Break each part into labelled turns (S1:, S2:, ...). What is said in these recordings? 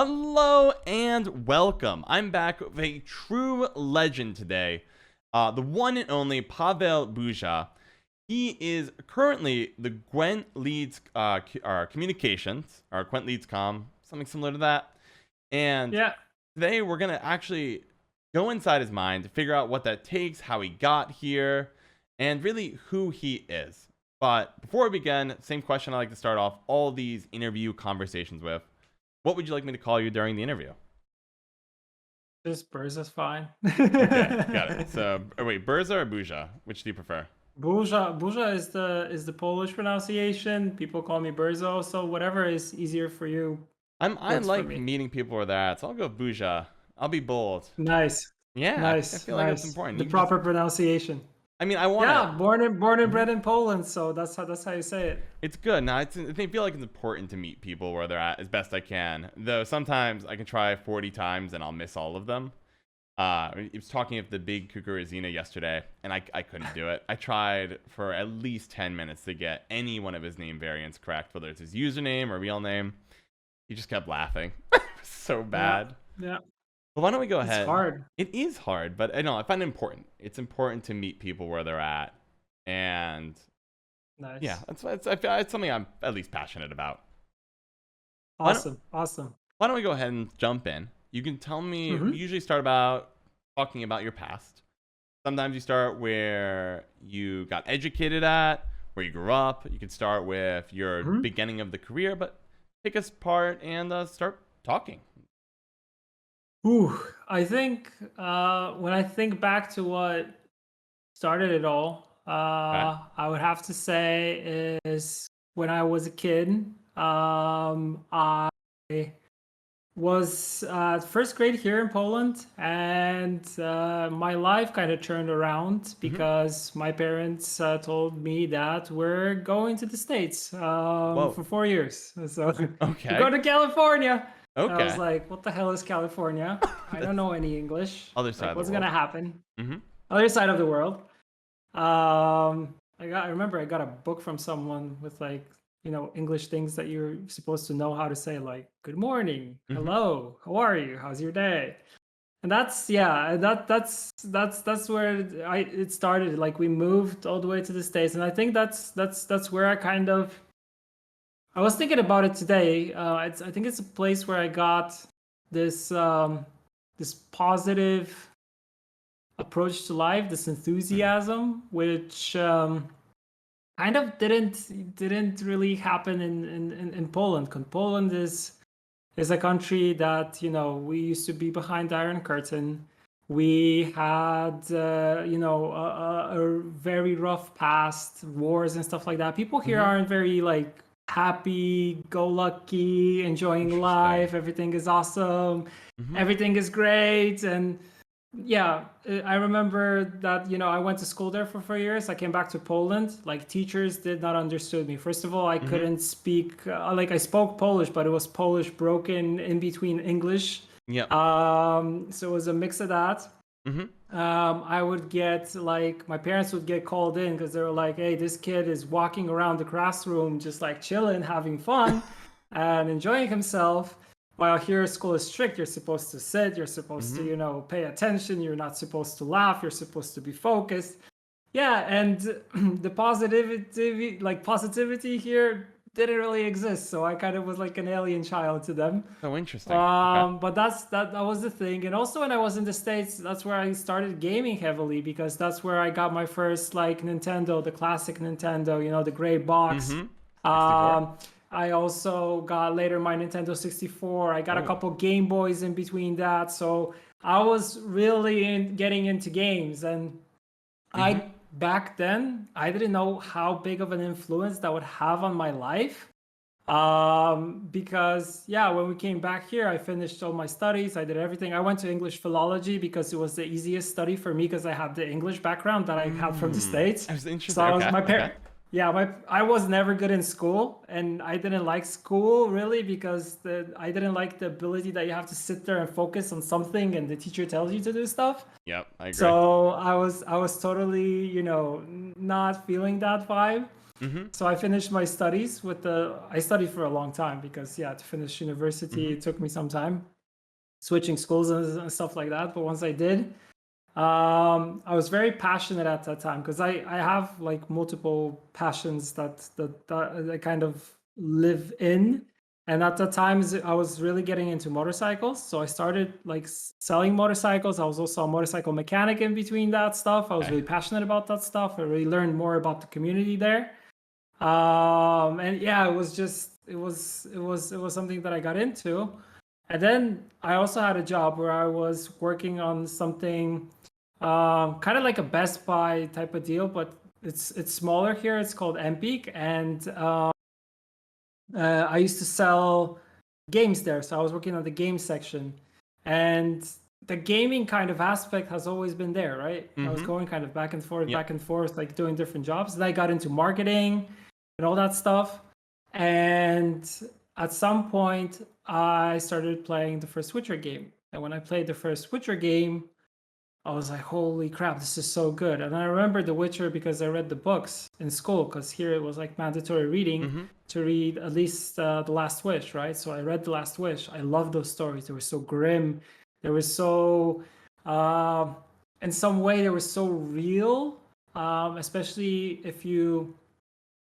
S1: Hello and welcome. I'm back with a true legend today, the one and only Pavel Burza. He is currently the Gwent leads communications, or Gwent leads comm, something similar to that. And
S2: Yeah.
S1: today we're gonna actually go inside his mind to figure out what that takes, how he got here, and really who he is. But before we begin, same question I like to start off all these interview conversations with. What would you like me to call you during the interview?
S2: Just Burza's fine.
S1: Okay, got it. So, wait, Burza or Buja? Which do you prefer?
S2: Burza is the Polish pronunciation. People call me Burzo, so whatever is easier for you
S1: I
S2: works for
S1: like
S2: me.
S1: meeting people where they're at, so I'll go Buja. I'll be bold.
S2: Nice.
S1: Yeah, I
S2: Nice,
S1: feel like that's
S2: nice.
S1: important.
S2: The
S1: You can just,
S2: proper pronunciation.
S1: I mean, I want
S2: Yeah,
S1: to.
S2: born and bred in Poland, so that's how you say it.
S1: It's good. Now, I feel like it's important to meet people where they're at as best I can. Though sometimes I can try 40 times and I'll miss all of them. He was talking of the big Kukurazina yesterday, and I couldn't do it. I tried for at least 10 minutes to get any one of his name variants correct, whether it's his username or real name. He just kept laughing. So bad.
S2: Yeah.
S1: Well, why don't we go
S2: It's
S1: ahead?
S2: hard.
S1: It is hard, but I know I find it important. It's important to meet people where they're at, and
S2: Nice.
S1: yeah, I feel it's something I'm at least passionate about.
S2: Awesome.
S1: Why don't we go ahead and jump in? You can tell me.
S2: Mm-hmm.
S1: We usually start about talking about your past. Sometimes you start where you got educated at, where you grew up. You could start with your
S2: Mm-hmm.
S1: beginning of the career, but take us apart and start talking.
S2: Ooh, I think when I think back to what started it all,
S1: Okay.
S2: I would have to say is when I was a kid. I was first grade here in Poland, and my life kind of turned around
S1: Mm-hmm.
S2: because my parents told me that we're going to the States
S1: Whoa.
S2: for 4 years. So we go
S1: Okay.
S2: to California. And I was
S1: Okay.
S2: like, what the hell is California? I don't know any English.
S1: Other side
S2: Like,
S1: of the
S2: what's
S1: world.
S2: gonna happen?
S1: Mm-hmm.
S2: Other side of the world. I remember I got a book from someone with like, English things that you're supposed to know how to say, like good morning,
S1: Mm-hmm.
S2: hello, how are you, how's your day? And that's where it started. Like we moved all the way to the States, and I think that's where I was thinking about it today. I think it's a place where I got this this positive approach to life, this enthusiasm, which kind of didn't really happen in Poland. 'Cause Poland is a country that we used to be behind the Iron Curtain. We had a very rough past, wars and stuff like that. People here
S1: Mm-hmm.
S2: aren't very like happy go lucky, enjoying
S1: Interesting.
S2: life. Everything is awesome,
S1: Mm-hmm.
S2: everything is great. And yeah, I remember that I went to school there for 4 years. I came back to Poland. Like teachers did not understood me. First of all, I
S1: Mm-hmm.
S2: couldn't speak. Like I spoke Polish, but it was Polish broken in between English.
S1: Yep.
S2: So it was a mix of that.
S1: Mm-hmm.
S2: I would get like my parents would get called in because they were like, "Hey, this kid is walking around the classroom just like chilling, having fun, and enjoying himself." While here school is strict, you're supposed to sit, you're supposed to,
S1: Mm-hmm.
S2: pay attention, you're not supposed to laugh, you're supposed to be focused. Yeah, and the positivity here didn't really exist. So I kind of was like an alien child to them.
S1: So interesting. Okay.
S2: But that was the thing. And also when I was in the States, that's where I started gaming heavily because that's where I got my first like Nintendo, the classic Nintendo, the gray box.
S1: Mm-hmm. 64.
S2: I also got later my Nintendo 64. I got a
S1: Oh.
S2: couple Game Boys in between that. So I was really getting into games. And
S1: Mm-hmm.
S2: back then, I didn't know how big of an influence that would have on my life. Because yeah, when we came back here, I finished all my studies. I did everything. I went to English philology because it was the easiest study for me because I have the English background that I have from the States.
S1: That was interesting.
S2: So I was
S1: Okay.
S2: my
S1: Okay.
S2: parent. Yeah, I was never good in school, and I didn't like school really because I didn't like the ability that you have to sit there and focus on something, and the teacher tells you to do stuff.
S1: Yep. I agree.
S2: So I was totally not feeling that vibe. So I finished my studies I studied for a long time because to finish university, it took me some time, switching schools and stuff like that. But once I did, I was very passionate at that time because I have like multiple passions that I kind of live in. And at that time, I was really getting into motorcycles. So I started like selling motorcycles. I was also a motorcycle mechanic in between that stuff. I was really passionate about that stuff. I really learned more about the community there. And yeah, it was something that I got into. And then I also had a job where I was working on something kind of like a Best Buy type of deal, but it's smaller here. It's called Empik, and I used to sell games there. So I was working on the game section, and the gaming kind of aspect has always been there, right? I was going kind of back and forth, like doing different jobs. Then I got into marketing and all that stuff. And at some point, I started playing the first Witcher game. And when I played the first Witcher game, I was like, holy crap, this is so good. And I remember The Witcher because I read the books in school, because here it was like mandatory reading to read at least The Last Wish, right? So I read The Last Wish. I loved those stories. They were so grim. They were so, in some way, they were so real, especially if you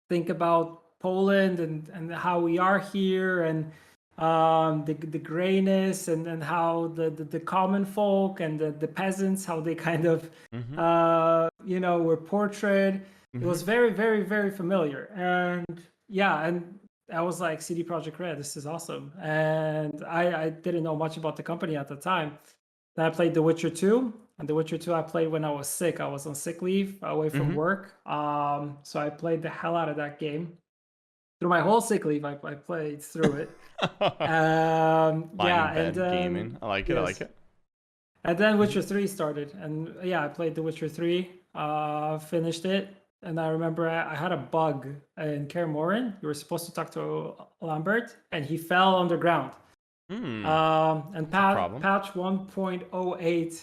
S2: think about Poland and how we are here, and the grayness, and how the common folk and the peasants, how they kind of were portrayed. It was very, very, very familiar. And and I was like, CD Projekt Red, this is awesome. And I didn't know much about the company at the time. Then I played The Witcher 2. And The Witcher 2 I played when I was sick. I was on sick leave away from work. So I played the hell out of that game. Through my whole sick leave, I played through it.
S1: Gaming. I like it. I like it.
S2: And then Witcher 3 started. And I played The Witcher 3, finished it. And I remember I had a bug in Kaer Morhen. You were supposed to talk to Lambert, and he fell underground. And patch 1.08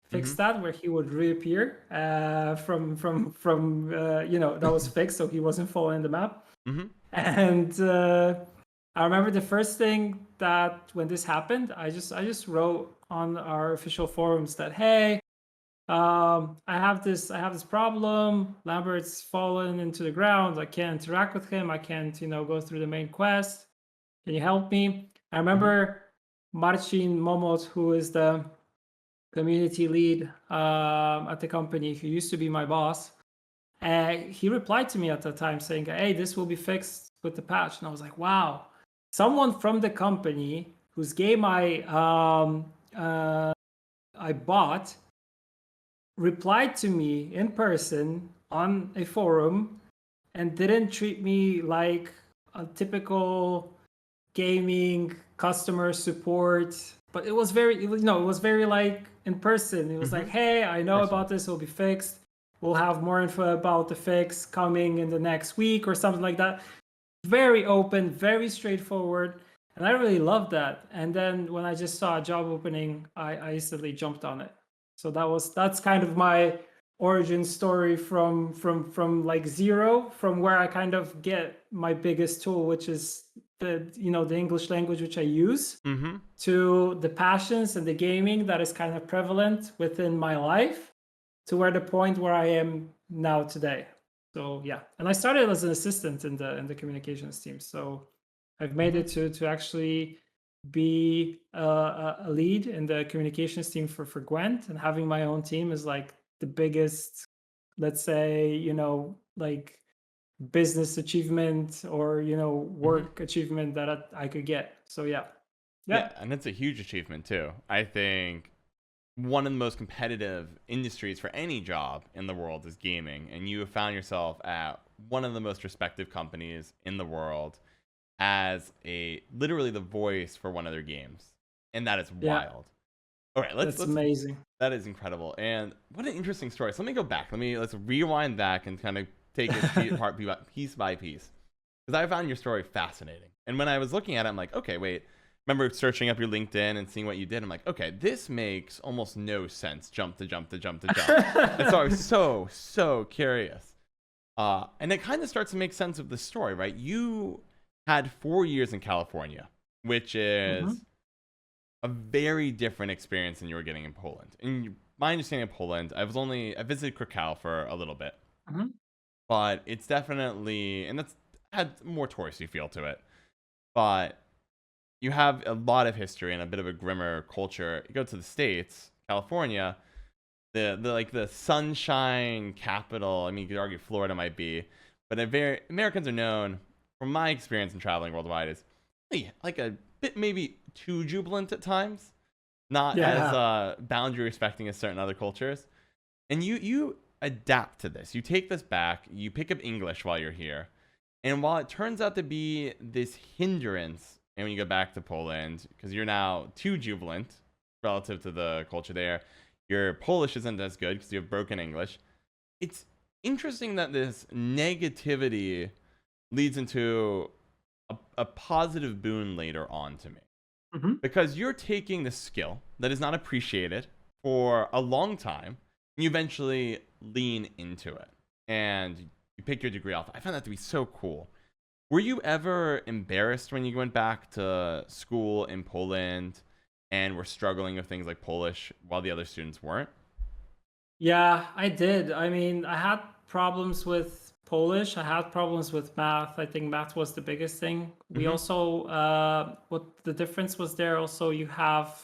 S2: fixed that, where he would reappear from that was fixed, so he wasn't following the map. And I remember the first thing that when this happened, I just wrote on our official forums that, hey, I have this problem. Lambert's fallen into the ground. I can't interact with him. I can't go through the main quest. Can you help me? I remember Marcin Momot, who is the community lead at the company, who used to be my boss. He replied to me at that time saying, hey, this will be fixed with the patch. And I was like, wow, someone from the company whose game I bought replied to me in person on a forum and didn't treat me like a typical gaming customer support, but it was very like in person. It was like, hey, I know about this, it'll be fixed. We'll have more info about the fix coming in the next week or something like that. Very open, very straightforward. And I really loved that. And then when I just saw a job opening, I instantly jumped on it. So that's kind of my origin story from like zero, from where I kind of get my biggest tool, which is the English language, which I use, to the passions and the gaming that is kind of prevalent within my life, to where the point where I am now today. So and I started as an assistant in the communications team. So I've made it to actually be a lead in the communications team for Gwent, and having my own team is like the biggest, let's say, like business achievement or work achievement that I could get. So yeah,
S1: and it's a huge achievement too. I think one of the most competitive industries for any job in the world is gaming, and you have found yourself at one of the most respected companies in the world as literally the voice for one of their games, and that is wild. All right, let's amazing. That is incredible, and what an interesting story. So let me go back. Let's rewind back and kind of take it apart piece by piece, because I found your story fascinating. And when I was looking at it, I'm like, okay, wait. Remember searching up your LinkedIn and seeing what you did. I'm like, okay, this makes almost no sense. Jump to jump to jump to jump. And so I was so curious. And it kind of starts to make sense of the story, right? You had 4 years in California, which
S2: Hmm.
S1: is a very different experience than you were getting in Poland. And my understanding of Poland, I visited Krakow for a little bit,
S2: Hmm.
S1: but it's definitely, and that's had more touristy feel to it. But you have a lot of history and a bit of a grimmer culture. You go to the States, California, the like the sunshine capital. I mean, you could argue Florida might be, but Americans are known, from my experience in traveling worldwide, is really, like a bit maybe too jubilant at times, not as
S2: Yeah.
S1: boundary respecting as certain other cultures. And you adapt to this. You take this back. You pick up English while you're here, and while it turns out to be this hindrance, and when you go back to Poland, because you're now too jubilant relative to the culture there, your Polish isn't as good because you have broken English. It's interesting that this negativity leads into a positive boon later on to me.
S2: Hmm.
S1: Because you're taking the skill that is not appreciated for a long time, and you eventually lean into it. And you pick your degree off. I found that to be so cool. Were you ever embarrassed when you went back to school in Poland and were struggling with things like Polish while the other students weren't?
S2: Yeah, I did. I mean, I had problems with Polish. I had problems with math. I think math was the biggest thing. We
S1: Mm-hmm.
S2: also, what the difference was there also, you have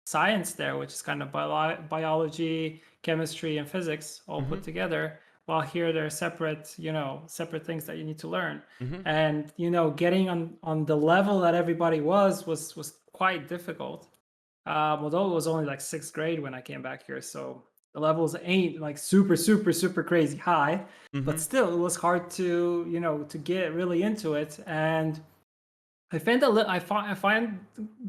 S2: science there, which is kind of biology, chemistry, and physics all
S1: Mm-hmm.
S2: put together. While here, they're separate, separate things that you need to learn.
S1: Mm-hmm.
S2: And, getting on the level that everybody was quite difficult. Although it was only like sixth grade when I came back here, so the levels ain't like super, super, super crazy high, but
S1: Mm-hmm.
S2: still, it was hard to to get really into it. And I find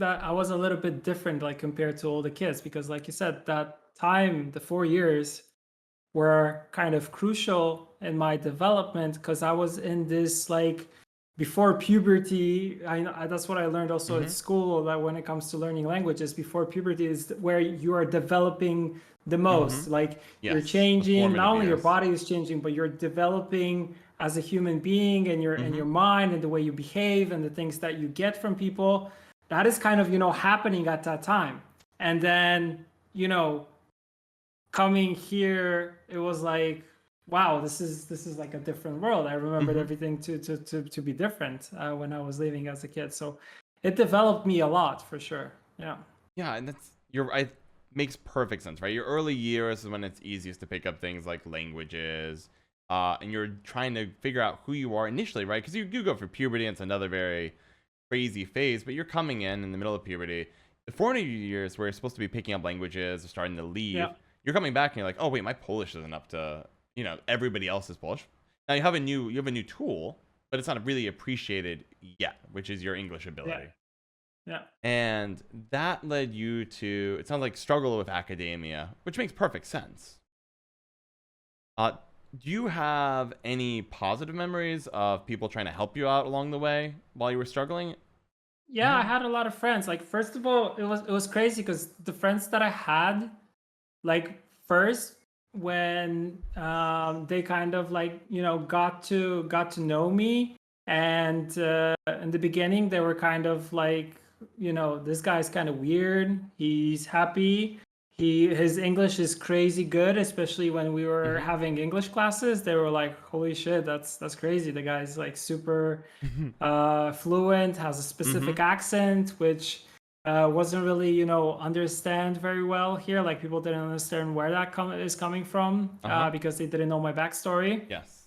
S2: that I was a little bit different, like compared to all the kids, because like you said, that time, the 4 years, were kind of crucial in my development because I was in this like before puberty. That's what I learned also at
S1: Mm-hmm.
S2: school, that when it comes to learning languages, before puberty is where you are developing the
S1: Mm-hmm.
S2: most. Like you're
S1: Yes, the
S2: changing, not
S1: formative
S2: only your
S1: years.
S2: body is changing, but you're developing as a human being, and your
S1: Mm-hmm.
S2: mind and the way you behave and the things that you get from people. That is kind of happening at that time. And then you know coming here, it was like, wow, this is like a different world. I remembered
S1: Mm-hmm.
S2: everything to be different when I was living as a kid. So it developed me a lot for sure. Yeah.
S1: Yeah, and that's you're right. Makes perfect sense, right? Your early years is when it's easiest to pick up things like languages, and you're trying to figure out who you are initially, right? Because you go through puberty, and it's another very crazy phase, but you're coming in the middle of puberty. The formative years where you're supposed to be picking up languages or starting to
S2: Yeah.
S1: leave, you're coming back and you're like, oh wait, my Polish isn't up to everybody else's Polish. Now you have a new tool, but it's not really appreciated yet, which is your English
S2: Yeah.
S1: ability.
S2: Yeah.
S1: And that led you to, it sounds like, struggle with academia, which makes perfect sense. Uh, do you have any positive memories of people trying to help you out along the way while you were struggling?
S2: Yeah, I
S1: Hmm.
S2: had a lot of friends. Like first of all, it was crazy because the friends that I had, like first when they kind of like got to know me, and in the beginning they were kind of like, this guy's kind of weird, he's happy, his English is crazy good, especially when we were
S1: Hmm.
S2: having English classes. They were like, holy shit, that's crazy, the guy's like super
S1: Hmm.
S2: fluent, has a
S1: Hmm.
S2: specific accent, which wasn't really, understand very well here. Like people didn't understand where that is coming from
S1: Uh-huh.
S2: because they didn't know my backstory.
S1: Yes.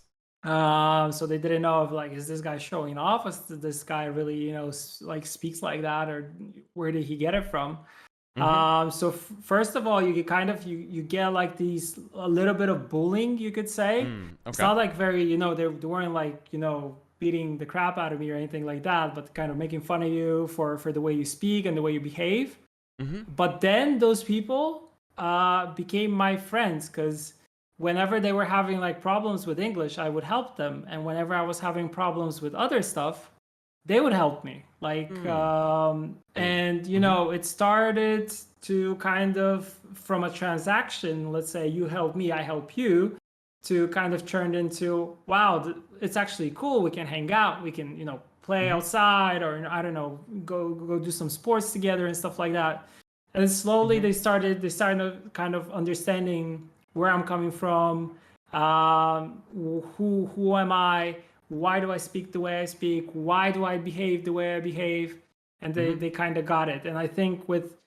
S2: So they didn't know if like, is this guy showing off? Is this guy really, like speaks like that, or where did he get it from?
S1: Hmm.
S2: So first of all, you get kind of you get like these a little bit of bullying, you could say. It's
S1: Okay.
S2: not like very, they weren't like, beating the crap out of me or anything like that, but kind of making fun of you for the way you speak and the way you behave.
S1: Hmm.
S2: But then those people became my friends because whenever they were having like problems with English, I would help them, and whenever I was having problems with other stuff, they would help me. Like,
S1: Hmm. So.
S2: and
S1: Hmm.
S2: it started to kind of from a transaction. Let's say you help me, I help you. to kind of turned into, wow, it's actually cool. We can hang out. We can, play outside, or I don't know, go do some sports together and stuff like that. And then slowly they started kind of understanding where I'm coming from, who am I, why do I speak the way I speak, why do I behave the way I behave, and they kind of got it. And I think with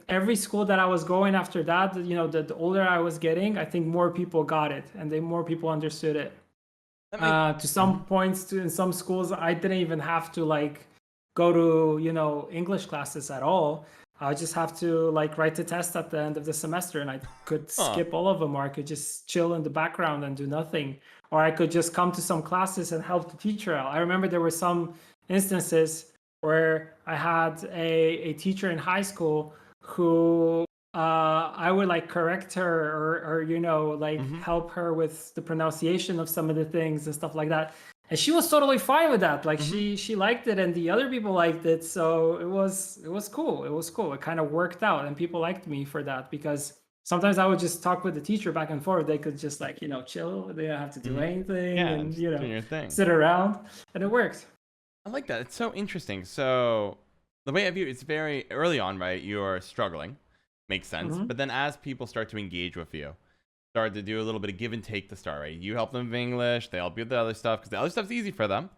S2: every school that I was going after that, the older I was getting, I think more people got it, and more people understood it. To some points, in some schools, I didn't even have to like go to English classes at all. I just have to like write the test at the end of the semester, and I could skip all of them, or I could just chill in the background and do nothing, or I could just come to some classes and help the teacher out. I remember there were some instances where I had a teacher in high school who I would like correct her, or help her with the pronunciation of some of the things and stuff like that. And she was totally fine with that. Like she liked it, and the other people liked it. So it was cool. It was cool. It kind of worked out, and people liked me for that, because sometimes I would just talk with the teacher back and forth. They could just like, chill. They didn't have to do anything, and
S1: doing your thing.
S2: sit around, and it worked.
S1: I like that. It's so interesting. So the way I view it's very early on, right? You're struggling. Makes sense. But then as people start to engage with you, start to do a little bit of give and take to start, right? You help them with English, they help you with the other stuff, because the other stuff's easy for them,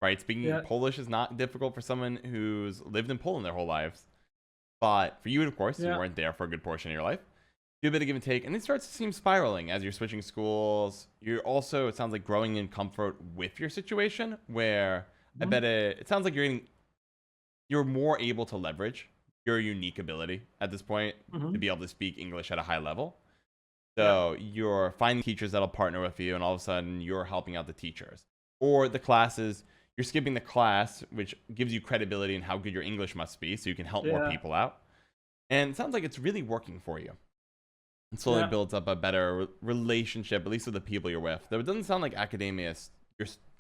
S1: right? Speaking Polish is not difficult for someone who's lived in Poland their whole lives. But for you, of course, you weren't there for a good portion of your life. Do a bit of give and take, and it starts to seem spiraling as you're switching schools. You're also, it sounds like, growing in comfort with your situation, where I bet it sounds like you're more able to leverage your unique ability at this point to be able to speak English at a high level. So you're finding teachers that'll partner with you, and all of a sudden you're helping out the teachers. Or the classes, you're skipping the class, which gives you credibility in how good your English must be, so you can help more people out. And it sounds like it's really working for you. And slowly builds up a better relationship, at least with the people you're with. Though it doesn't sound like academia is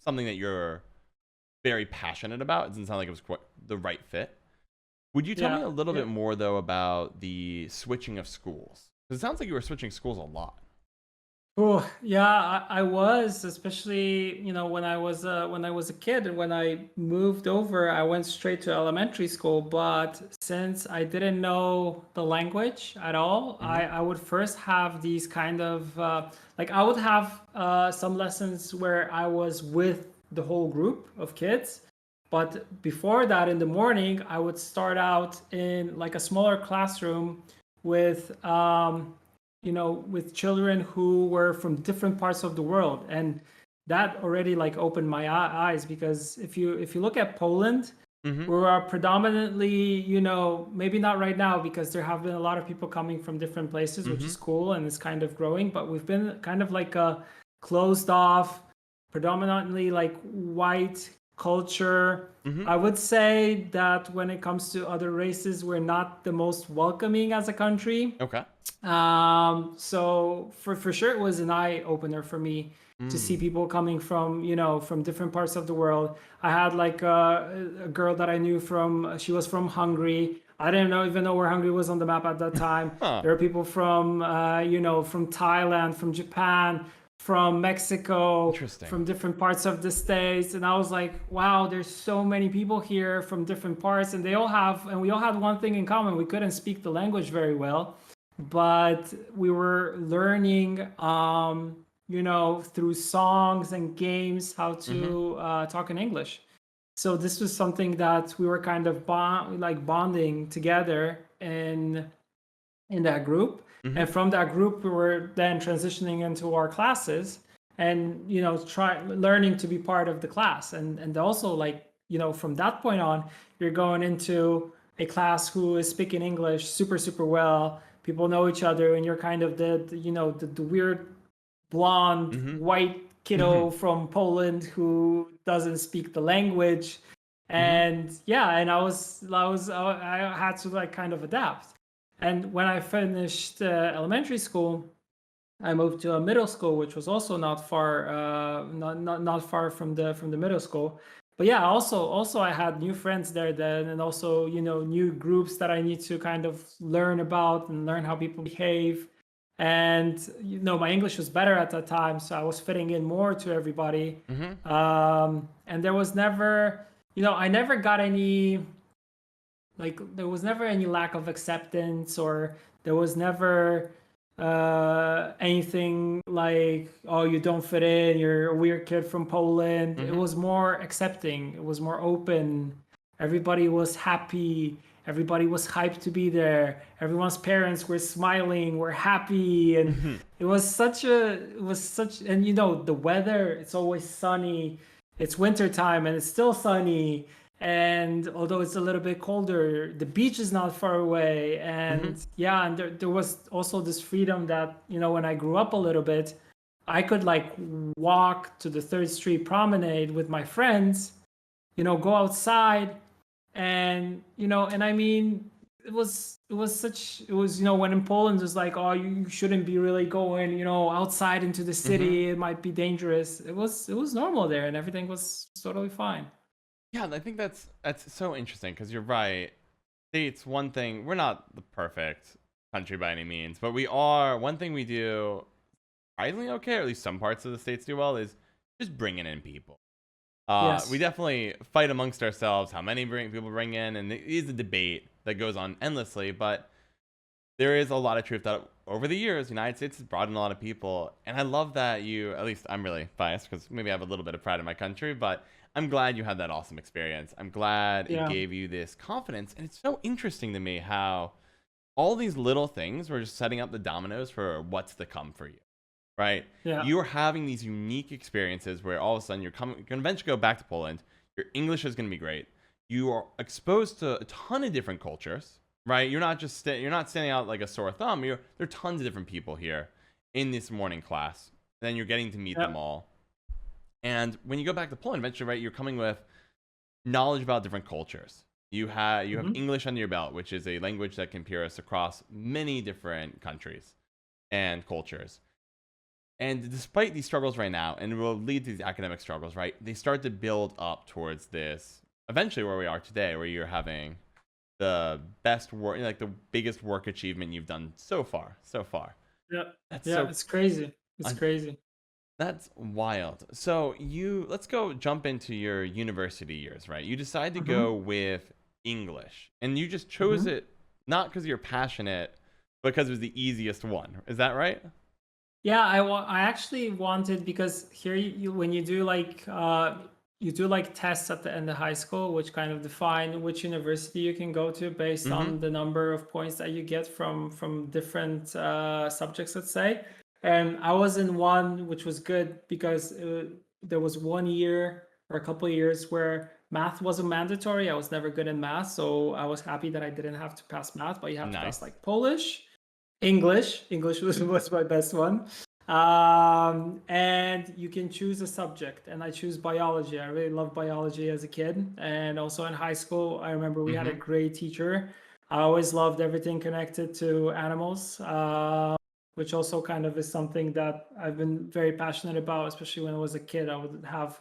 S1: something that you're very passionate about. It doesn't sound like it was quite the right fit. Would you tell me a little bit more, though, about the switching of schools? Because it sounds like you were switching schools a lot.
S2: Oh, yeah, I was, especially, when I was a kid, and when I moved over, I went straight to elementary school. But since I didn't know the language at all, I would first have these kind of I would have some lessons where I was with the whole group of kids. But before that, in the morning, I would start out in like a smaller classroom with with children who were from different parts of the world. And that already like opened my eyes, because if you look at Poland, we are predominantly, maybe not right now, because there have been a lot of people coming from different places, which is cool, and it's kind of growing, but we've been kind of like a closed off, predominantly like white culture. I would say that when it comes to other races, we're not the most welcoming as a country.
S1: Okay.
S2: So for sure, it was an eye opener for me to see people coming from, from different parts of the world. I had like a girl that I knew she was from Hungary. I didn't even know where Hungary was on the map at that time. There are people from, from Thailand, from Japan, from Mexico, from different parts of the States. And I was like, wow, there's so many people here from different parts, and we all had one thing in common. We couldn't speak the language very well, but we were learning, through songs and games, how to talk in English. So this was something that we were kind of bonding together in that group. And from that group, we were then transitioning into our classes, and learning to be part of the class. And also, from that point on, you're going into a class who is speaking English super, super well. People know each other, and you're kind of the weird blonde white kiddo from Poland who doesn't speak the language. And and I had to kind of adapt. And when I finished elementary school, I moved to a middle school, which was also not far, not far from the middle school. But yeah, also I had new friends there then, and also new groups that I need to kind of learn about and learn how people behave. And my English was better at that time, so I was fitting in more to everybody.
S1: Mm-hmm.
S2: And there was never, I never got any, like, there was never any lack of acceptance, or there was never anything like, oh, you don't fit in, you're a weird kid from Poland. It
S1: Mm-hmm.
S2: was more accepting, it was more open. Everybody was happy, everybody was hyped to be there, everyone's parents were smiling, were happy. And
S1: Mm-hmm.
S2: and the weather, it's always sunny, it's winter time and it's still sunny. And although it's a little bit colder, the beach is not far away. And
S1: Mm-hmm.
S2: yeah, and there was also this freedom that, when I grew up a little bit, I could like walk to the Third Street Promenade with my friends, go outside. And and I mean, when in Poland it's like, oh, you shouldn't be really going outside into the
S1: Mm-hmm.
S2: city, it might be dangerous. It was normal there, and everything was totally fine.
S1: Yeah, and I think that's so interesting because you're right. States, one thing, we're not the perfect country by any means, but we are. One thing we do surprisingly okay, or at least some parts of the states do well, is just bringing in people. We
S2: Yes.
S1: definitely fight amongst ourselves how many people bring in, and it is a debate that goes on endlessly. But there is a lot of truth that over the years, the United States has brought in a lot of people, and I love that you. At least I'm really biased because maybe I have a little bit of pride in my country, but I'm glad you had that awesome experience. I'm glad it
S2: Yeah.
S1: gave you this confidence, and it's so interesting to me how all these little things were just setting up the dominoes for what's to come for you, right?
S2: Yeah.
S1: You're having these unique experiences where all of a sudden you're going to eventually go back to Poland. Your English is going to be great. You are exposed to a ton of different cultures, right? You're not just you're not standing out like a sore thumb. There are tons of different people here in this morning class. Then you're getting to meet
S2: Yeah.
S1: them all. And when you go back to Poland, eventually, right, you're coming with knowledge about different cultures. You have
S2: Hmm.
S1: English under your belt, which is a language that can peer us across many different countries and cultures. And despite these struggles right now, and it will lead to these academic struggles, right? They start to build up towards this eventually where we are today, where you're having the best work, like the biggest work achievement you've done so far. So far,
S2: Yeah.
S1: that's
S2: Yeah.
S1: so
S2: It's crazy. It's
S1: un-
S2: crazy.
S1: that's wild. So let's go jump into your university years, right? You decide to
S2: Hmm.
S1: go with English, and you just chose
S2: Hmm.
S1: it not because you're passionate, but because it was the easiest one. Is that right?
S2: Yeah, I actually wanted, because here when you do like tests at the end of high school, which kind of define which university you can go to based
S1: Mm-hmm.
S2: on the number of points that you get from different subjects, let's say. And I was in one which was good because there was 1 year or a couple of years where math wasn't mandatory. I was never good in math, so I was happy that I didn't have to pass math, but you have to pass
S1: Nice.
S2: like Polish. English was my best one. And you can choose a subject, and I choose biology. I really loved biology as a kid, and also in high school. I remember we had a
S1: Mm-hmm.
S2: great teacher. I always loved everything connected to animals, which also kind of is something that I've been very passionate about, especially when I was a kid. I would have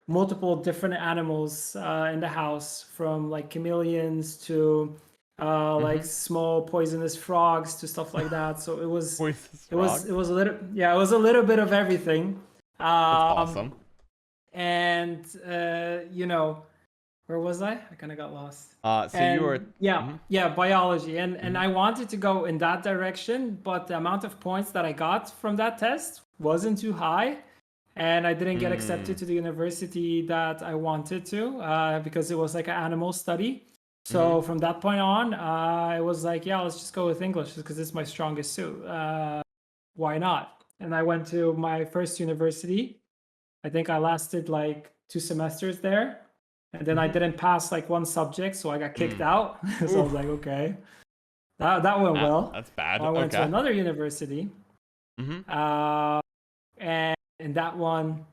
S2: multiple different animals in the house, from like chameleons to like
S1: Mm-hmm.
S2: small poisonous frogs to stuff like that. So it was
S1: Voices
S2: it was
S1: frog.
S2: it was a little, yeah, it was a little bit of everything.
S1: That's
S2: um
S1: awesome.
S2: and where was I kind of got lost.
S1: So you were.
S2: And yeah,
S1: Mhm,
S2: yeah, biology. And
S1: mhm,
S2: I wanted to go in that direction, but the amount of points that I got from that test wasn't too high, and I didn't get accepted
S1: mm,
S2: to the university that I wanted to, because it was like an animal study.
S1: mhm,
S2: So from that point on, I was like, yeah, let's just go with English because it's my strongest suit. Why not? And I went to my first university. I think I lasted like 2 semesters there, and then I
S1: mhm,
S2: didn't pass like one subject, so I got kicked
S1: mm.
S2: out. So I
S1: Oof,
S2: was like, okay, that went well.
S1: that's bad.
S2: I went to
S1: Okay.
S2: another university,
S1: Mhm.
S2: uh, and in that one,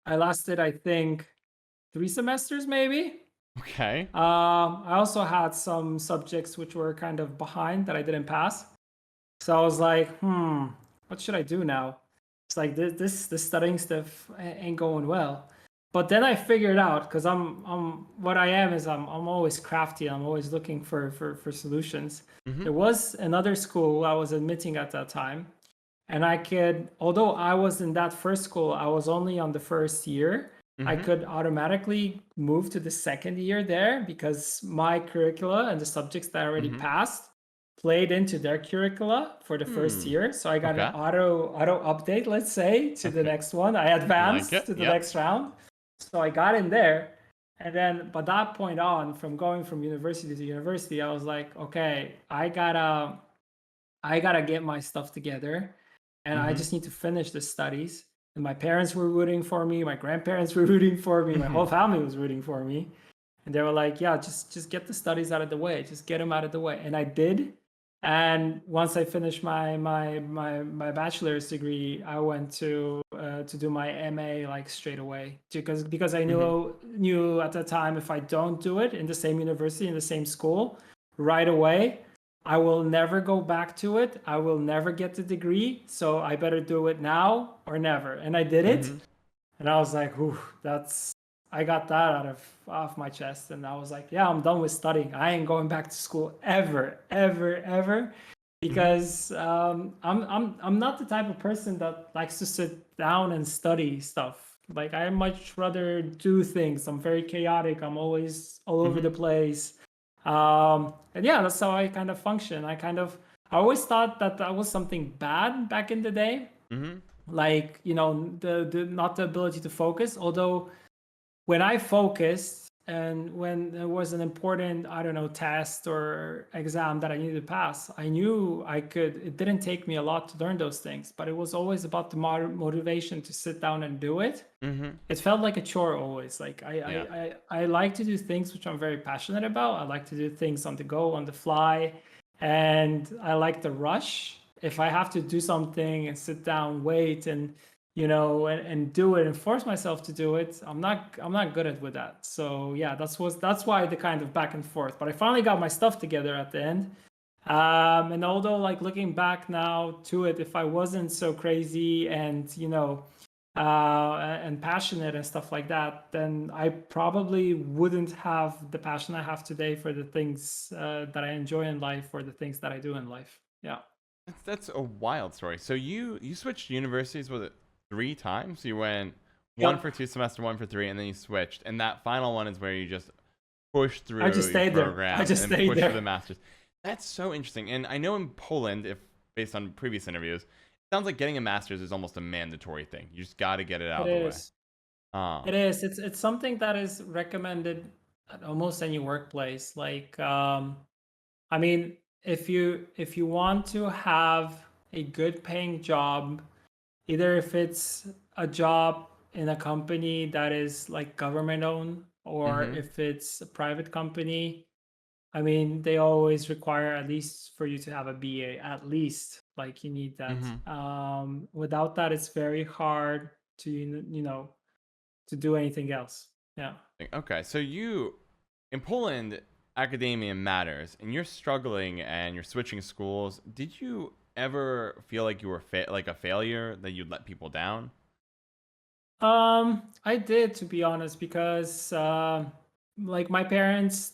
S2: I lasted, I think, 3 semesters maybe.
S1: Okay.
S2: I also had some subjects which were kind of behind that I didn't pass. So I was like, what should I do now? It's like this studying stuff ain't going well. but then I figured out, because I'm what I am is I'm always crafty. I'm always looking for solutions.
S1: Mm-hmm.
S2: There was another school I was admitting at that time, and I could, although I was in that first school, I was only on the first year. I
S1: Mm-hmm.
S2: could automatically move to the second year there because my curricula and the subjects that I already
S1: Mm-hmm.
S2: passed played into their curricula for the first
S1: Hmm.
S2: year. So I got an
S1: Okay.
S2: auto update, let's say, to the
S1: Okay.
S2: next one. I
S1: I like
S2: advanced
S1: it.
S2: to the
S1: Yep.
S2: next round. So I got in there. And then, but that point on, from going from university to university, I was like, okay, I gotta get my stuff together, and I
S1: Mm-hmm.
S2: just need to finish the studies. And my parents were rooting for me, my grandparents were rooting for me, my
S1: Mm-hmm.
S2: whole family was rooting for me. And they were like, yeah, just get the studies out of the way, just get them out of the way. And I did. And once I finished my bachelor's degree, I went to do my MA like straight away, because I
S1: Mm-hmm.
S2: knew at the time, if I don't do it in the same university, in the same school right away, I will never go back to it. I will never get the degree. So I better do it now or never. And I did it.
S1: Mm-hmm.
S2: And I was like, "Ooh, I got that off my chest." And I was like, yeah, I'm done with studying. I ain't going back to school ever, ever, ever.
S1: Mm-hmm.
S2: Because I'm not the type of person that likes to sit down and study stuff. Like, I much rather do things. I'm very chaotic. I'm always all over
S1: Mm-hmm.
S2: the place. And yeah, that's how I kind of function. I always thought that that was something bad back in the day,
S1: Mm-hmm.
S2: like, the not the ability to focus. Although when I focused, and when there was an important, I don't know, test or exam that I needed to pass, I knew I could. It didn't take me a lot to learn those things, but it was always about the motivation to sit down and do it.
S1: Mm-hmm.
S2: It felt like a chore always. Like,
S1: Yeah.
S2: I like to do things which I'm very passionate about. I like to do things on the go, on the fly, and I like the rush. If I have to do something and sit down, wait, and and do it and force myself to do it, I'm not good at with that. So yeah, that's why the kind of back and forth. But I finally got my stuff together at the end. And although, like, looking back now to it, if I wasn't so crazy and and passionate and stuff like that, then I probably wouldn't have the passion I have today for the things that I enjoy in life, or the things that I do in life. Yeah.
S1: That's a wild story. So you switched universities, was it 3 times? You went one
S2: Yep.
S1: for 2 semester, one for three, and then you switched. And that final one is where you just push
S2: I
S1: through
S2: just
S1: your
S2: stayed there. I
S1: program
S2: just
S1: and
S2: stayed
S1: push for
S2: there.
S1: the masters. That's so interesting. And I know in Poland, if based on previous interviews, it sounds like getting a master's is almost a mandatory thing. You just got to get it out
S2: It
S1: of the way.
S2: is. It
S1: Um,
S2: is. It's something that is recommended at almost any workplace. Like, I mean, if you want to have a good paying job, either if it's a job in a company that is like government owned, or
S1: mm-hmm,
S2: if it's a private company, I mean, they always require at least for you to have a BA, at least. Like, you need that.
S1: mm-hmm.
S2: Without that, it's very hard to to do anything else. Yeah.
S1: Okay, so in Poland, academia matters, and you're struggling and you're switching schools. Did you ever feel like you were like a failure, that you'd let people down?
S2: I did, to be honest, because like, my parents,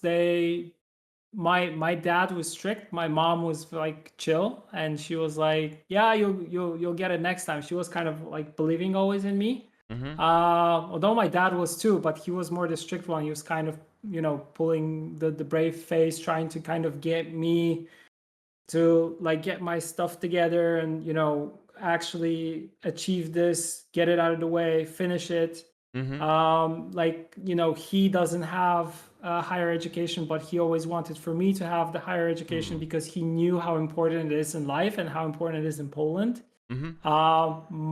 S2: my dad was strict, my mom was like chill, and she was like, yeah, you'll get it next time. She was kind of like believing always in me.
S1: Mm-hmm.
S2: Although my dad was too, but he was more the strict one. He was kind of, pulling the brave face, trying to kind of get me to, like, get my stuff together and actually achieve this, get it out of the way, finish it.
S1: Mm-hmm.
S2: Like, he doesn't have higher education, but he always wanted for me to have the higher education,
S1: Mm.
S2: because he knew how important it is in life and how important it is in Poland.
S1: Mm-hmm.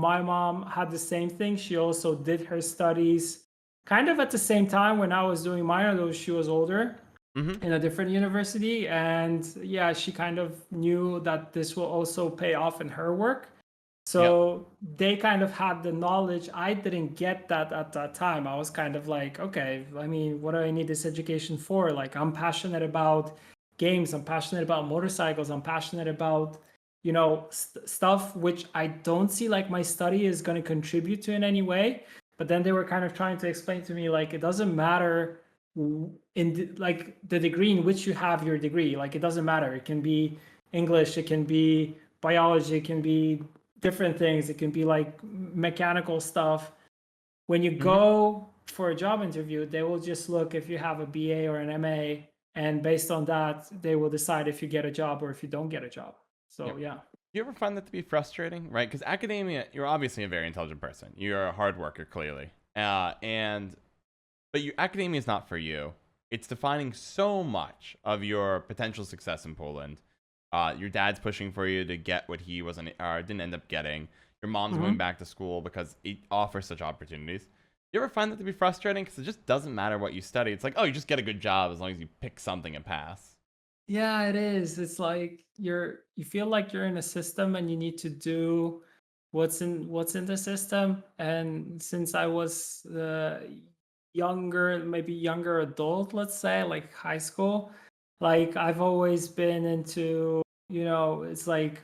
S2: My mom had the same thing. She also did her studies kind of at the same time when I was doing mine, though she was older,
S1: Mm-hmm.
S2: in a different university. And yeah, she kind of knew that this will also pay off in her work.
S1: Yep.
S2: So they kind of had the knowledge. I didn't get that at that time. I was kind of like, okay, I mean, what do I need this education for? Like, I'm passionate about games. I'm passionate about motorcycles. I'm passionate about, stuff which I don't see like my study is going to contribute to in any way. But then they were kind of trying to explain to me like it doesn't matter like the degree in which you have your degree. Like it doesn't matter. It can be English, it can be biology, it can be different things. It can be like mechanical stuff. When you go for a job interview, they will just look if you have a BA or an MA, and based on that, they will decide if you get a job or if you don't get a job. So yeah.
S1: You ever find that to be frustrating, right? Because academia, you're obviously a very intelligent person. You're a hard worker, clearly. But academia is not for you. It's defining so much of your potential success in Poland. Your dad's pushing for you to get what he wasn't or didn't end up getting. Your mom's going back to school because it offers such opportunities. You ever find that to be frustrating? Because it just doesn't matter what you study. It's like, oh, you just get a good job as long as you pick something and pass.
S2: Yeah, it is. It's like you feel like you're in a system and you need to do what's in the system. And since I was maybe younger adult, let's say, like high school, like I've always been into, it's like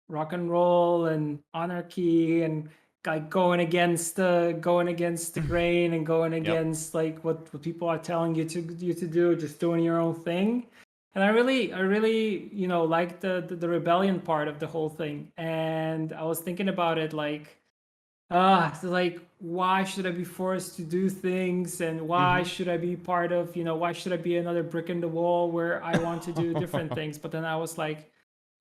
S2: rock and roll and anarchy and like going against the grain and going against like what people are telling you to do, just doing your own thing. And I really, like the rebellion part of the whole thing. And I was thinking about it like, so like, why should I be forced to do things? And why should I be part of, why should I be another brick in the wall where I want to do different things? But then I was like,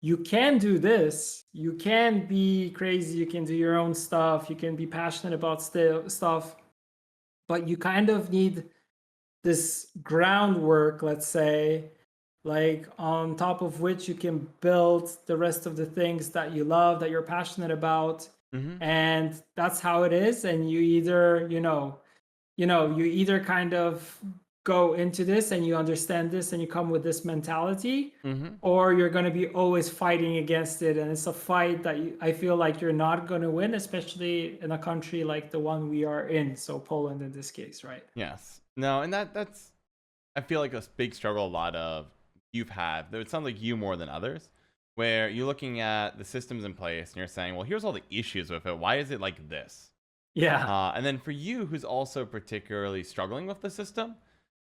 S2: you can do this. You can be crazy. You can do your own stuff. You can be passionate about stuff. But you kind of need this groundwork, let's say, like on top of which you can build the rest of the things that you love, that you're passionate about. And that's how it is. And you either, you either kind of go into this and you understand this and you come with this mentality, or you're going to be always fighting against it. And it's a fight that I feel like you're not going to win, especially in a country like the one we are in. So Poland in this case, right?
S1: Yes. No, and that's, I feel like a big struggle a lot of you've had. It sounds like you more than others, where you're looking at the systems in place and you're saying, well, here's all the issues with it. Why is it like this?
S2: Yeah.
S1: And then for you, who's also particularly struggling with the system,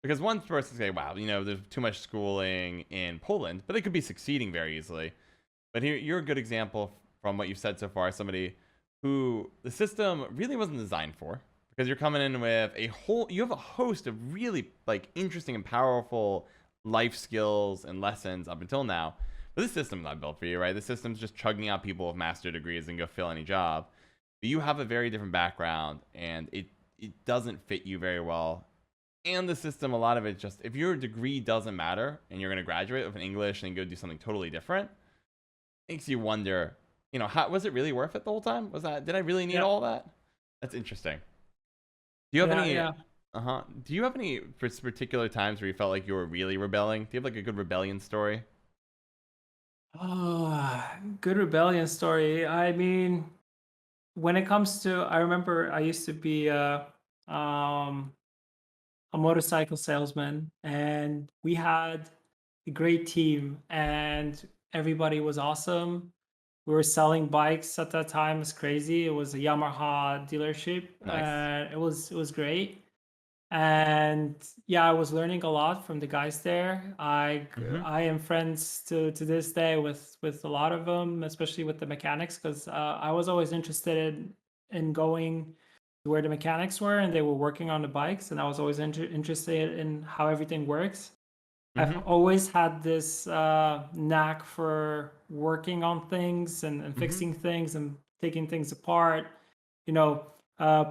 S1: because one person say, wow, there's too much schooling in Poland, but they could be succeeding very easily. But here, you're a good example from what you've said so far, somebody who the system really wasn't designed for, because you're coming in with you have a host of really like interesting and powerful life skills and lessons up until now. But this system's not built for you, right? The system's just chugging out people with master degrees and go fill any job. But you have a very different background, and it doesn't fit you very well. And the system, a lot of it just, if your degree doesn't matter and you're going to graduate with an English and go do something totally different, makes you wonder, how was it really worth it the whole time? Did I really need all that? That's interesting. Do you have any? Do you have any particular times where you felt like you were really rebelling? Do you have like a good rebellion story?
S2: Oh, good rebellion story. I mean, when it comes to, I remember I used to be a motorcycle salesman, and we had a great team, and everybody was awesome. We were selling bikes at that time. It's crazy. It was a Yamaha dealership.
S1: Nice.
S2: It was great. And yeah, I was learning a lot from the guys there. I am friends to this day with a lot of them, especially with the mechanics, because I was always interested in going to where the mechanics were, and they were working on the bikes, and I was always interested in how everything works. I've always had this knack for working on things and fixing things and taking things apart,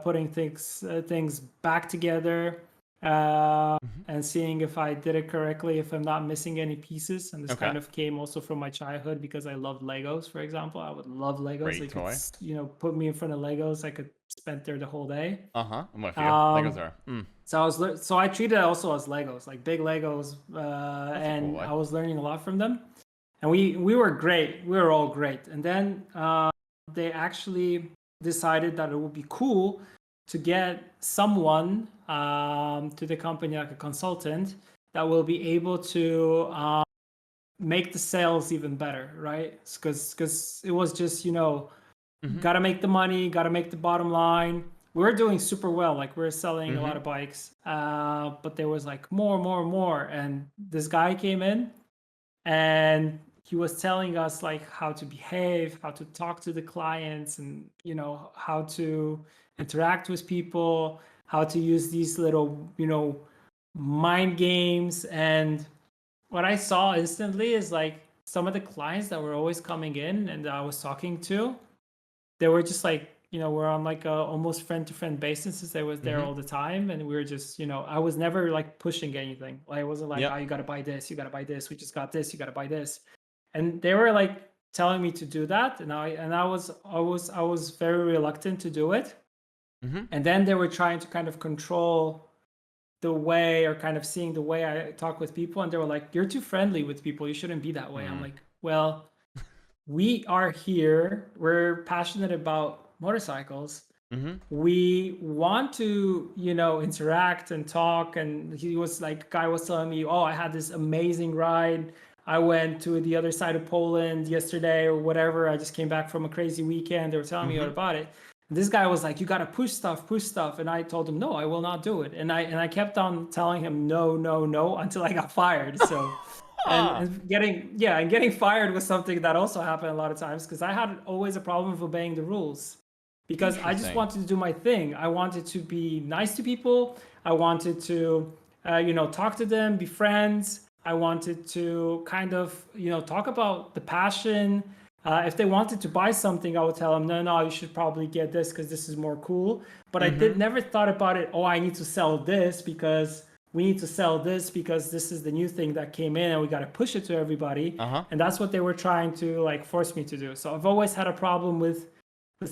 S2: putting things back together, and seeing if I did it correctly, if I'm not missing any pieces. And this kind of came also from my childhood, because I loved Legos, for example. I would love Legos.
S1: Great toy.
S2: Put me in front of Legos, I could spend there the whole day.
S1: I'm with you. Legos are.
S2: So I treated it also as Legos, like big Legos, and
S1: cool,
S2: I was learning a lot from them. And we were great. We were all great. And then they actually decided that it would be cool to get someone to the company, like a consultant, that will be able to make the sales even better, right? Because it was just, gotta make the money, gotta make the bottom line. we were doing super well. Like we were selling a lot
S1: Mm-hmm.
S2: of bikes, but there was like more. And this guy came in and he was telling us like how to behave, how to talk to the clients, and how to interact with people, how to use these little mind games. And what I saw instantly is like some of the clients that were always coming in and I was talking to, they were just like, we're on like a almost friend to friend basis since they was there
S1: Mm-hmm.
S2: all the time. And we were just, I was never like pushing anything. Like, I wasn't like, oh,
S1: Yep.
S2: you got to buy this, you got to buy this. We just got this, you got to buy this. And they were like telling me to do that. And I was very reluctant to do it.
S1: Mm-hmm.
S2: And then they were trying to kind of control the way, or kind of seeing the way I talk with people. And they were like, you're too friendly with people. You shouldn't be that way. I'm
S1: Mm.
S2: like, well, we are here. We're passionate about motorcycles.
S1: Mm-hmm.
S2: We want to, interact and talk. And he was like, guy was telling me, oh, I had this amazing ride. I went to the other side of Poland yesterday or whatever. I just came back from a crazy weekend. They were telling me all
S1: Mm-hmm.
S2: about it. And this guy was like, you got to push stuff. And I told him, no, I will not do it. And I kept on telling him, no, no, no, until I got fired. So, and getting fired was something that also happened a lot of times, because I had always a problem with obeying the rules, because I just
S1: Interesting.
S2: wanted to do my thing. I wanted to be nice to people. I wanted to, talk to them, be friends. I wanted to kind of, talk about the passion. If they wanted to buy something, I would tell them, no, no, you should probably get this because this is more cool. But I
S1: Mm-hmm.
S2: did never thought about it. Oh, I need to sell this because we need to sell this because this is the new thing that came in and we got to push it to everybody.
S1: Uh-huh.
S2: And that's what they were trying to like force me to do. So I've always had a problem with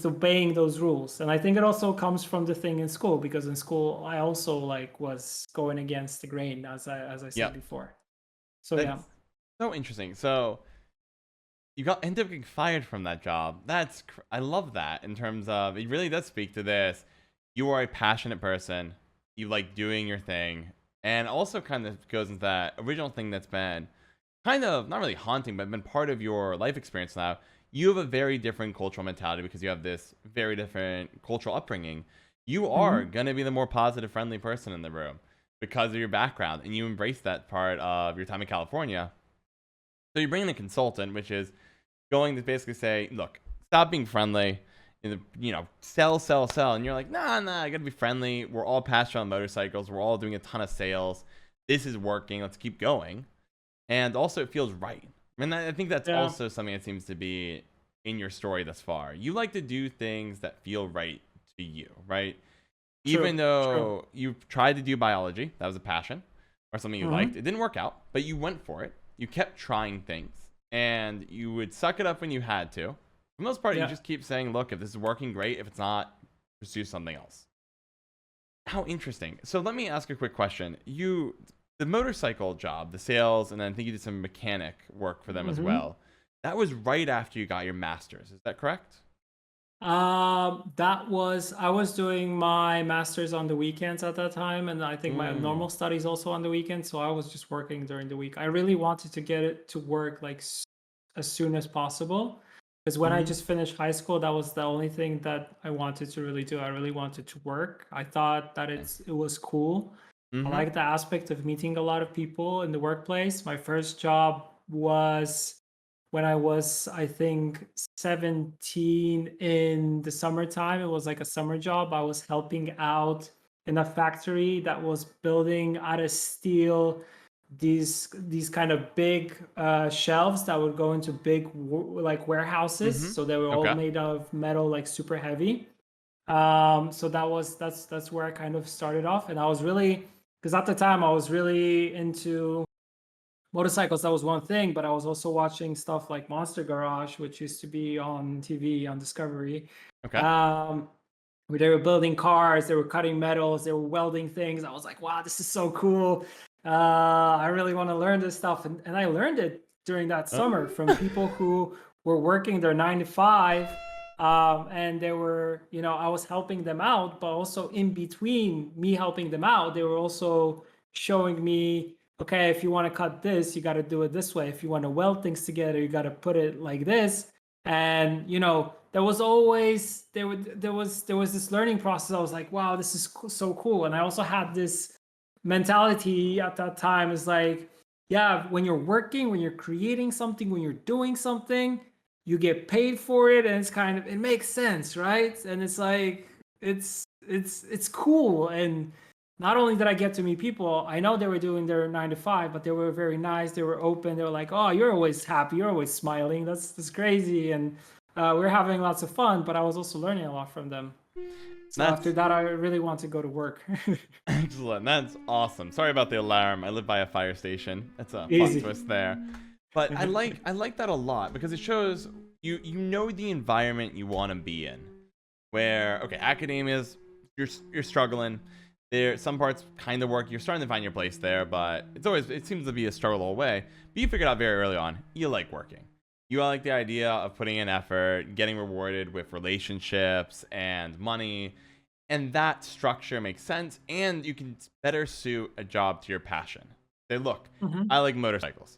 S2: obeying those rules. And I think it also comes from the thing in school, because in school I also like was going against the grain, as I said
S1: Yep.
S2: before. So yeah.
S1: That's so interesting. So you ended up getting fired from that job. I love that, in terms of it really does speak to this. You are a passionate person. You like doing your thing, and also kind of goes into that original thing that's been kind of not really haunting, but been part of your life experience now. You have a very different cultural mentality because you have this very different cultural upbringing. You are
S2: Mm-hmm.
S1: gonna be the more positive, friendly person in the room because of your background, and you embrace that part of your time in California. So you bring in a consultant, which is going to basically say, look, stop being friendly, sell. And you're like, nah, I gotta be friendly. We're all passionate on motorcycles. We're all doing a ton of sales. This is working. Let's keep going. And also, it feels right. And I think that's
S2: Yeah.
S1: also something that seems to be in your story thus far. You like to do things that feel right to you, right?
S2: True.
S1: Even
S2: True.
S1: though you tried to do biology, that was a passion or something you liked,
S2: Mm-hmm.
S1: it didn't work out, but you went for it. You kept trying things, and you would suck it up when you had to. For the most part, you
S2: Yeah.
S1: just keep saying, look, if this is working, great. If it's not, pursue something else. How interesting. So let me ask a quick question. The motorcycle job, the sales, and then I think you did some mechanic work for them as
S2: Mm-hmm.
S1: well. That was right after you got your master's. Is that correct?
S2: I was doing my master's on the weekends at that time, and I think my
S1: Mm.
S2: normal studies also on the weekends. So I was just working during the week. I really wanted to get it to work like as soon as possible, because when I
S1: Mm-hmm.
S2: just finished high school, that was the only thing that I wanted to really do. I really wanted to work. I thought that it was cool. I
S1: Mm-hmm.
S2: like the aspect of meeting a lot of people in the workplace. My first job was when I was, I think, 17 in the summertime. It was like a summer job. I was helping out in a factory that was building out of steel these kind of big shelves that would go into big like warehouses.
S1: Mm-hmm.
S2: So they were all
S1: Okay.
S2: made of metal, like super heavy. So that's where I kind of started off, and I was really, because at the time I was really into motorcycles. That was one thing, but I was also watching stuff like Monster Garage, which used to be on TV on Discovery,
S1: Okay.
S2: um, where they were building cars, they were cutting metals, they were welding things. I was like, wow, this is so cool. I really want to learn this stuff, and I learned it during that summer from people who were working their 9 to 5. And they were, I was helping them out, but also in between me helping them out, they were also showing me, okay, if you want to cut this, you got to do it this way. If you want to weld things together, you got to put it like this. And there was always there was this learning process. I was like, wow, this is so cool. And I also had this mentality at that time, is like, yeah, when you're working, when you're creating something, when you're doing something, you get paid for it, and it's kind of, it makes sense, right? And it's like, it's cool. And not only did I get to meet people, I know they were doing their 9 to 5, but they were very nice. They were open. They were like, "Oh, you're always happy. You're always smiling. That's crazy." And we were having lots of fun. But I was also learning a lot from them. So after
S1: That's
S2: that, I really want to go to work.
S1: excellent. That's awesome. Sorry about the alarm. I live by a fire station. That's a plot
S2: Easy.
S1: twist there. But I like that a lot because it shows you know the environment you want to be in. Where okay, academia's you're struggling. There some parts kind of work. You're starting to find your place there, but it seems to be a struggle all the way. But you figured out very early on you like working. You like the idea of putting in effort, getting rewarded with relationships and money, and that structure makes sense. And you can better suit a job to your passion. Say, look,
S2: Hmm.
S1: I like motorcycles.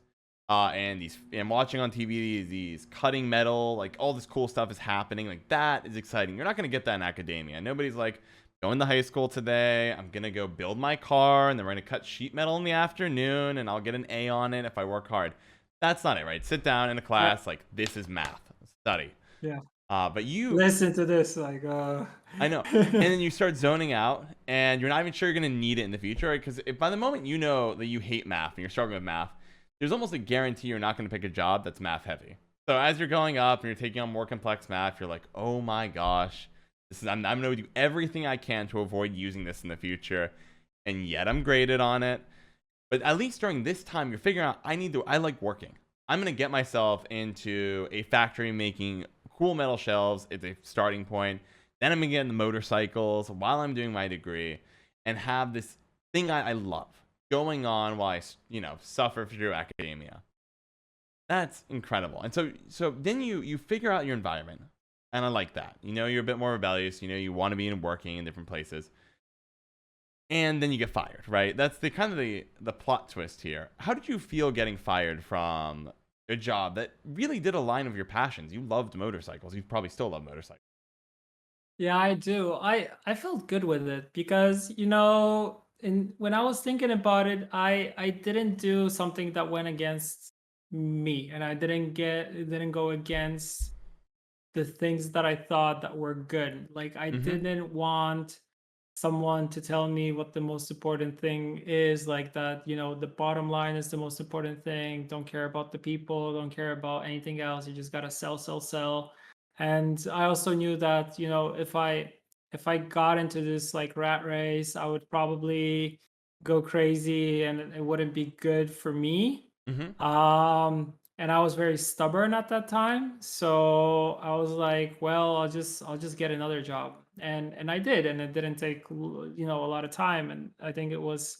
S1: And watching on TV these cutting metal, like all this cool stuff is happening. Like that is exciting. You're not gonna get that in academia. Nobody's like going to high school today. I'm gonna go build my car, and then we're gonna cut sheet metal in the afternoon, and I'll get an A on it if I work hard. That's not it, right? Sit down in a
S2: Yeah.
S1: class like this is math, study.
S2: Yeah.
S1: But you,
S2: Listen to this, like,
S1: I know. And then you start zoning out, and you're not even sure you're going to need it in the future, right? Because by the moment you know that you hate math and you're struggling with math, there's almost a guarantee you're not going to pick a job that's math heavy. So as you're going up and you're taking on more complex math, you're like, oh my gosh, I'm going to do everything I can to avoid using this in the future. And yet I'm graded on it. But at least during this time, you're figuring out I like working. I'm going to get myself into a factory making cool metal shelves. It's a starting point. Then I'm going to get into motorcycles while I'm doing my degree and have this thing I love going on while I suffer through academia. That's incredible. And so then you figure out your environment. And I like that. You're a bit more rebellious. You want to be working in different places, and then you get fired, right? That's the kind of the plot twist here. How did you feel getting fired from a job that really did align with your passions? You loved motorcycles. You probably still love motorcycles.
S2: Yeah, I do. I felt good with it because, when I was thinking about it, I didn't do something that went against me, and it didn't go against the things that I thought that were good. Like, I
S1: Mm-hmm.
S2: didn't want someone to tell me what the most important thing is, like that, the bottom line is the most important thing. Don't care about the people, don't care about anything else. You just got to sell, sell, sell. And I also knew that, if I got into this like rat race, I would probably go crazy, and it wouldn't be good for me.
S1: Mm-hmm.
S2: And I was very stubborn at that time, so I was like, well, I'll just get another job. And I did, and it didn't take a lot of time. And I think it was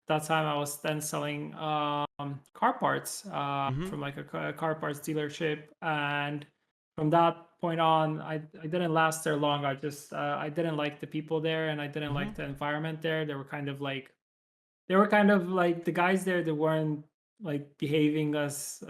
S2: that time I was then selling car parts
S1: Mm-hmm.
S2: from like a car parts dealership. And from that point on, I didn't last there long. I didn't like the people there, and I didn't
S1: Mm-hmm.
S2: like the environment there. They were kind of like the guys there that weren't like behaving as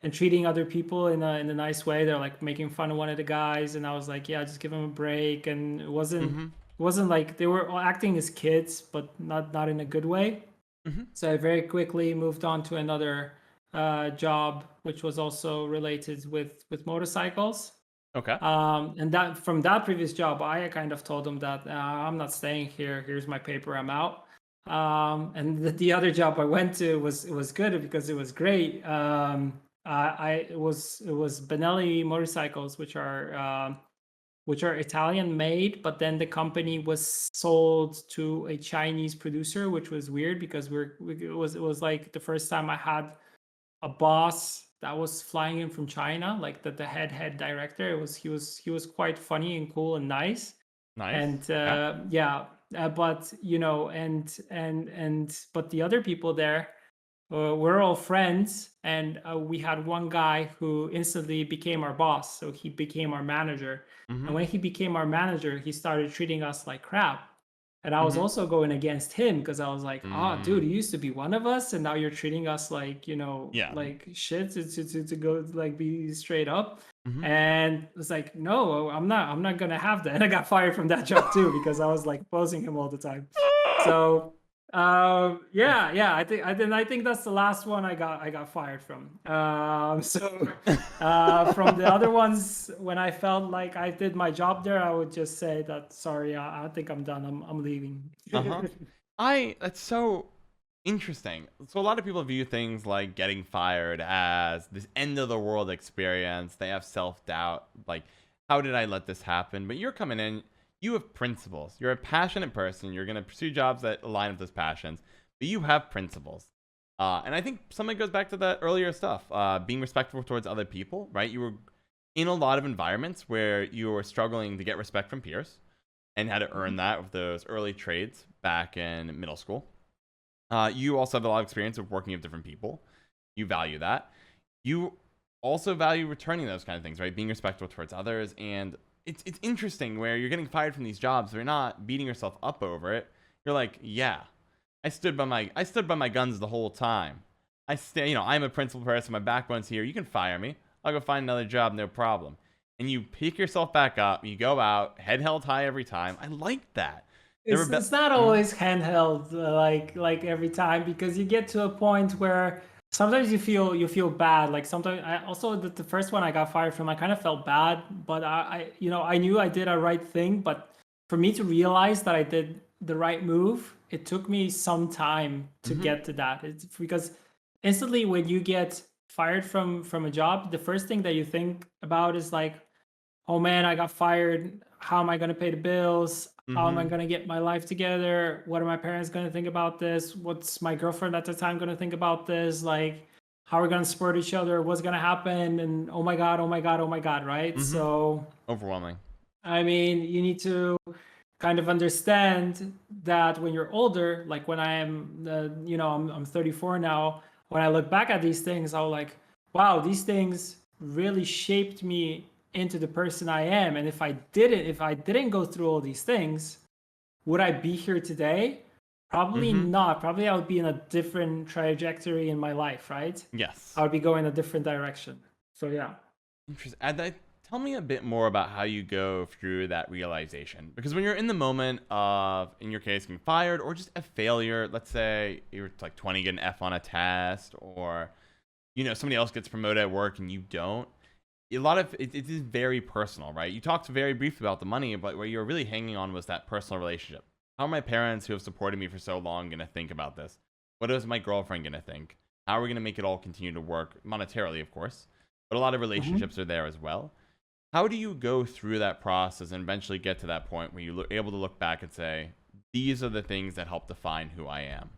S2: and treating other people in a nice way. They're like making fun of one of the guys, and I was like, yeah, just give him a break. And
S1: Mm-hmm.
S2: it wasn't like they were all acting as kids, but not in a good way.
S1: Mm-hmm.
S2: So I very quickly moved on to another job, which was also related with motorcycles.
S1: Okay.
S2: And that from that previous job, I kind of told them that I'm not staying here. Here's my paper. I'm out. And the other job I went to was good because it was great. It was Benelli motorcycles, which are Italian made, but then the company was sold to a Chinese producer, which was weird because it was like the first time I had a boss that was flying in from China, like the head director. He was quite funny and cool and nice.
S1: Nice.
S2: And
S1: Okay.
S2: yeah, but but the other people there, we're all friends. And we had one guy who instantly became our boss, so he became our manager.
S1: Mm-hmm.
S2: And when he became our manager, he started treating us like crap. And I was
S1: Mm-hmm.
S2: also going against him because I was like, ah, dude,
S1: Mm.
S2: you used to be one of us, and now you're treating us like,
S1: Yeah.
S2: like shit to go like be straight up.
S1: Mm-hmm.
S2: And it's like, no, I'm not gonna have that. And I got fired from that job too because I was like opposing him all the time. So yeah, I think that's the last one I got fired from. So from the other ones, when I felt like I did my job there, I would just say that sorry, I think I'm done. I'm leaving.
S1: Uh-huh. That's so interesting. So a lot of people view things like getting fired as this end of the world experience. They have self-doubt, like, how did I let this happen? But you're coming in, you have principles. You're a passionate person. You're gonna pursue jobs that align with those passions, but you have principles. And I think something goes back to that earlier stuff. Being respectful towards other people, right? You were in a lot of environments where you were struggling to get respect from peers and had to earn that with those early trades back in middle school. You also have a lot of experience of working with different people. You value that. You also value returning those kind of things, right? Being respectful towards others. And it's interesting where you're getting fired from these jobs, but you're not beating yourself up over it. You're like, yeah, I stood by my guns the whole time. I'm a principled person. My backbone's here. You can fire me. I'll go find another job, no problem. And you pick yourself back up. You go out, head held high every time. I like that.
S2: It's not
S1: Mhm.
S2: always handheld like every time because you get to a point where sometimes you feel bad. Like sometimes I also the first one I got fired from, I kind of felt bad, but I knew I did a right thing. But for me to realize that I did the right move, it took me some time to
S1: Mhm.
S2: get to that. It's because instantly when you get fired from a job, the first thing that you think about is like, oh man, I got fired. How am I going to pay the bills? How am I
S1: Mhm.
S2: going to get my life together? What are my parents going to think about this? What's my girlfriend at the time going to think about this? Like, how are we going to support each other? What's going to happen? And oh my God, oh my God, oh my God, right?
S1: Mhm.
S2: So,
S1: Overwhelming.
S2: I mean, you need to kind of understand that when you're older, like when I am, I'm 34 now. When I look back at these things, I'll like, wow, these things really shaped me into the person I am. And if I didn't go through all these things, would I be here today? Probably
S1: Mhm.
S2: not. Probably I would be in a different trajectory in my life, right? I
S1: Yes.
S2: would be going a different direction. So yeah.
S1: Interesting. Tell me a bit more about how you go through that realization. Because when you're in the moment of, in your case, getting fired or just a failure, let's say you're like 20, get an F on a test, or somebody else gets promoted at work and you don't. A lot of it is very personal, right? You talked very briefly about the money, but what you're really hanging on was that personal relationship. How are my parents who have supported me for so long going to think about this? What is my girlfriend going to think? How are we going to make it all continue to work monetarily, of course? But a lot of
S2: Mhm.
S1: relationships are there as well. How do you go through that process and eventually get to that point where you're able to look back and say, these are the things that help define who I am?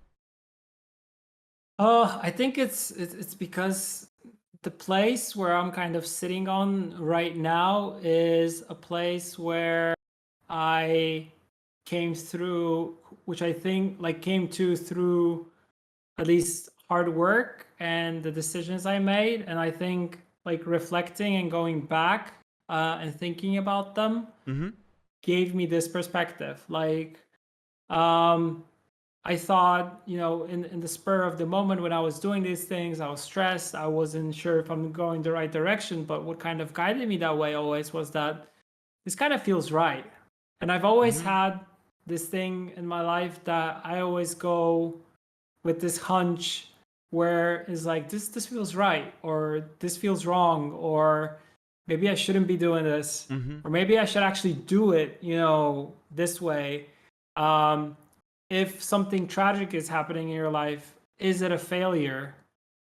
S2: I think it's because the place where I'm kind of sitting on right now is a place where I came through, which I think like came to through at least hard work and the decisions I made. And I think like reflecting and going back and thinking about them
S1: Mm-hmm.
S2: gave me this perspective. Like, um, I thought, in the spur of the moment when I was doing these things, I was stressed. I wasn't sure if I'm going the right direction. But what kind of guided me that way always was that this kind of feels right. And I've always
S1: Mm-hmm.
S2: had this thing in my life that I always go with this hunch where it's like this feels right or this feels wrong or maybe I shouldn't be doing this
S1: Mm-hmm.
S2: or maybe I should actually do it, this way. Um, if something tragic is happening in your life, is it a failure?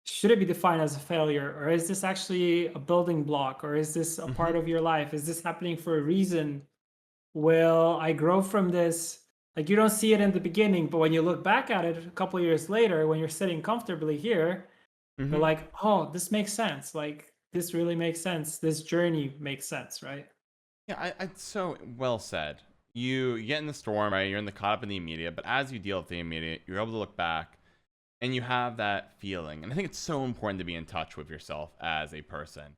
S2: Should it be defined as a failure? Or is this actually a building block? Or is this a
S1: Mm-hmm.
S2: part of your life? Is this happening for a reason? Will I grow from this? Like you don't see it in the beginning, but when you look back at it a couple of years later, when you're sitting comfortably here, you're
S1: Mm-hmm.
S2: like, oh, this makes sense. Like this really makes sense. This journey makes sense, right?
S1: Yeah, it's so well said. You get in the storm, right? You're in the caught up in the immediate, but as you deal with the immediate, you're able to look back and you have that feeling. And I think it's so important to be in touch with yourself as a person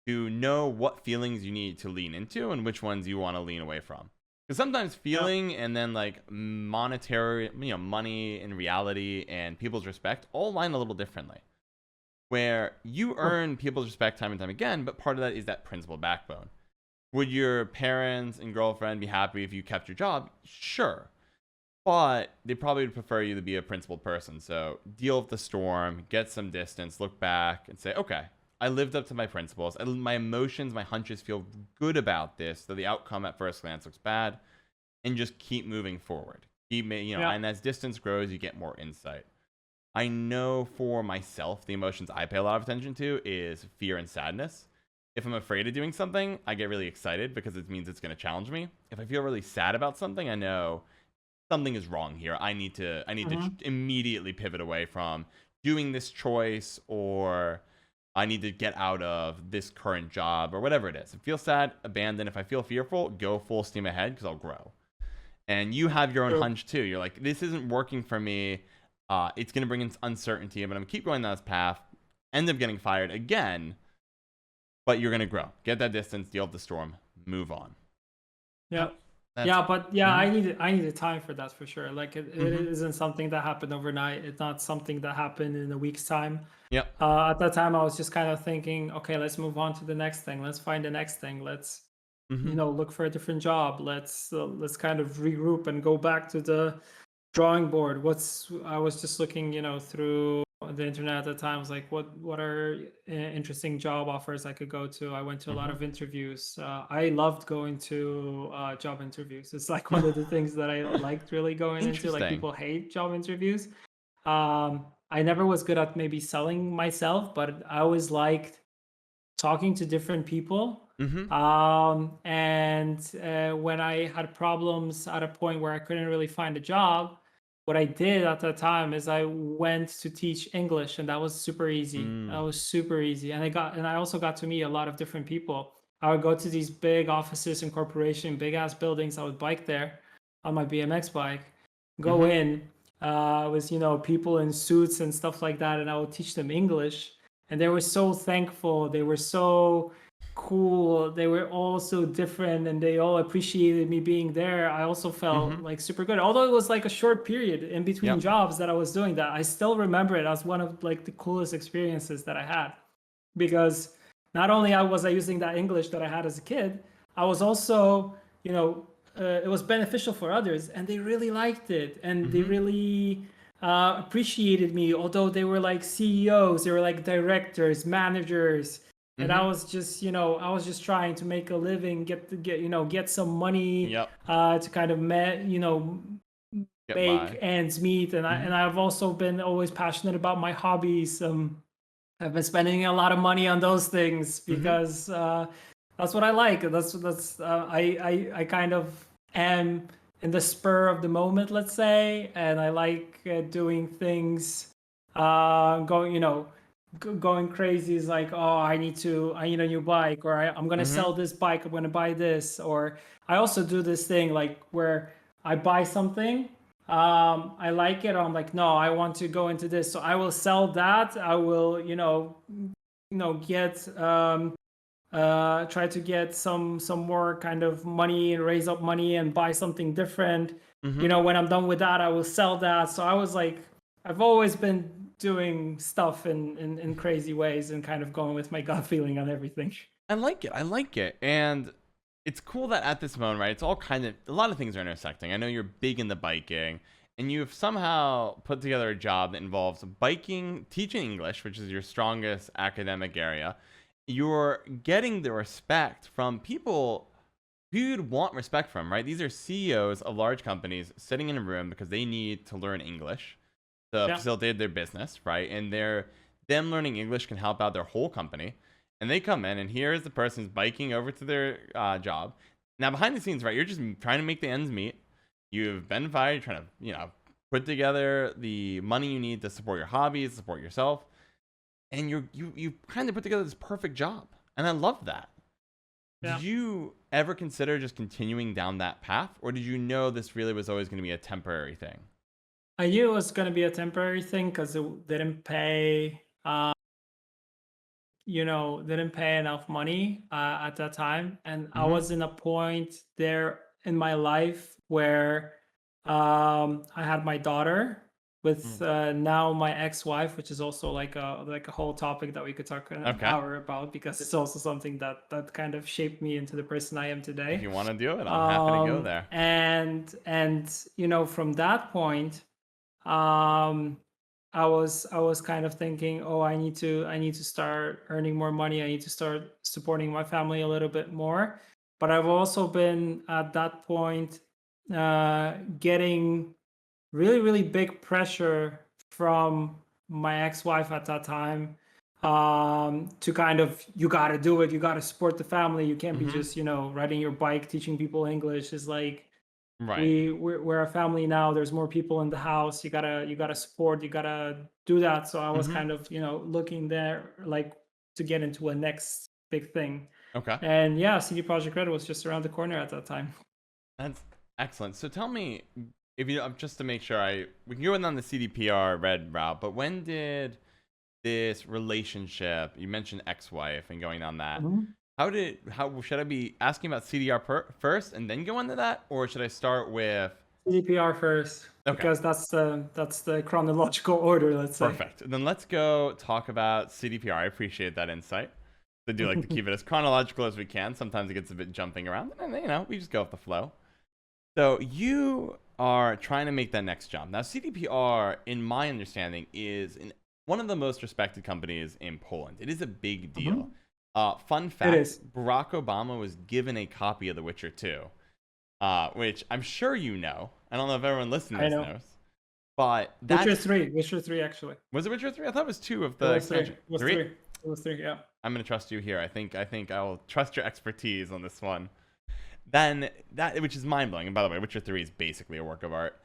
S1: to know what feelings you need to lean into and which ones you want to lean away from. Because sometimes
S2: Yeah.
S1: feeling and then like monetary, money in reality and people's respect all line a little differently. Where you
S2: Sure.
S1: earn people's respect time and time again, but part of that is that principal backbone. Would your parents and girlfriend be happy if you kept your job? Sure. But they probably would prefer you to be a principled person. So deal with the storm, get some distance, look back, and say, okay, I lived up to my principles. My emotions, my hunches feel good about this, though the outcome at first glance looks bad, and just keep moving forward.
S2: Yeah.
S1: And as distance grows, you get more insight. I know for myself, the emotions I pay a lot of attention to is fear and sadness. If I'm afraid of doing something, I get really excited because it means it's going to challenge me. If I feel really sad about something, I know something is wrong here. I need to
S2: Hmm.
S1: immediately pivot away from doing this choice, or I need to get out of this current job or whatever it is. If I feel sad, abandon. If I feel fearful, go full steam ahead because I'll grow. And you have your own
S2: True.
S1: hunch too. You're like, this isn't working for me. It's going to bring in uncertainty, but I'm going to keep going down this path. End up getting fired again, but you're going to grow. Get that distance, deal with the storm, move on.
S2: Yeah.
S1: That's.
S2: Yeah, but yeah,
S1: Mm-hmm.
S2: I needed time for that for sure. Like it
S1: Mm-hmm.
S2: isn't something that happened overnight. It's not something that happened in a week's time.
S1: Yep.
S2: At that time, I was just kind of thinking, okay, let's move on to the next thing. Let's find the next thing. Let's,
S1: Mm-hmm.
S2: look for a different job. Let's kind of regroup and go back to the drawing board. I was just looking, through the internet at the time. I was like, what are interesting job offers I could go to? I went to a lot
S1: Mm-hmm.
S2: of interviews. I loved going to job interviews. It's like one of the things that I liked really going into. Like
S1: Interesting.
S2: people hate job interviews. I never was good at maybe selling myself, but I always liked talking to different people.
S1: Mm-hmm.
S2: And when I had problems at a point where I couldn't really find a job, what I did at that time is I went to teach English, and that was super easy. That
S1: Mm.
S2: was super easy, and I also got to meet a lot of different people. I would go to these big offices and corporation, big ass buildings. I would bike there on my BMX bike, go
S1: Mm-hmm.
S2: in with people in suits and stuff like that, and I would teach them English, and they were so thankful. They were so cool. They were all so different, and they all appreciated me being there. I also felt
S1: Mm-hmm.
S2: like super good. Although it was like a short period in between
S1: Yep.
S2: jobs that I was doing that, I still remember it as one of like the coolest experiences that I had, because not only was I using that English that I had as a kid, I was also, it was beneficial for others, and they really liked it, and they
S1: Mm-hmm.
S2: really appreciated me. Although they were like CEOs, they were like directors, managers, and I
S1: Mm-hmm.
S2: was just, I was just trying to make a living, get some money
S1: Yep.
S2: to kind of,
S1: Get
S2: make
S1: by.
S2: ends meet. And
S1: Mm-hmm.
S2: I've also been always passionate about my hobbies. I've been spending a lot of money on those things
S1: Mm-hmm.
S2: because that's what I like. That's I kind of am in the spur of the moment, let's say, and I like doing things, going going crazy. Is like, oh, I need a new bike, or I'm gonna
S1: Mm-hmm.
S2: sell this bike. I'm gonna buy this, or I also do this thing like where I buy something, I like it. I'm like, no, I want to go into this, so I will sell that. I will, get try to get some more kind of money and raise up money and buy something different.
S1: Mm-hmm.
S2: When I'm done with that, I will sell that. So I was like, I've always been doing stuff in crazy ways and kind of going with my gut feeling on everything.
S1: I like it. I like it. And it's cool that at this moment, right, it's all kind of, a lot of things are intersecting. I know you're big in the biking, and you've somehow put together a job that involves biking, teaching English, which is your strongest academic area. You're getting the respect from people who you'd want respect from, right? These are CEOs of large companies sitting in a room because they need to learn English to
S2: Yeah.
S1: facilitate their business, right? And them learning English can help out their whole company. And they come in, and here is the person who's biking over to their job. Now, behind the scenes, right, you're just trying to make the ends meet. You've been fired, you're trying to, put together the money you need to support your hobbies, support yourself, and you kind of put together this perfect job. And I love that.
S2: Yeah.
S1: Did you ever consider just continuing down that path, or did you know this really was always going to be a temporary thing?
S2: I knew it was going to be a temporary thing because it didn't pay. Didn't pay enough money at that time, and I
S1: Mm-hmm.
S2: was in a point there in my life where I had my daughter with now my ex-wife, which is also like a whole topic that we could talk an
S1: Okay.
S2: hour about, because it's also something that kind of shaped me into the person I am
S1: If
S2: today.
S1: you want to do it, I'm happy to go there.
S2: And from that point, um, I was kind of thinking, oh, I need to start earning more money. I need to start supporting my family a little bit more. But I've also been at that point getting really, really big pressure from my ex-wife at that time, to kind of, you got to do it, you got to support the family, you can't be just riding your bike teaching people English. Is like,
S1: Right.
S2: we're a family now, there's more people in the house, you gotta support, you gotta do that. So I was kind of looking there, like, to get into a next big thing.
S1: Okay.
S2: And yeah, CD Projekt Red was just around the corner at that time.
S1: That's excellent. So tell me, if you just to make sure we can go in on the CDPR red route, but when did this relationship, you mentioned ex-wife and going on that, how should I be asking about CDR first and then go into that, or should I start with
S2: CDPR first, because that's the chronological order, let's say.
S1: Perfect. Then let's go talk about CDPR. I appreciate that insight. I do like to keep it as chronological as we can. Sometimes it gets a bit jumping around, and we just go with the flow. So you are trying to make that next jump. Now, CDPR, in my understanding, is one of the most respected companies in Poland. It is a big deal. Fun fact, Barack Obama was given a copy of The Witcher 2, which I'm sure you know. I don't know if everyone listening to this knows. But
S2: Witcher 3 actually.
S1: Was it Witcher 3? I thought it was 2 of the expansion.
S2: It was 3. It was 3, yeah.
S1: I'm going to trust you here. I think I will trust your expertise on this one. Then which is mind-blowing. And by the way, Witcher 3 is basically a work of art.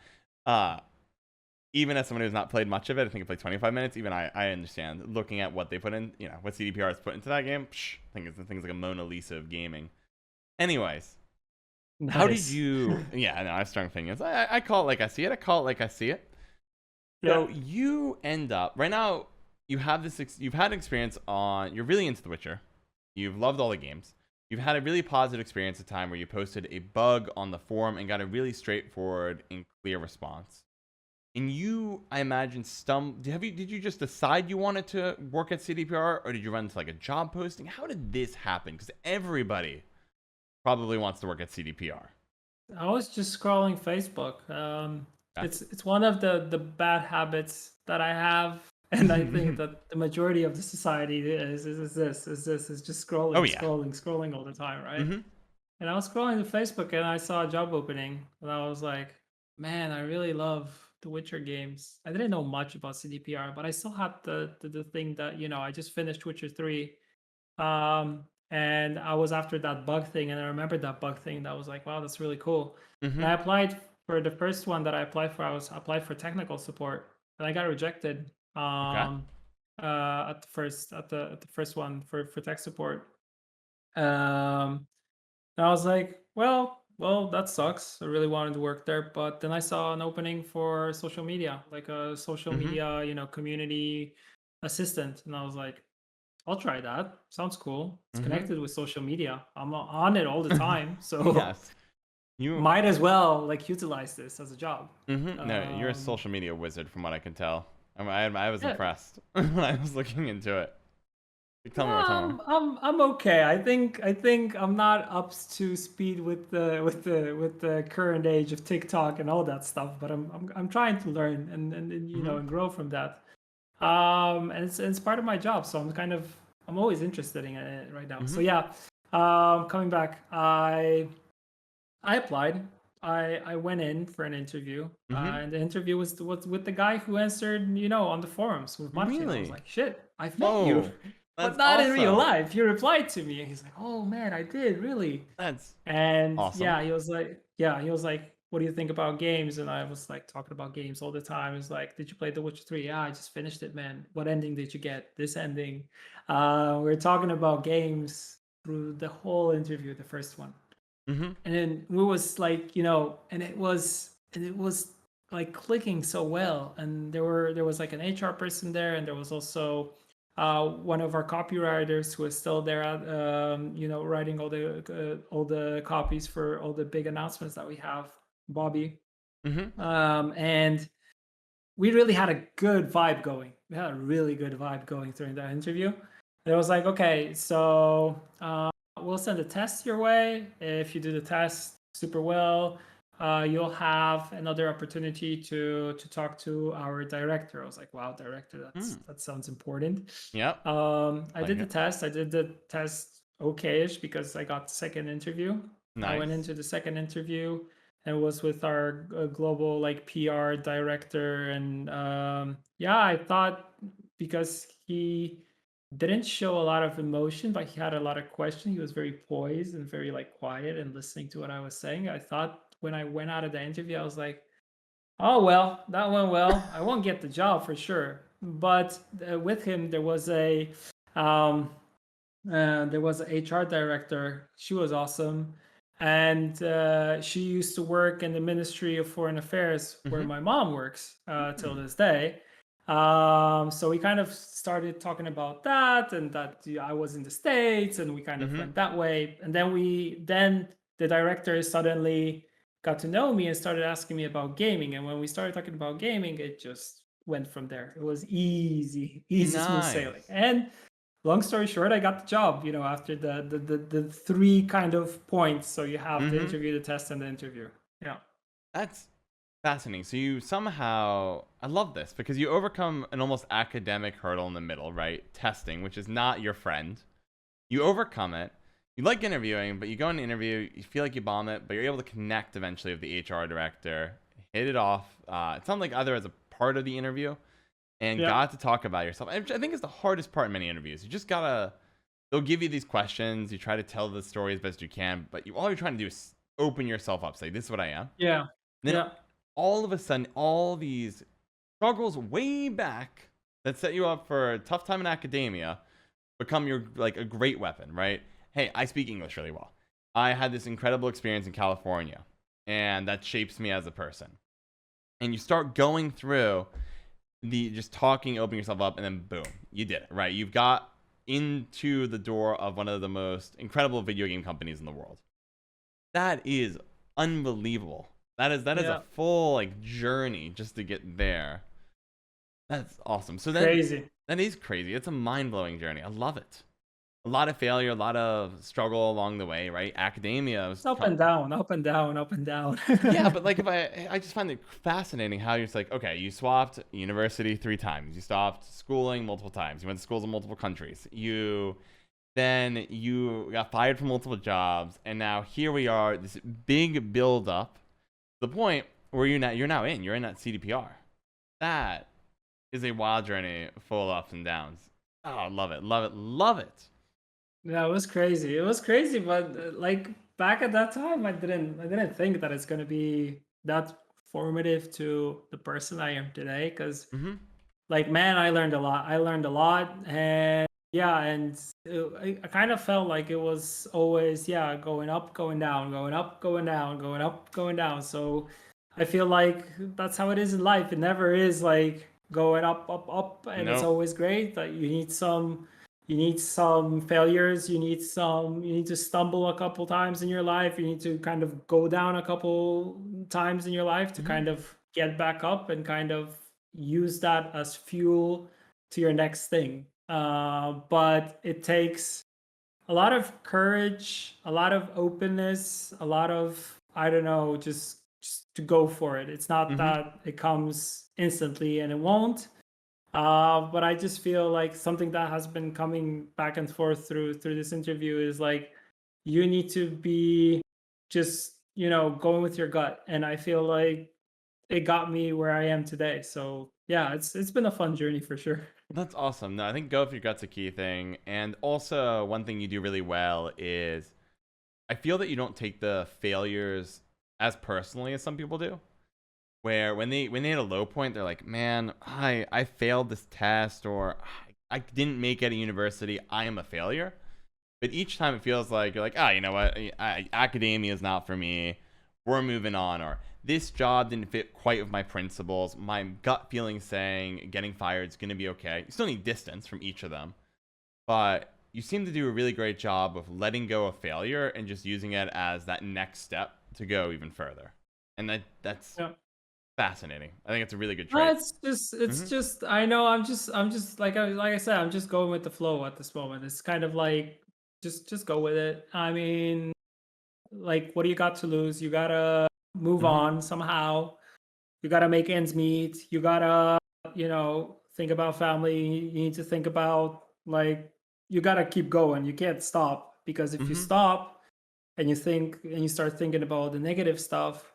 S1: Even as someone who's not played much of it, I think I played 25 minutes, even I understand. Looking at what they put in, what CDPR has put into that game, I think it's like a Mona Lisa of gaming. Anyways, nice. How did you... Yeah, I know, I have strong opinions. I call it like I see it. I call it like I see it. So you end up... Right now, you've had experience you're really into The Witcher. You've loved all the games. You've had a really positive experience at a time where you posted a bug on the forum and got a really straightforward and clear response. And you, I imagine, did you just decide you wanted to work at CDPR, or did you run into like a job posting? How did this happen? Because everybody probably wants to work at CDPR.
S2: I was just scrolling Facebook. It's one of the bad habits that I have, and I think that the majority of the society is just scrolling all the time, right? And I was scrolling to Facebook and I saw a job opening, and I was like, man, I really love the Witcher games. I didn't know much about CDPR, but I still had the thing that I just finished Witcher 3, and I was after that bug thing, and I remembered that bug thing. That was like, wow, that's really cool. And I applied for the first one that I applied for. I applied for technical support, and I got rejected. At the first one for tech support. And I was like, well, that sucks. I really wanted to work there, but then I saw an opening for social media, like a social media, community assistant, and I was like, I'll try that. Sounds cool. It's connected with social media. I'm on it all the time, so
S1: yes. You
S2: might as well utilize this as a job.
S1: No, you're a social media wizard, from what I can tell. I was impressed when I was looking into it. Tell me more.
S2: I'm okay. I think I'm not up to speed with the current age of TikTok and all that stuff, but I'm trying to learn and and grow from that. And it's part of my job, so I'm always interested in it right now. So yeah, coming back, I applied. I went in for an interview, and the interview was with the guy who answered, on the forums with Martin.
S1: Really?
S2: I was like, shit, I've met you, but not in real life. You replied to me. And he's like, oh man, I did, really.
S1: That's
S2: awesome. Yeah, he was like, what do you think about games? And I was like, talking about games all the time. He's like, did you play The Witcher 3? Yeah, I just finished it, man. What ending did you get? This ending. We're talking about games through the whole interview, the first one. And then we was like, and it was like clicking so well. And there was like an HR person there, and there was also one of our copywriters who is still there at, writing all the copies for all the big announcements that we have, Bobby.
S1: Mm-hmm.
S2: And we really had a good vibe going. We had a really good vibe going during that interview. And it was like, okay, so we'll send a test your way. If you do the test super well, you'll have another opportunity to talk to our director. I was like, wow, director, that sounds important.
S1: Yep.
S2: I did the test. I did the test okay-ish because I got the second interview. I went
S1: Nice.
S2: into the second interview and was with our global like PR director. And yeah, I thought because he didn't show a lot of emotion, but he had a lot of questions. He was very poised and very like quiet and listening to what I was saying. I thought when I went out of the interview, I was like, oh well, that went well. I won't get the job for sure. But with him, um, there was an HR director. She was awesome, and she used to work in the Ministry of Foreign Affairs, where my mom works till this day. So we kind of started talking about that, and that I was in the States, and we kind of went that way. And then the director suddenly got to know me and started asking me about gaming. And when we started talking about gaming, it just went from there. It was easy, smooth sailing.
S1: Nice.
S2: And long story short, I got the job, after the three kind of points. So you have the interview, the test, and the interview. Yeah.
S1: That's fascinating. So you somehow, I love this because you overcome an almost academic hurdle in the middle, right? Testing, which is not your friend. You overcome it. You like interviewing, but you go in an interview, you feel like you bomb it, but you're able to connect eventually with the HR director, hit it off. It sounds like either as a part of the interview and got to talk about yourself. I think it's the hardest part in many interviews. You just gotta, they'll give you these questions. You try to tell the story as best you can, but all you're trying to do is open yourself up. Say, this is what I am.
S2: Yeah.
S1: And then all of a sudden, all these struggles way back that set you up for a tough time in academia become your like a great weapon, right? Hey, I speak English really well. I had this incredible experience in California, and that shapes me as a person. And you start going through the just talking, opening yourself up, and then boom, you did it, right? You've got into the door of one of the most incredible video game companies in the world. That is unbelievable. That is a full like journey just to get there. That's awesome. So then
S2: crazy.
S1: That is crazy. It's a mind-blowing journey. I love it. A lot of failure, a lot of struggle along the way, right? Academia was
S2: Up and down, up and down, up and down.
S1: yeah, but like if I just find it fascinating how you're just like, okay, you swapped university 3 times. You stopped schooling multiple times. You went to schools in multiple countries. You got fired from multiple jobs, and now here we are, this big build up to the point where you're now in that CDPR. That is a wild journey full of ups and downs. Oh, love it, love it, love it.
S2: Yeah, it was crazy. It was crazy, but like back at that time, I didn't think that it's gonna be that formative to the person I am today. Because, like, man, I learned a lot. And yeah, and I kind of felt like it was always going up, going down, going up, going down, going up, going down. So I feel like that's how it is in life. It never is like going up, up, up, and it's always great. That you need some failures. You need to stumble a couple times in your life. You need to kind of go down a couple times in your life to kind of get back up and kind of use that as fuel to your next thing. But it takes a lot of courage, a lot of openness, a lot of, I don't know, just to go for it. It's not that it comes instantly, and it won't. But I just feel like something that has been coming back and forth through this interview is like, you need to be just, going with your gut. And I feel like it got me where I am today. So yeah, it's been a fun journey for sure.
S1: That's awesome. No, I think go with your gut's a key thing. And also one thing you do really well is I feel that you don't take the failures as personally as some people do. Where when they hit a low point, they're like, man, I failed this test, or I didn't make it at university. I am a failure. But each time it feels like you're like, you know what? Academia is not for me. we're moving on, or this job didn't fit quite with my principles. My gut feeling saying getting fired is going to be okay. You still need distance from each of them, but you seem to do a really great job of letting go of failure and just using it as that next step to go even further. And that's
S2: Yeah.
S1: fascinating. I think it's a really good
S2: No,
S1: trait.
S2: it's
S1: Hmm.
S2: just I know I'm just like I said, I'm just going with the flow at this moment. It's kind of like just go with it. I mean, like what do you got to lose? You gotta move
S1: Hmm.
S2: on somehow. You gotta make ends meet. You gotta, think about family. You need to think about like you gotta keep going. You can't stop because if you
S1: Hmm.
S2: stop and you think and you start thinking about the negative stuff,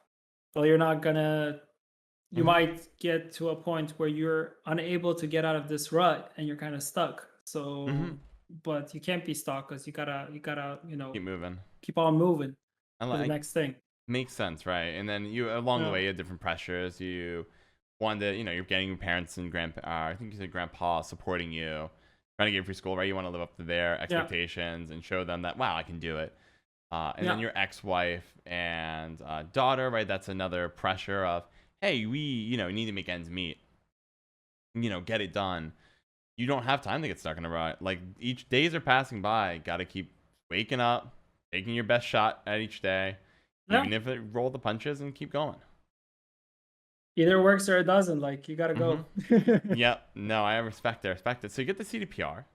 S2: well, you
S1: Hmm.
S2: might get to a point where you're unable to get out of this rut and you're kind of stuck.
S1: Hmm.
S2: So, but you can't be stuck because you gotta,
S1: Keep moving.
S2: keep on moving
S1: I
S2: to the
S1: like
S2: next thing.
S1: makes sense, right? And then you along the
S2: Yeah.
S1: way you have different pressures. You one that you're getting your parents and I think you said grandpa supporting you, trying to get you through school, right? You want to live up to their
S2: Yeah.
S1: expectations and show them that wow, I can do it. And then
S2: Yeah.
S1: your ex-wife and daughter, right? That's another pressure of hey, we need to make ends meet, get it done. You don't have time to get stuck in a rut. Like each days are passing by, got to keep waking up, taking your best shot at each day,
S2: Yeah.
S1: even if it roll the punches and keep going.
S2: Either works or it doesn't. Like you gotta
S1: Mm-hmm.
S2: go.
S1: Yep. No, I respect it. I respect it. So you get the CDPR,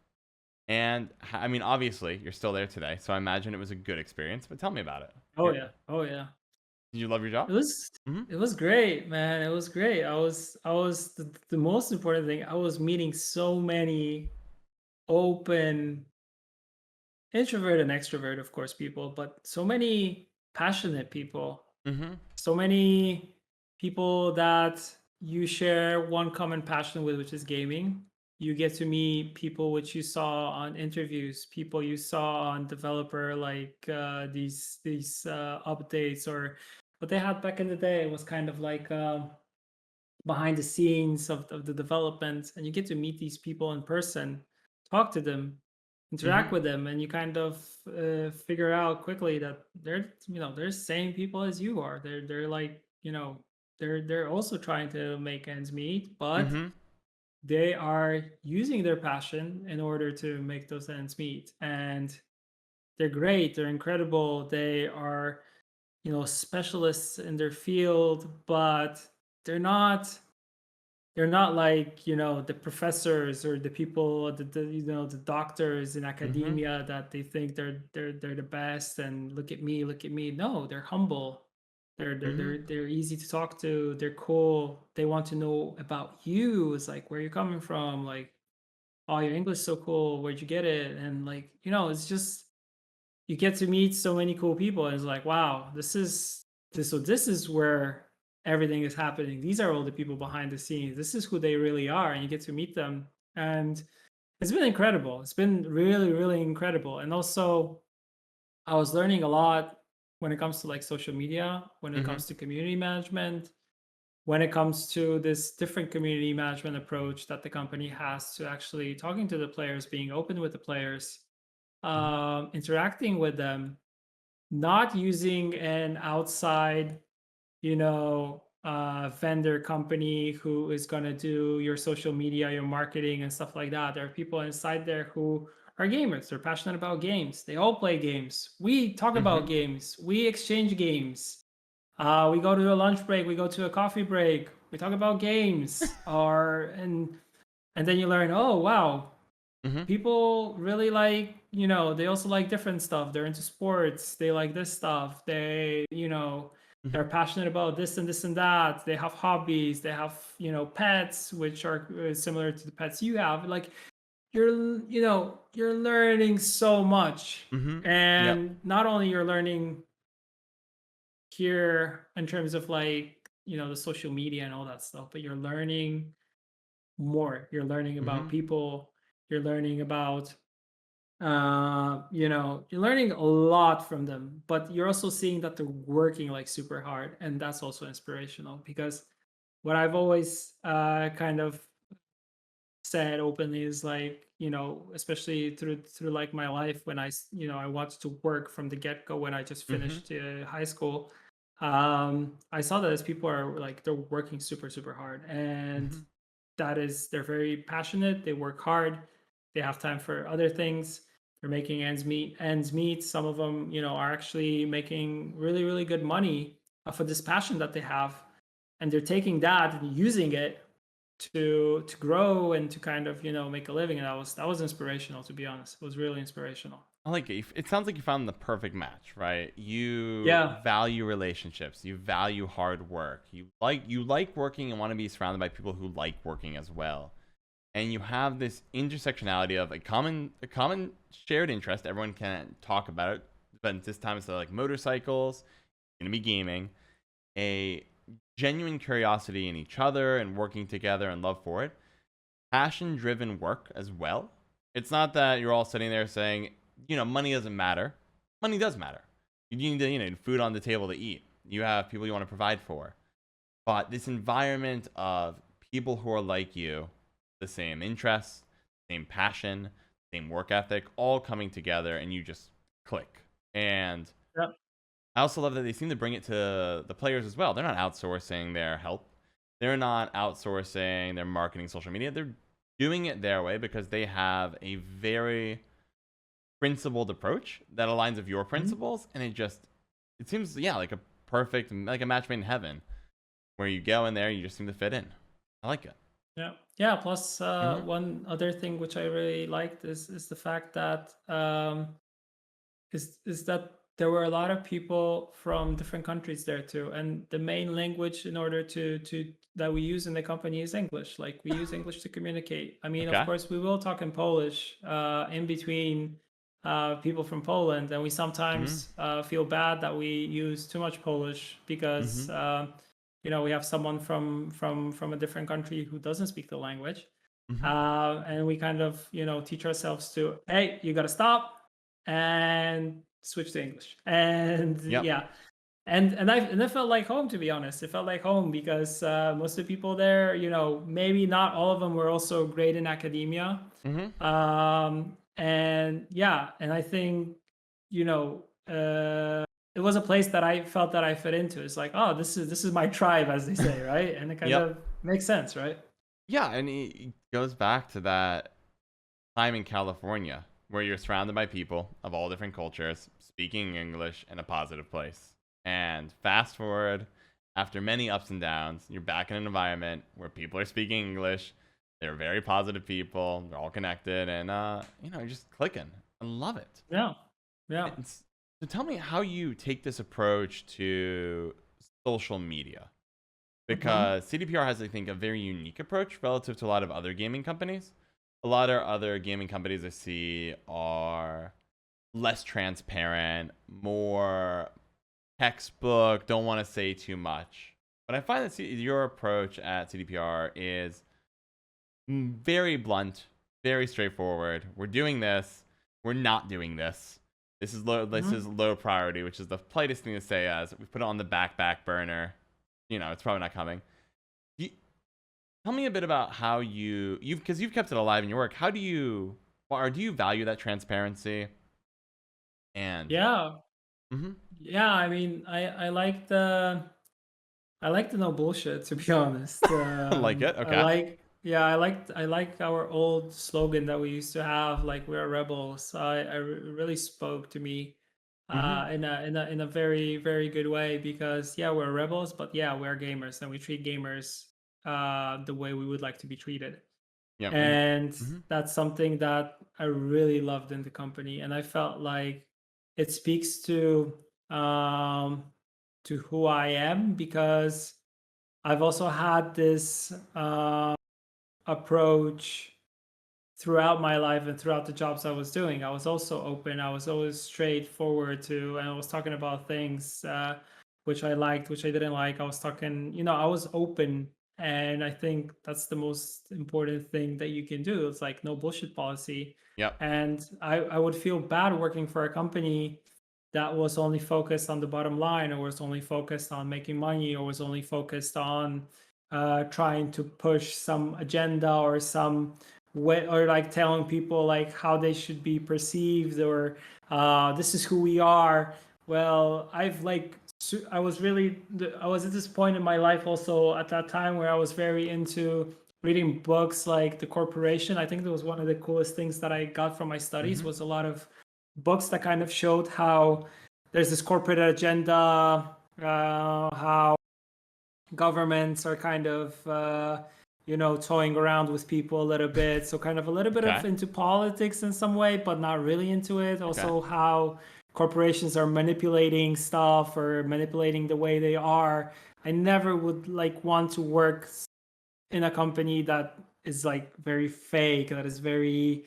S1: and I mean, obviously, you're still there today. So I imagine it was a good experience. But tell me about it.
S2: Oh
S1: You're,
S2: yeah. Oh yeah.
S1: did you love your job?
S2: It was
S1: Mm-hmm.
S2: it was great, man. It was great. I was the most important thing. I was meeting so many open introvert and extrovert, of course, people, but so many passionate people,
S1: Mm-hmm.
S2: so many people that you share one common passion with, which is gaming. You get to meet people which you saw on interviews, people you saw on developer like these updates or what they had back in the day. It was kind of like behind the scenes of the development, and you get to meet these people in person, talk to them, interact
S1: Mm-hmm.
S2: with them, and you kind of figure out quickly that they're the same people as you are. They're like they're also trying to make ends meet, but
S1: Mm-hmm.
S2: they are using their passion in order to make those ends meet. And they're great, they're incredible, they are specialists in their field, but they're not they're not like the professors or the people the doctors in
S1: Mm-hmm.
S2: academia that they think they're the best and look at me. No, they're humble.
S1: Mm-hmm.
S2: They're easy to talk to. They're cool. They want to know about you. It's like where you're coming from. Like, oh, your English is so cool. Where'd you get it? And like it's just you get to meet so many cool people. And it's like, wow, this is where everything is happening. These are all the people behind the scenes. This is who they really are, and you get to meet them. And it's been incredible. It's been really, really incredible. And also, I was learning a lot when it comes to like social media, when it
S1: Mm-hmm.
S2: comes to community management, when it comes to this different community management approach that the company has to actually talking to the players, being open with the players,
S1: Mm-hmm.
S2: interacting with them, not using an outside, vendor company who is going to do your social media, your marketing, and stuff like that. There are people inside there who are gamers. They're passionate about games. They all play games. We talk
S1: Mm-hmm.
S2: about games. We exchange games. We go to a lunch break. We go to a coffee break. We talk about games. Or and then you learn, oh wow,
S1: Mm-hmm.
S2: people really like they also like different stuff. They're into sports, they like this stuff, they're
S1: Mm-hmm.
S2: passionate about this and this and that. They have hobbies, they have pets which are similar to the pets you have. Like you're learning so much.
S1: Mm-hmm. Yep.
S2: And not only you're learning here in terms of like the social media and all that stuff, but you're learning more. You're learning about
S1: Mm-hmm.
S2: people, you're learning about you're learning a lot from them, but you're also seeing that they're working like super hard, and that's also inspirational. Because what I've always kind of said openly is like, especially through like my life when I wanted to work from the get-go when I just
S1: Mm-hmm.
S2: finished high school. I saw that as people are like they're working super super hard, and
S1: Hmm.
S2: they're very passionate. They work hard. They have time for other things. They're making ends meet. Some of them, are actually making really really good money for this passion that they have, and they're taking that and using it to grow and to kind of make a living. And that was inspirational, to be honest. It was really inspirational.
S1: I like it. It sounds like you found the perfect match, right? You
S2: Yeah.
S1: value relationships. You value hard work. You like working and want to be surrounded by people who like working as well. And you have this intersectionality of a common shared interest. Everyone can talk about it, but this time it's like motorcycles, gonna be gaming, a genuine curiosity in each other and working together and love for it, passion driven work as well. It's not that you're all sitting there saying, money doesn't matter. Money does matter. You need to, food on the table to eat. You have people you want to provide for. But this environment of people who are like you, the same interests, same passion, same work ethic, all coming together and you just click. And
S2: Yep.
S1: I also love that they seem to bring it to the players as well. They're not outsourcing their help. They're not outsourcing their marketing, social media. They're doing it their way because they have a very principled approach that aligns with your
S2: Mhm.
S1: principles, and it seems, yeah, like a perfect, like a match made in heaven, where you go in there, you just seem to fit in. I like it.
S2: Yeah. Yeah. Plus,
S1: Hmm.
S2: one other thing which I really liked is the fact that is that there were a lot of people from different countries there too, and the main language in order to that we use in the company is English. Like, we use English to communicate. I mean, of
S1: Okay.
S2: course, we will talk in Polish in between people from Poland, and we
S1: Hmm.
S2: sometimes feel bad that we use too much Polish because
S1: Hmm.
S2: we have someone from a different country who doesn't speak the language,
S1: Hmm.
S2: and we kind of teach ourselves to, hey, you got to stop and switch to English. And
S1: Yep.
S2: yeah, and I felt like home, to be honest. It felt like home because most of the people there, maybe not all of them were also great in academia.
S1: Hmm.
S2: And yeah, and I think it was a place that I felt that I fit into. It's like, oh, this is my tribe, as they say, right? And it kind
S1: Yep.
S2: of makes sense, right?
S1: Yeah, and it goes back to that time in California where you're surrounded by people of all different cultures speaking English in a positive place. And fast forward, after many ups and downs, you're back in an environment where people are speaking English. They're very positive people. They're all connected, and you're just clicking. I love it.
S2: Yeah, yeah.
S1: So tell me how you take this approach to social media,
S2: Hmm.
S1: because CDPR has, I think, a very unique approach relative to a lot of other gaming companies. A lot of other gaming companies I see are less transparent, more textbook, don't want to say too much. But I find that your approach at CDPR is very blunt, very straightforward. We're doing this. We're not doing this. This is low. This is
S2: Hmm.
S1: low priority, which is the politest thing to say. As we put it on the back burner, it's probably not coming. You, Tell me a bit about how you've because you've kept it alive in your work. How do you, or do you value that transparency? And
S2: Yeah.
S1: mhm.
S2: Yeah, I mean, I like the no bullshit, to be honest.
S1: Like it, okay.
S2: I like our old slogan that we used to have, like, we're rebels. Really spoke to me
S1: Mhm.
S2: in a very very good way, because yeah, we're rebels, but yeah, we're gamers, and we treat gamers the way we would like to be treated.
S1: Yeah.
S2: And
S1: Mhm.
S2: that's something that I really loved in the company, and I felt like it speaks um to who I am, because I've also had this approach throughout my life and throughout the jobs I was doing. I was also open. I was always straightforward to, and I was talking about things which I liked, which I didn't like. I was talking, I was open. And I think that's the most important thing that you can do. It's like no bullshit policy.
S1: Yep.
S2: And I would feel bad working for a company that was only focused on the bottom line, or was only focused on making money, or was only focused on trying to push some agenda or some way, or like telling people like how they should be perceived, or this is who we are. Well, I was I was at this point in my life also at that time where I was very into reading books like The Corporation. I think that was one of the coolest things that I got from my studies
S1: Mm-hmm.
S2: was a lot of books that kind of showed how there's this corporate agenda, how governments are kind of toying around with people a little bit, so kind of a little bit of
S1: Okay.
S2: into politics in some way but not really into it.
S1: Okay.
S2: Also how corporations are manipulating stuff or manipulating the way they are. I never would like want to work in a company that is like very fake, that is very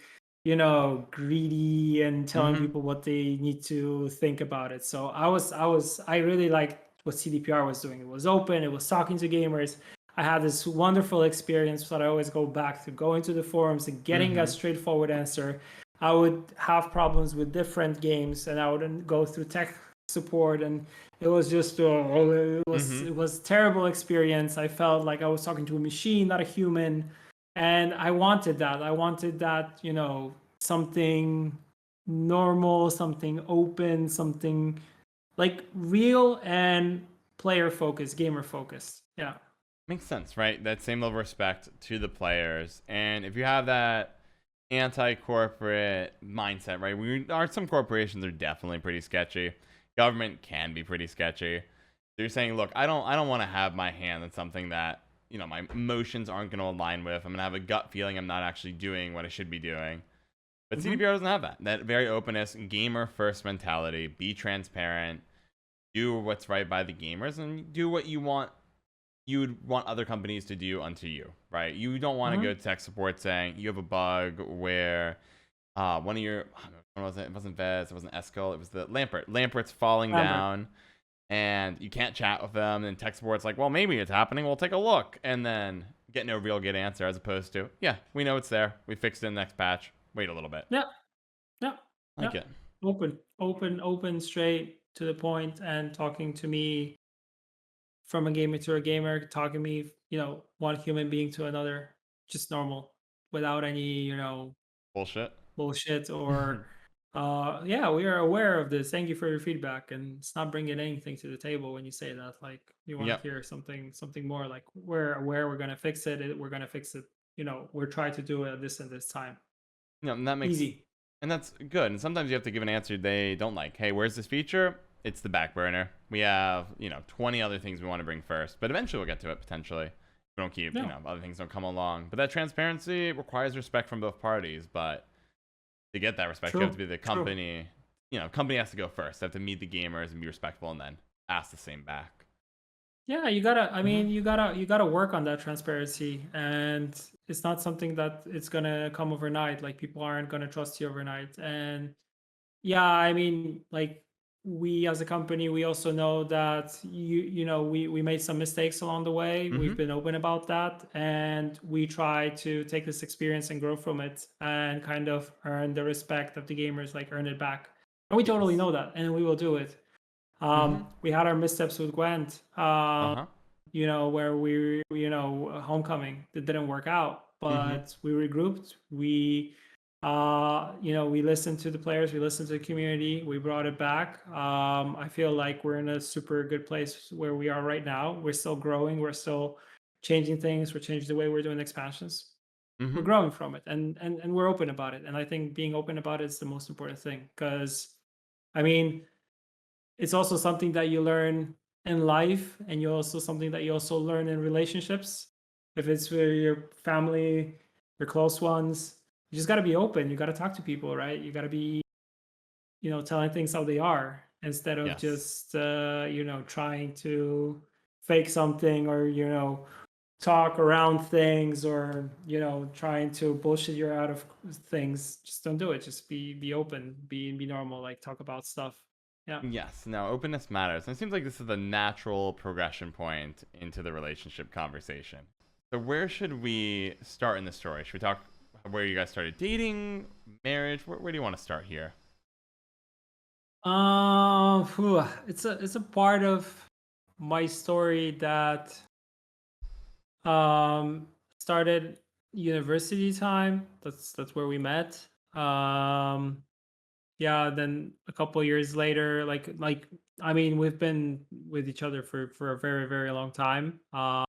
S2: greedy and telling
S1: Mm-hmm.
S2: people what they need to think about it. So I really liked what CDPR was doing. It was open, it was talking to gamers. I had this wonderful experience that I always go back to, going to the forums and getting a
S1: Mm-hmm.
S2: straightforward answer. I would have problems with different games and I would go through tech support, and it was just
S1: Mm-hmm.
S2: it was terrible experience. I felt like I was talking to a machine, not a human, and I wanted that. I wanted that, something normal, something open, something like real and player focused, gamer focused. Yeah.
S1: Makes sense, right? That same level of respect to the players. And if you have that anti-corporate mindset, right? Some corporations are definitely pretty sketchy. Government can be pretty sketchy. So you're saying, look, I don't want to have my hand in something that, my emotions aren't going to align with. I'm going to have a gut feeling I'm not actually doing what I should be doing. But
S2: Hmm.
S1: CDPR doesn't have that. That very openness, gamer first mentality, be transparent, do what's right by the gamers, and do what you would want other companies to do unto you, right? You don't want to
S2: Hmm.
S1: go to tech support saying you have a bug where one of your what was it? It wasn't Vez, it wasn't Eskel, it was the Lampert. Lampert's falling
S2: Lambert.
S1: down, and you can't chat with them. And tech support's like, well, maybe it's happening. We'll take a look, and then get no real good answer, as opposed to, yeah, we know it's there. We fixed it in the next patch. Wait a little bit.
S2: Yeah. Yeah.
S1: I
S2: Yeah.
S1: like it.
S2: Open, straight to the point, and talking to me from a gamer to a gamer, talking me, one human being to another, just normal, without any,
S1: Bullshit.
S2: bullshit or, yeah, we are aware of this. Thank you for your feedback, and it's not bringing anything to the table when you say that. Like you want to
S1: Yep.
S2: hear something more. Like we're aware, we're gonna fix it. We're gonna fix it. We're trying to do it at this and this time.
S1: Yeah, and that makes
S2: Easy.
S1: and that's good. And sometimes you have to give an answer they don't like. Hey, where's this feature? It's the back burner. We have, 20 other things we want to bring first, but eventually we'll get to it potentially. We don't keep,
S2: No.
S1: other things don't come along. But that transparency requires respect from both parties. But to get that respect, you have to
S2: True.
S1: be the
S2: True.
S1: company. Company has to go first. They have to meet the gamers and be respectful, and then ask the same back.
S2: Yeah, you gotta. I
S1: Mm-hmm.
S2: mean, you gotta work on that transparency, and it's not something that it's gonna come overnight. Like people aren't gonna trust you overnight. And yeah, I mean, like we as a company, we also know that we made some mistakes along the way.
S1: Mm-hmm.
S2: We've been open about that, and we try to take this experience and grow from it, and kind of earn the respect of the gamers, like earn it back. And we totally
S1: Yes.
S2: know that, and we will do it.
S1: Mm-hmm.
S2: We had our missteps with Gwent,
S1: Uh huh.
S2: where we, homecoming that didn't work out,
S1: Mm-hmm.
S2: but we regrouped. We listened to the players, we listened to the community, we brought it back. I feel like we're in a super good place where we are right now. We're still growing, we're still changing things, we're changing the way we're doing expansions. We're
S1: Mm-hmm.
S2: growing from it, and we're open about it. And I think being open about it is the most important thing, because I mean, it's also something that you learn in life, and you also something that you also learn in relationships. If it's with your family, your close ones, you just got to be open. You got to talk to people, right? You got to be, telling things how they are, instead of
S1: Yes.
S2: just trying to fake something, or talk around things, or trying to bullshit you out of things. Just don't do it. Just be open, be normal, like talk about stuff. Yeah.
S1: Yes, no, openness matters. And it seems like this is the natural progression point into the relationship conversation. So, where should we start in the story? Should we talk where you guys started dating, marriage? Where do you want to start here?
S2: It's a part of my story that um started university time. That's where we met. Um yeah, then a couple years later, like I mean, we've been with each other for a very, very long time. I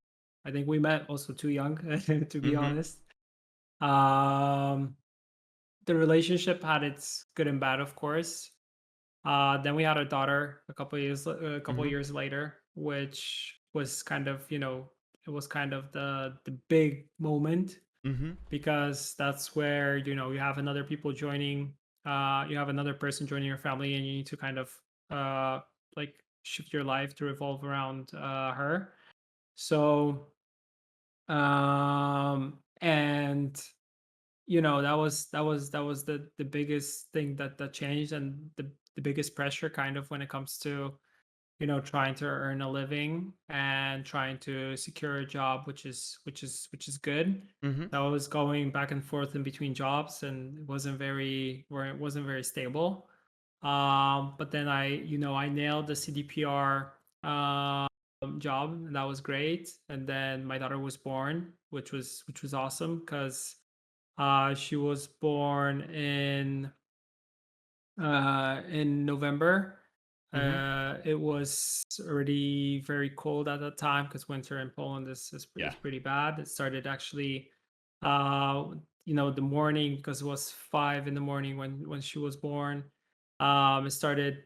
S2: think we met also too young, to be
S1: Mm-hmm.
S2: honest. Um, the relationship had its good and bad, of course. Then we had a daughter a couple
S1: Mm-hmm.
S2: years later, which was kind of, it was kind of the big moment,
S1: Mm-hmm.
S2: because that's where, you have another people joining, you have another person joining your family, and you need to kind of uh like shift your life to revolve around her. So and that was the biggest thing that changed, and the biggest pressure kind of when it comes to trying to earn a living and trying to secure a job, which is good.
S1: Mm-hmm.
S2: So I was going back and forth in between jobs, and it wasn't very stable. But then I nailed the CDPR job, and that was great. And then my daughter was born, which was awesome, because she was born in November.
S1: Mm-hmm.
S2: It was already very cold at that time, because winter in Poland is
S1: Yeah.
S2: pretty bad. It started actually, uh, the morning, because it was 5 in the morning when she was born. It started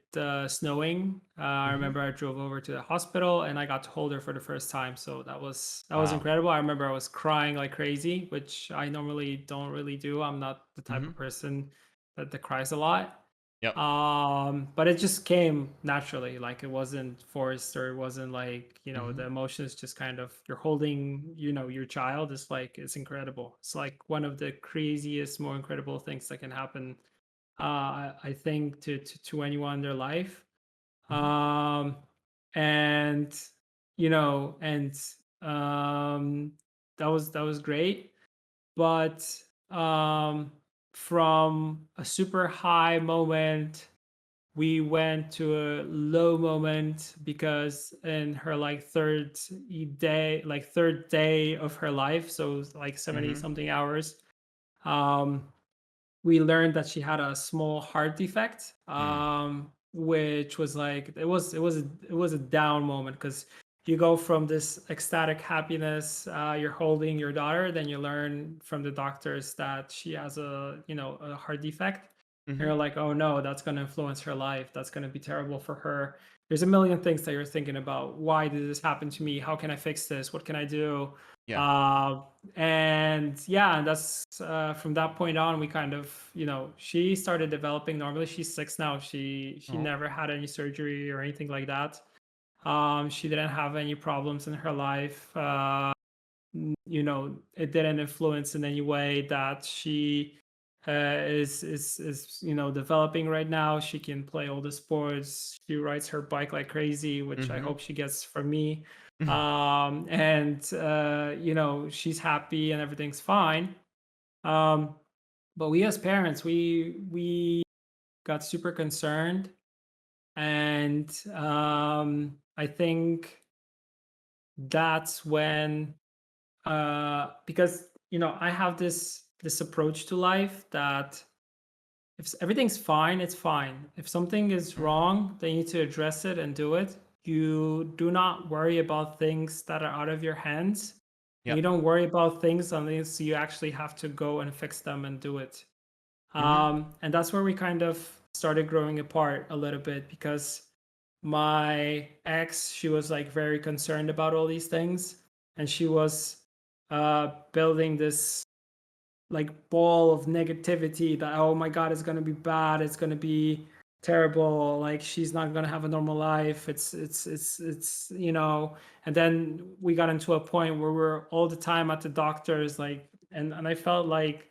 S2: snowing. I
S1: Mm-hmm.
S2: remember I drove over to the hospital, and I got to hold her for the first time. So that was
S1: Wow.
S2: incredible. I remember I was crying like crazy, which I normally don't really do. I'm not the type
S1: Mm-hmm.
S2: of person that cries a lot.
S1: Yep.
S2: But it just came naturally. Like, it wasn't forced, or it wasn't like,
S1: Mm-hmm.
S2: the emotions just kind of, you're holding, your child. It's like, it's incredible. It's like one of the craziest, more incredible things that can happen, I think, to anyone in their life.
S1: Mm-hmm.
S2: Um, and, and um, that was great. But um, from a super high moment, we went to a low moment, because in her like third day of her life, so like 70
S1: Mm-hmm.
S2: something hours, um we learned that she had a small heart defect,
S1: Mm.
S2: which was like, it was a down moment, because you go from this ecstatic happiness, you're holding your daughter, then you learn from the doctors that she has a heart defect. And
S1: Mm-hmm.
S2: you're like, oh no, that's going to influence her life, that's going to be terrible for her. There's a million things that you're thinking about. Why did this happen to me? How can I fix this? What can I do?
S1: Yeah.
S2: uh, and yeah, and that's from that point on, we kind of, she started developing normally. She's 6 now. She
S1: Oh.
S2: never had any surgery or anything like that. She didn't have any problems in her life. It didn't influence in any way that she is developing right now. She can play all the sports. She rides her bike like crazy, which I
S1: Mm-hmm.
S2: hope she gets from me. And she's happy and everything's fine. um but we as parents, we got super concerned. And I think that's when, because I have this approach to life, that if everything's fine, it's fine. If something is
S1: Mm-hmm.
S2: wrong, then you need to address it and do it. You do not worry about things that are out of your hands. And you
S1: Yep.
S2: don't worry about things unless you actually have to go and fix them and do it.
S1: Mm-hmm.
S2: And that's where we kind of started growing apart a little bit, because my ex, she was like very concerned about all these things, and she was building this like ball of negativity, that, oh my god, it's gonna be bad, it's gonna be terrible, like she's not gonna have a normal life, it's and then we got into a point where we're all the time at the doctors, like, and I felt like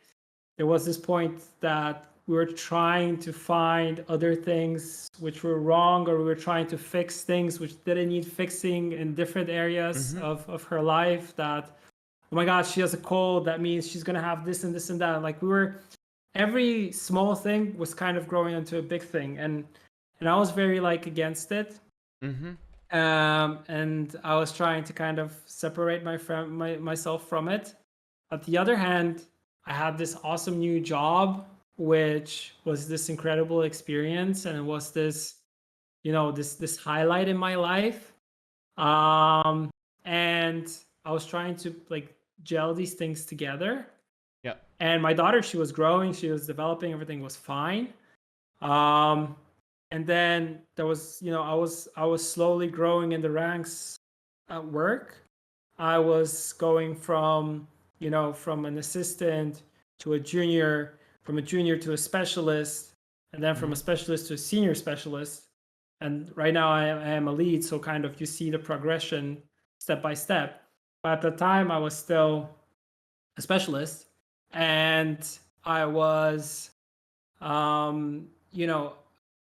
S2: there was this point that we were trying to find other things which were wrong, or we were trying to fix things which didn't need fixing in different areas
S1: Mm-hmm.
S2: of her life. That, oh my god, she has a cold, that means she's gonna have this and this and that. Like, we were, every small thing was kind of growing into a big thing, and I was very like against it.
S1: Mm-hmm.
S2: And I was trying to kind of separate myself from it. On the other hand, I had this awesome new job, which was this incredible experience, and it was this, this highlight in my life. And I was trying to like gel these things together.
S1: Yeah.
S2: And my daughter, she was growing, she was developing, everything was fine. Um, and then there was, I was slowly growing in the ranks at work. I was going from, from an assistant to a junior, from a junior to a specialist, and then from a specialist to a senior specialist. And right now I am a lead, so kind of you see the progression step by step. But at the time I was still a specialist, and I was,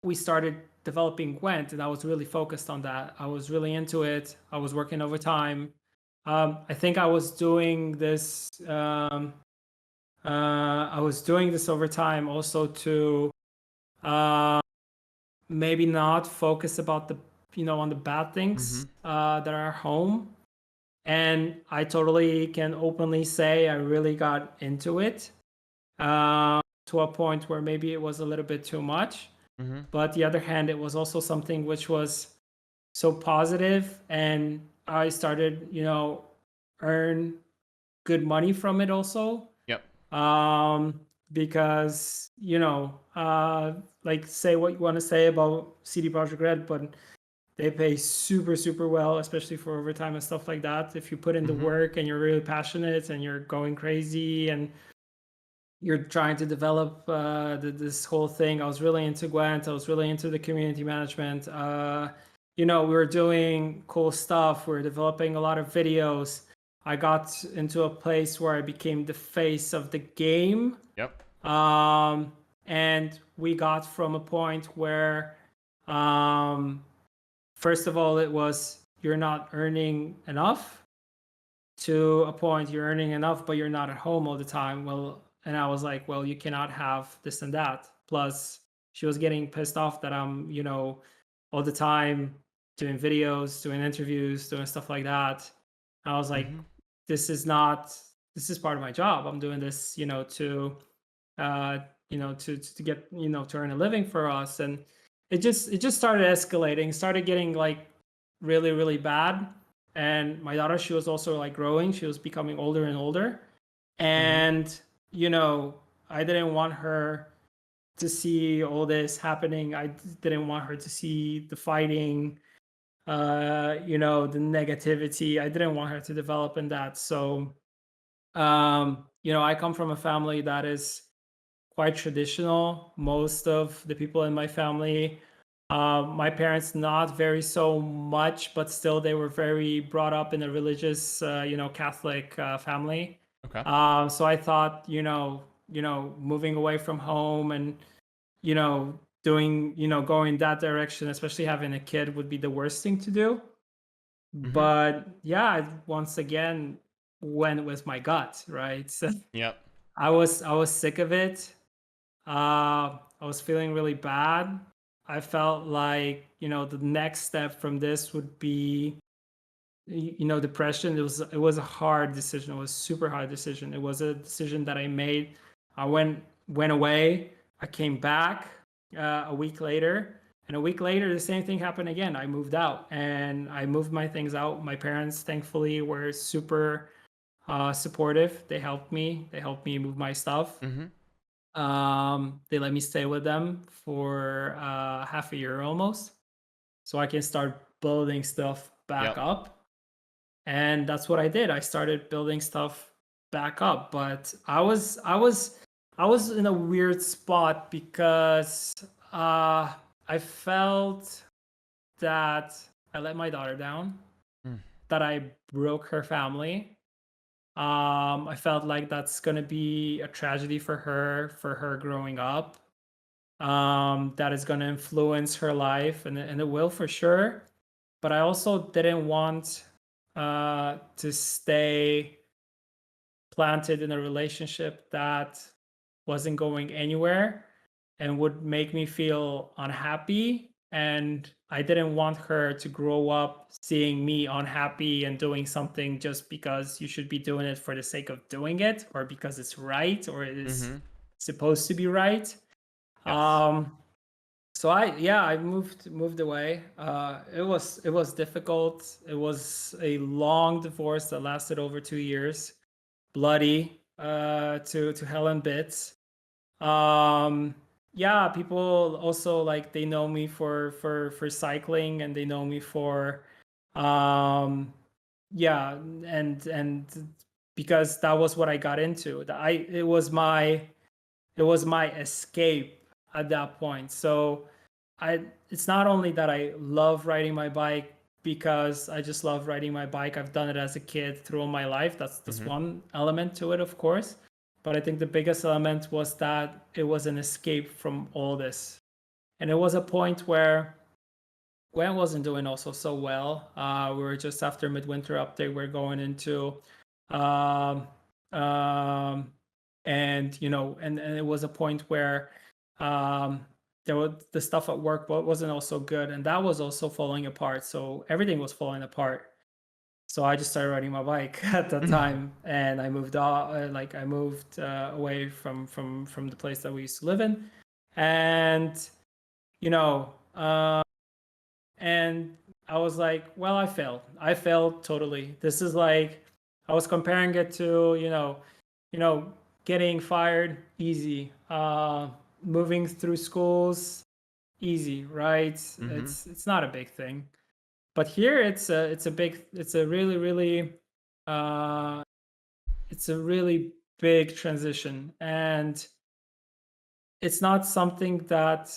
S2: we started developing Gwent, and I was really focused on that. I was really into it. I was working overtime. I think I was doing this. I was doing this overtime also to maybe not focus about the, on the bad things that are home. And I totally can openly say I really got into it to a point where maybe it was a little bit too much. But the other hand, it was also something which was so positive, and I started, earn good money from it also.
S1: Yep.
S2: Because, like say what you want to say about CD Projekt Red, but they pay super, super well, especially for overtime and stuff like that. If you put in the work and you're really passionate and you're going crazy and you're trying to develop this whole thing. I was really into Gwent. I was really into the community management. We were doing cool stuff. We were developing a lot of videos. I got into a place where I became the face of the game.
S1: Yep.
S2: And we got from a point where, first of all, it was you're not earning enough, to a point you're earning enough, but you're not at home all the time. Well, and I was like, well, you cannot have this and that. Plus, she was getting pissed off that I'm, all the time doing videos, doing interviews, doing stuff like that. I was like, this is part of my job. I'm doing this, to get, to earn a living for us. And it just started escalating, started getting like really, really bad. And my daughter, she was also like growing. She was becoming older and older. And, I didn't want her to see all this happening. I didn't want her to see the fighting, the negativity. I didn't want her to develop in that. So, I come from a family that is quite traditional. Most of the people in my family, my parents not very so much, but still they were very brought up in a religious, Catholic family.
S1: Okay.
S2: So I thought, moving away from home and, doing, going that direction, especially having a kid, would be the worst thing to do. But yeah, I once again went with my gut, right? So
S1: Yep.
S2: I was sick of it. I was feeling really bad. I felt like, the next step from this would be, depression. It was a hard decision. It was a super hard decision. It was a decision that I made. I went away. I came back a week later. And a week later, the same thing happened again. I moved out and I moved my things out. My parents, thankfully, were super supportive. They helped me. They helped me move my stuff. They let me stay with them for half a year almost, so I can start building stuff back up. And that's what I did. I started building stuff back up. But I was in a weird spot because I felt that I let my daughter down, that I broke her family. I felt like that's gonna be a tragedy for her growing up. That is gonna influence her life, and it will for sure. But I also didn't want to stay planted in a relationship that wasn't going anywhere and would make me feel unhappy. And I didn't want her to grow up seeing me unhappy and doing something just because you should be doing it for the sake of doing it, or because it's right, or it is supposed to be right.
S1: Yes.
S2: So I moved away. It was difficult. It was a long divorce that lasted over 2 years, bloody, to hell and bits. Yeah, people also like they know me for cycling, and they know me for yeah, and because that was what I got into. It was my escape at that point. So it's not only that I love riding my bike because I just love riding my bike. I've done it as a kid through all my life. That's
S1: Mm-hmm.
S2: one element to it, of course. But I think the biggest element was that it was an escape from all this. And it was a point where Gwen wasn't doing also so well. We were just after midwinter update. We're going into, um, um, and and it was a point where there was the stuff at work wasn't also good, and that was also falling apart. So everything was falling apart. So I just started riding my bike at that time, and I moved like I moved away from the place that we used to live in, and you know. And I was like, well, I failed. I failed totally. This is like I was comparing it to, getting fired, easy. Moving through schools, easy, right?
S1: Mm-hmm.
S2: It's not a big thing. But here it's a really, really uh it's a really big transition. And it's not something that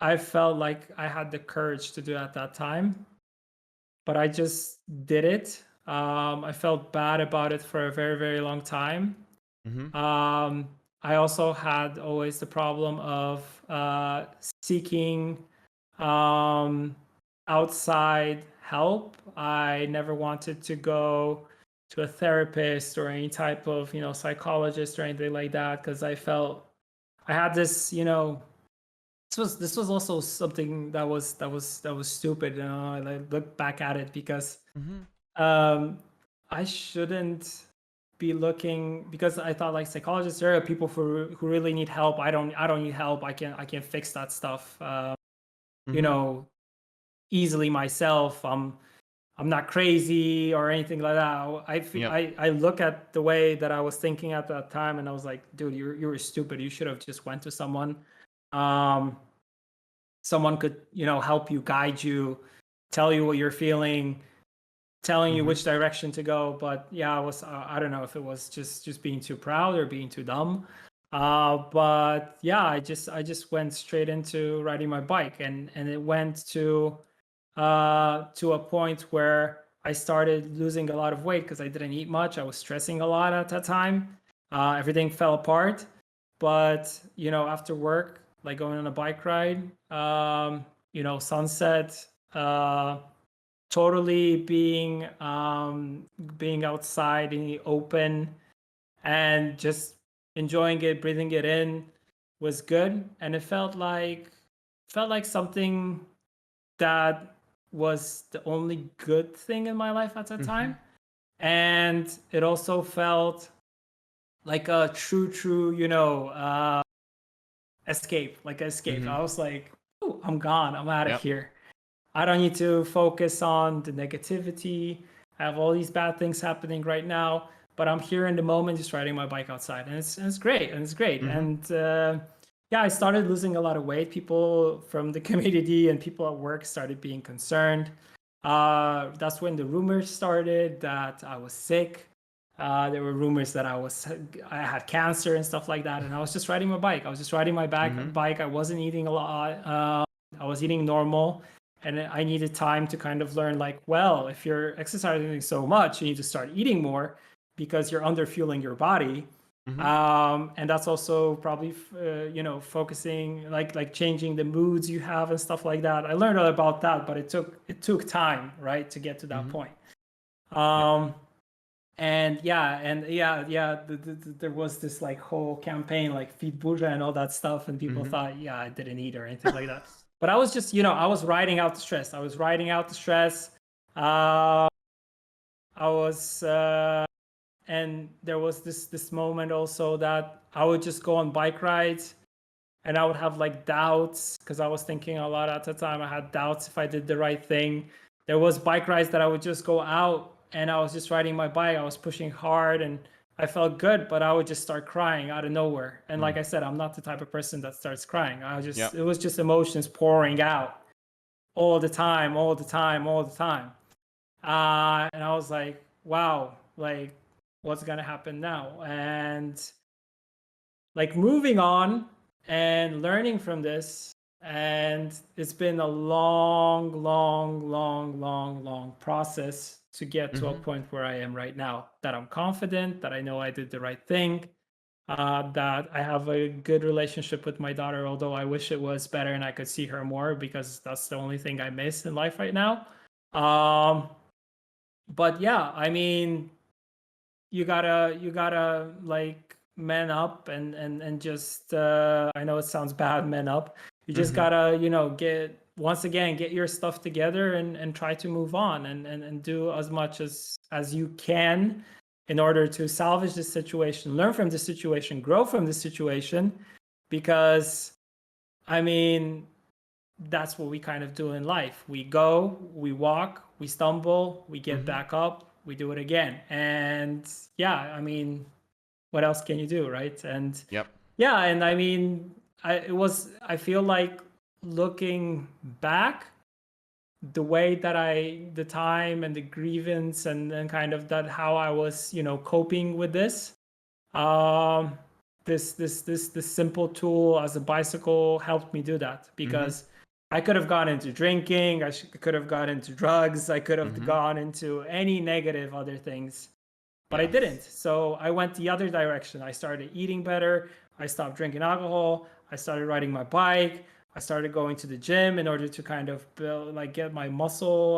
S2: I felt like I had the courage to do at that time, but I just did it. I felt bad about it for a very, very long time.
S1: Mm-hmm.
S2: I also had always the problem of seeking um, outside help. I never wanted to go to a therapist or any type of, psychologist or anything like that, because I felt I had this, this was also something that was stupid. I look back at it because
S1: Mm-hmm.
S2: um, I shouldn't be looking, because I thought like psychologists are people who really need help. I don't need help. I can fix that stuff. You
S1: Mm-hmm.
S2: know, easily myself. I'm not crazy or anything like that.
S1: Yep.
S2: I look at the way that I was thinking at that time, and I was like, dude, you were stupid. You should have just went to someone. Um, Someone could help you, guide you, tell you what you're feeling, telling you
S1: Mm-hmm.
S2: which direction to go. But yeah, I don't know if it was just being too proud or being too dumb. But yeah, I just went straight into riding my bike, and it went to a point where I started losing a lot of weight because I didn't eat much. I was stressing a lot at that time. Everything fell apart. But after work, like going on a bike ride, sunset, totally being outside in the open and just enjoying it, breathing it in was good, and it felt like something that was the only good thing in my life at that
S1: Mm-hmm.
S2: time. And it also felt like a true, escape, like escape.
S1: Mm-hmm.
S2: I was like, oh, I'm gone. I'm out of
S1: Yep.
S2: here. I don't need to focus on the negativity. I have all these bad things happening right now, but I'm here in the moment, just riding my bike outside, and it's great, and it's great.
S1: Mm-hmm.
S2: And yeah, I started losing a lot of weight. People from the community and people at work started being concerned. That's when the rumors started that I was sick. There were rumors that I had cancer and stuff like that, and I was just riding my bike. I was just riding my
S1: Mm-hmm.
S2: bike. I wasn't eating a lot. I was eating normal, and I needed time to kind of learn, like, well, if you're exercising so much, you need to start eating more because you're under fueling your body.
S1: Mm-hmm.
S2: And that's also probably focusing, like changing the moods you have and stuff like that. I learned all about that, but it took time, right, to get to that
S1: Mm-hmm.
S2: point.
S1: Yep.
S2: um and yeah, there was this like whole campaign like feed Burza and all that stuff, and people
S1: Mm-hmm.
S2: thought, yeah, I didn't eat or anything like that. But I was just, I was riding out the stress. I was riding out the stress. I was And there was this moment also that I would just go on bike rides and I would have like doubts because I was thinking a lot at the time. I had doubts if I did the right thing. There was bike rides that I would just go out and I was just riding my bike. I was pushing hard and I felt good, but I would just start crying out of nowhere. And like I said, I'm not the type of person that starts crying. It was just emotions pouring out all the time. And I was like, wow, like what's going to happen now? And like moving on and learning from this. And it's been a long process to get to a point where I am right now, that I'm confident, that I know I did the right thing, that I have a good relationship with my daughter, although I wish it was better and I could see her more, because that's the only thing I miss in life right now. But yeah, I mean, you gotta like man up and just I know it sounds bad, man up. You just gotta, get your stuff together and try to move on and do as much as you can in order to salvage the situation, learn from the situation, grow from the situation, because I mean, that's what we kind of do in life. We go, we walk, we stumble, we get back up, we do it again. And yeah, I mean, what else can you do, right? And yeah, and I mean, I feel like looking back, the way that the time and the grievance and kind of that how I was, coping with this, this simple tool as a bicycle helped me do that, because I could have gone into drinking, I could have gone into drugs, I could have gone into any negative other things, but I didn't. So I went the other direction. I started eating better. I stopped drinking alcohol. I started riding my bike. I started going to the gym in order to kind of build, like, get my muscle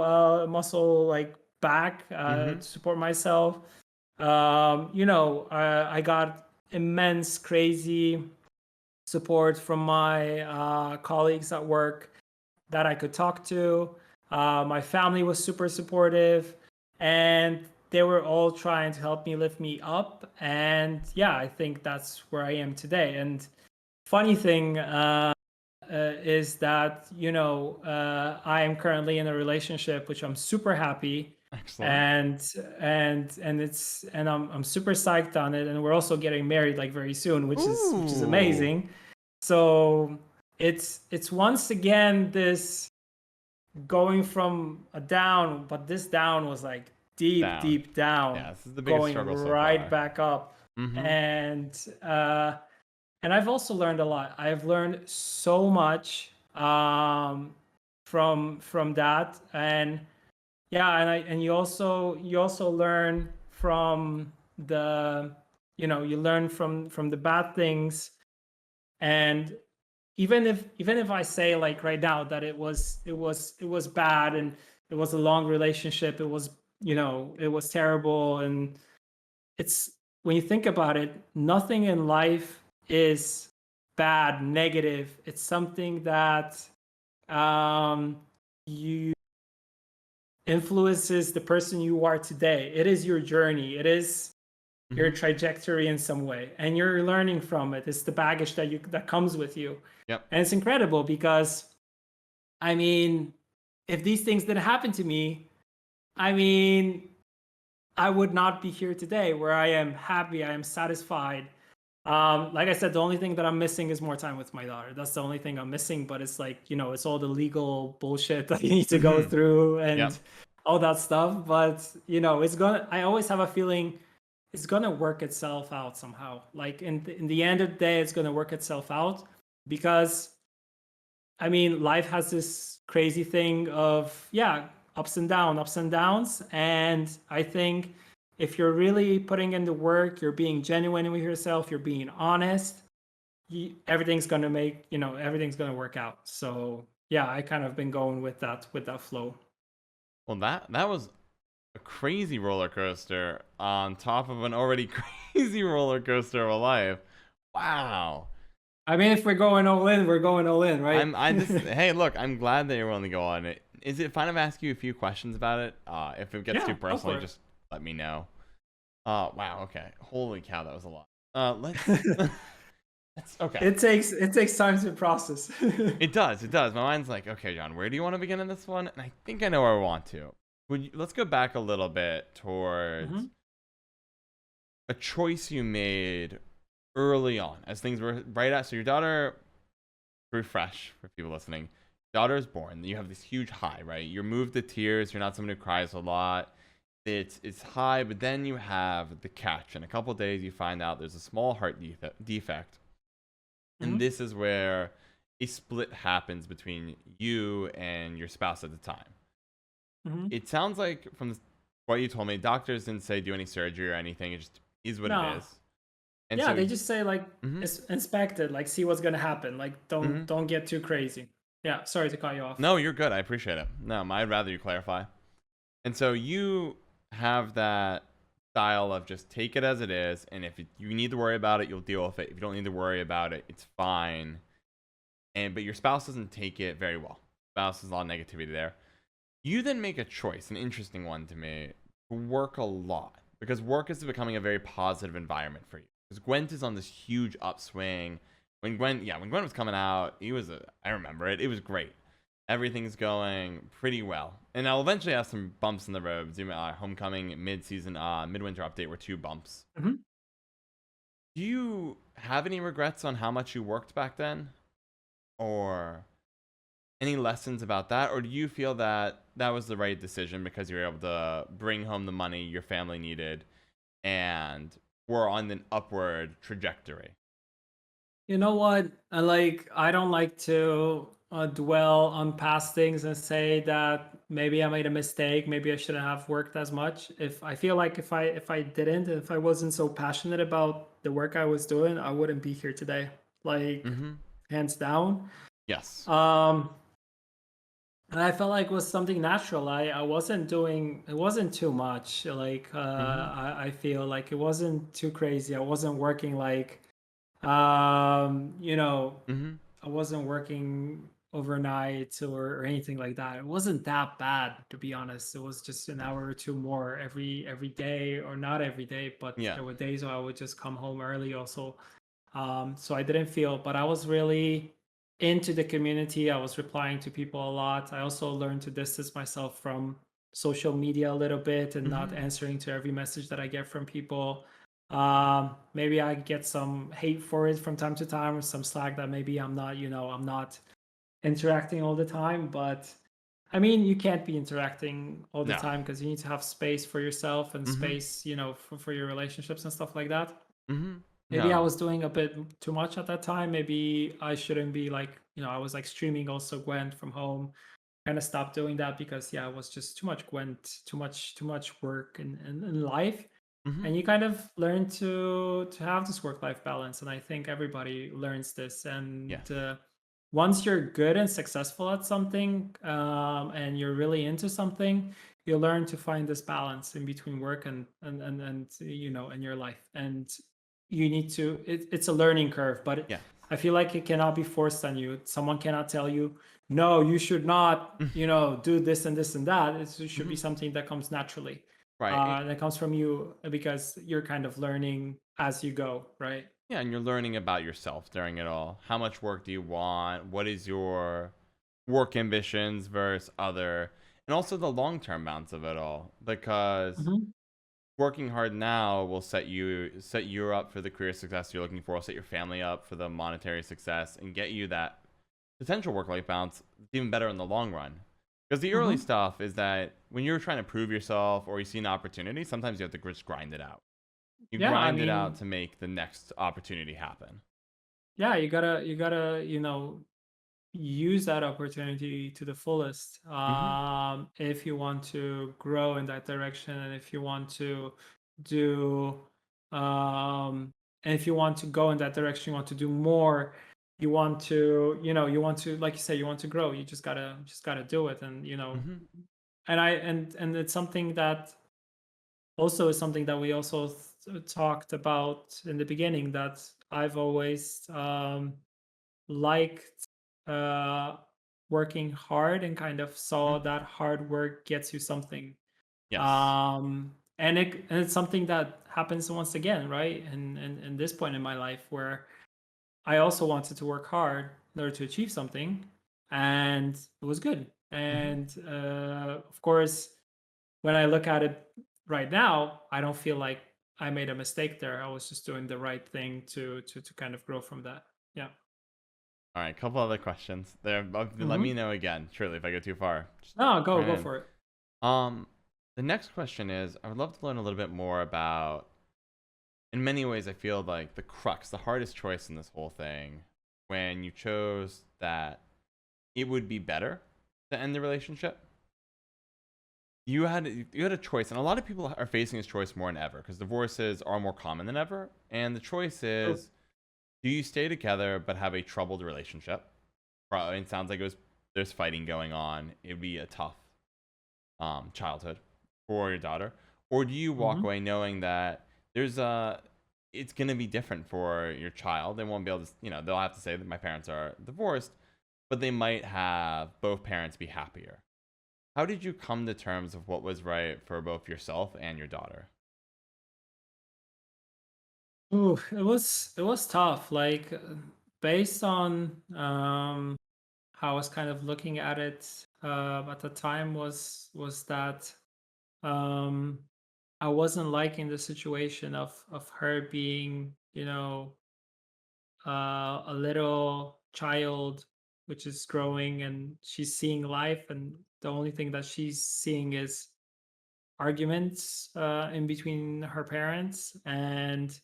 S2: like back, to support myself. I got immense, crazy support from my colleagues at work that I could talk to. My family was super supportive, and they were all trying to help me lift me up. And yeah, I think that's where I am today. And funny thing is that, I am currently in a relationship, which I'm super happy.
S1: Excellent.
S2: And I'm super psyched on it. And we're also getting married like very soon, which is amazing. So it's once again this going from a down, but this down was like deep down.
S1: Yeah, this is the biggest struggle so far.
S2: Back up. And I've also learned a lot. I've learned so much from that. And yeah, and you also learn from the, you learn from the bad things. And even if I say, like, right now that it was bad and it was a long relationship, it was, it was terrible. And it's, when you think about it, nothing in life is bad, negative. It's something that you influences the person you are today. It is your journey. It is your trajectory in some way, and you're learning from it. It's the baggage that comes with you.
S1: Yep.
S2: And it's incredible, because I mean, if these things didn't happen to me, I mean, I would not be here today where I am happy, I am satisfied. Like I said, the only thing that I'm missing is more time with my daughter. That's the only thing I'm missing. But it's like, it's all the legal bullshit that you need to go through and all that stuff. But, I always have a feeling it's going to work itself out somehow. Like in the end of the day, it's going to work itself out, because I mean, life has this crazy thing of, ups and downs. And I think if you're really putting in the work, you're being genuine with yourself, you're being honest, everything's going to work out. So yeah, I kind of been going with that flow.
S1: Well, that was a crazy roller coaster on top of an already crazy roller coaster of a life. Wow.
S2: I mean, if we're going all in, we're going all in, right?
S1: Hey, look, I'm glad that you're willing to go on it. Is it fine if I ask you a few questions about it? If it gets too personal, just let me know. Wow. Okay. Holy cow, that was a lot. Let's. That's okay.
S2: It takes time to process.
S1: It does. It does. My mind's like, okay, John, where do you want to begin in this one? And I think I know where I want to. Let's go back a little bit towards
S2: Hmm.
S1: a choice you made early on as things were right at. So your daughter, refresh for people listening. Daughter is born. You have this huge high, right? You're moved to tears. You're not someone who cries a lot. It's high, but then you have the catch. In a couple days, you find out there's a small heart defect, and
S2: Hmm.
S1: this is where a split happens between you and your spouse at the time.
S2: Hmm.
S1: It sounds like from what you told me, doctors didn't say do any surgery or anything. It just is what it
S2: No.
S1: is. And
S2: Yeah,
S1: so,
S2: they just say like
S1: mm-hmm,
S2: inspect it, like see what's gonna happen. Like
S1: mm-hmm.
S2: don't get too crazy. Yeah, sorry to cut you off.
S1: No, you're good. I appreciate it. No, I'd rather you clarify. And so you have that style of just take it as it is, and if you need to worry about it, you'll deal with it. If you don't need to worry about it, it's fine. And but your spouse doesn't take it very well. Spouse has a lot of negativity there. You then make a choice, an interesting one to me, to work a lot because work is becoming a very positive environment for you. Because Gwent is on this huge upswing. When Gwent was coming out, I remember it. It was great. Everything's going pretty well, and I'll eventually have some bumps in the road. Homecoming, mid-season, midwinter update were two bumps.
S2: Hmm.
S1: Do you have any regrets on how much you worked back then, or any lessons about that, or do you feel that that was the right decision because you were able to bring home the money your family needed and were on an upward trajectory?
S2: You know what? I don't like to dwell on past things and say that maybe I made a mistake, maybe I shouldn't have worked as much. If I feel like if I didn't, if I wasn't so passionate about the work I was doing, I wouldn't be here today. Like
S1: Mm-hmm.
S2: hands down.
S1: Yes.
S2: Um and I felt like it was something natural. I wasn't doing it wasn't too much.
S1: Mm-hmm.
S2: I feel like it wasn't too crazy. I wasn't working you know,
S1: Mm-hmm.
S2: I wasn't working overnight or anything like that. It wasn't that bad, to be honest. It was just an hour or two more every day, or not every day, but
S1: Yeah.
S2: there were days where I would just come home early also. So I didn't feel, but I was really into the community. I was replying to people a lot. I also learned to distance myself from social media a little bit and not
S1: Mm-hmm.
S2: answering to every message that I get from people. Maybe I get some hate for it from time to time, or some slack that maybe I'm not interacting all the time. But I mean, you can't be interacting all the
S1: No.
S2: time because you need to have space for yourself and
S1: Mm-hmm.
S2: space, for your relationships and stuff like that.
S1: Mm-hmm.
S2: Maybe I
S1: No.
S2: was doing a bit too much at that time. Maybe I shouldn't be like, I was like streaming also Gwent from home. Kind of stopped doing that because yeah, it was just too much Gwent, too much work in life.
S1: Mm-hmm.
S2: And you kind of learn to have this work-life balance. And I think everybody learns this. And
S1: Yes.
S2: once you're good and successful at something, and you're really into something, you learn to find this balance in between work and your life. And you need to it's a learning curve, but
S1: Yeah.
S2: I feel like it cannot be forced on you. Someone cannot tell you, no, you should not, do this and this and that. It should
S1: Mm-hmm.
S2: be something that comes naturally,
S1: Right.
S2: that comes from you because you're kind of learning as you go, right?
S1: Yeah, and you're learning about yourself during it all. How much work do you want? What is your work ambitions versus other, and also the long-term balance of it all. Because
S2: Hmm.
S1: working hard now will set you up for the career success you're looking for, will set your family up for the monetary success, and get you that potential work-life balance even better in the long run. Because the early
S2: Hmm.
S1: stuff is that when you're trying to prove yourself or you see an opportunity, sometimes you have to just grind it out. You
S2: Yeah, I
S1: grind it out
S2: mean,
S1: to make the next opportunity happen.
S2: yeah, you gotta use that opportunity to the fullest,
S1: Mm-hmm.
S2: if you want to grow in that direction, and if you want to do and if you want to go in that direction, you want to do more, you want to, like you say, you want to grow, you just gotta do it. And
S1: Mm-hmm.
S2: and it's something that also is something that we also talked about in the beginning, that I've always liked uh, working hard, and kind of saw
S1: Mm-hmm.
S2: that hard work gets you something.
S1: Yes.
S2: Um, and it's something that happens once again, right? And this point in my life where I also wanted to work hard in order to achieve something, and it was good.
S1: Hmm.
S2: And of course, when I look at it right now, I don't feel like I made a mistake there. I was just doing the right thing to kind of grow from that. Yeah.
S1: All right, couple other questions. There, let me
S2: Mm-hmm.
S1: know again. Surely, if I go too far, just
S2: No,
S1: right
S2: go
S1: in.
S2: for it.
S1: Um, the next question is, I would love to learn a little bit more about. In many ways, I feel like the crux, the hardest choice in this whole thing, when you chose that it would be better to end the relationship. You had a choice, and a lot of people are facing this choice more than ever because divorces are more common than ever. And the choice
S2: True.
S1: is: do you stay together but have a troubled relationship? Probably, it sounds like there's fighting going on. It'd be a tough childhood for your daughter, or do you walk
S2: Mm-hmm.
S1: away knowing that there's a it's gonna be different for your child? They won't be able to, they'll have to say that my parents are divorced, but they might have both parents be happier. How did you come to terms of what was right for both yourself and your daughter?
S2: Ooh, it was tough. Like based on how I was kind of looking at it at the time was that um, I wasn't liking the situation of her being, a little child which is growing and she's seeing life, and the only thing that she's seeing is arguments in between her parents, and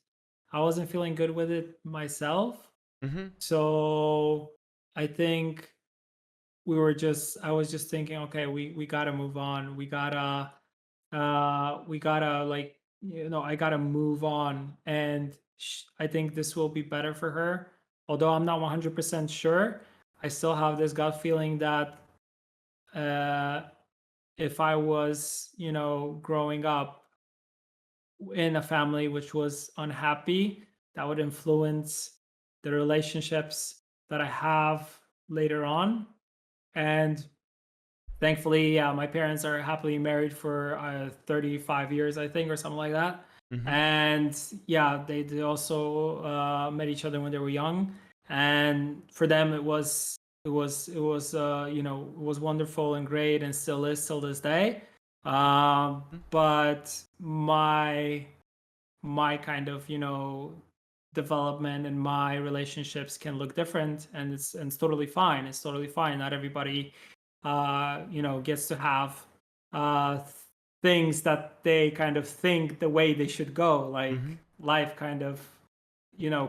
S2: I wasn't feeling good with it myself.
S1: Mm-hmm.
S2: So I think I was just thinking, okay, we gotta move on. We gotta like, I gotta move on. And I think this will be better for her. Although I'm not 100% sure, I still have this gut feeling that uh, if I was, growing up in a family which was unhappy, that would influence the relationships that I have later on. And thankfully, yeah, my parents are happily married for 35 years, I think, or something like that.
S1: Mm-hmm.
S2: And yeah, they also met each other when they were young, and for them it was wonderful and great, and still is till this day. But my kind of development and my relationships can look different, and it's totally fine. It's totally fine. Not everybody gets to have uh things that they kind of think the way they should go.
S1: Mm-hmm.
S2: Like life kind of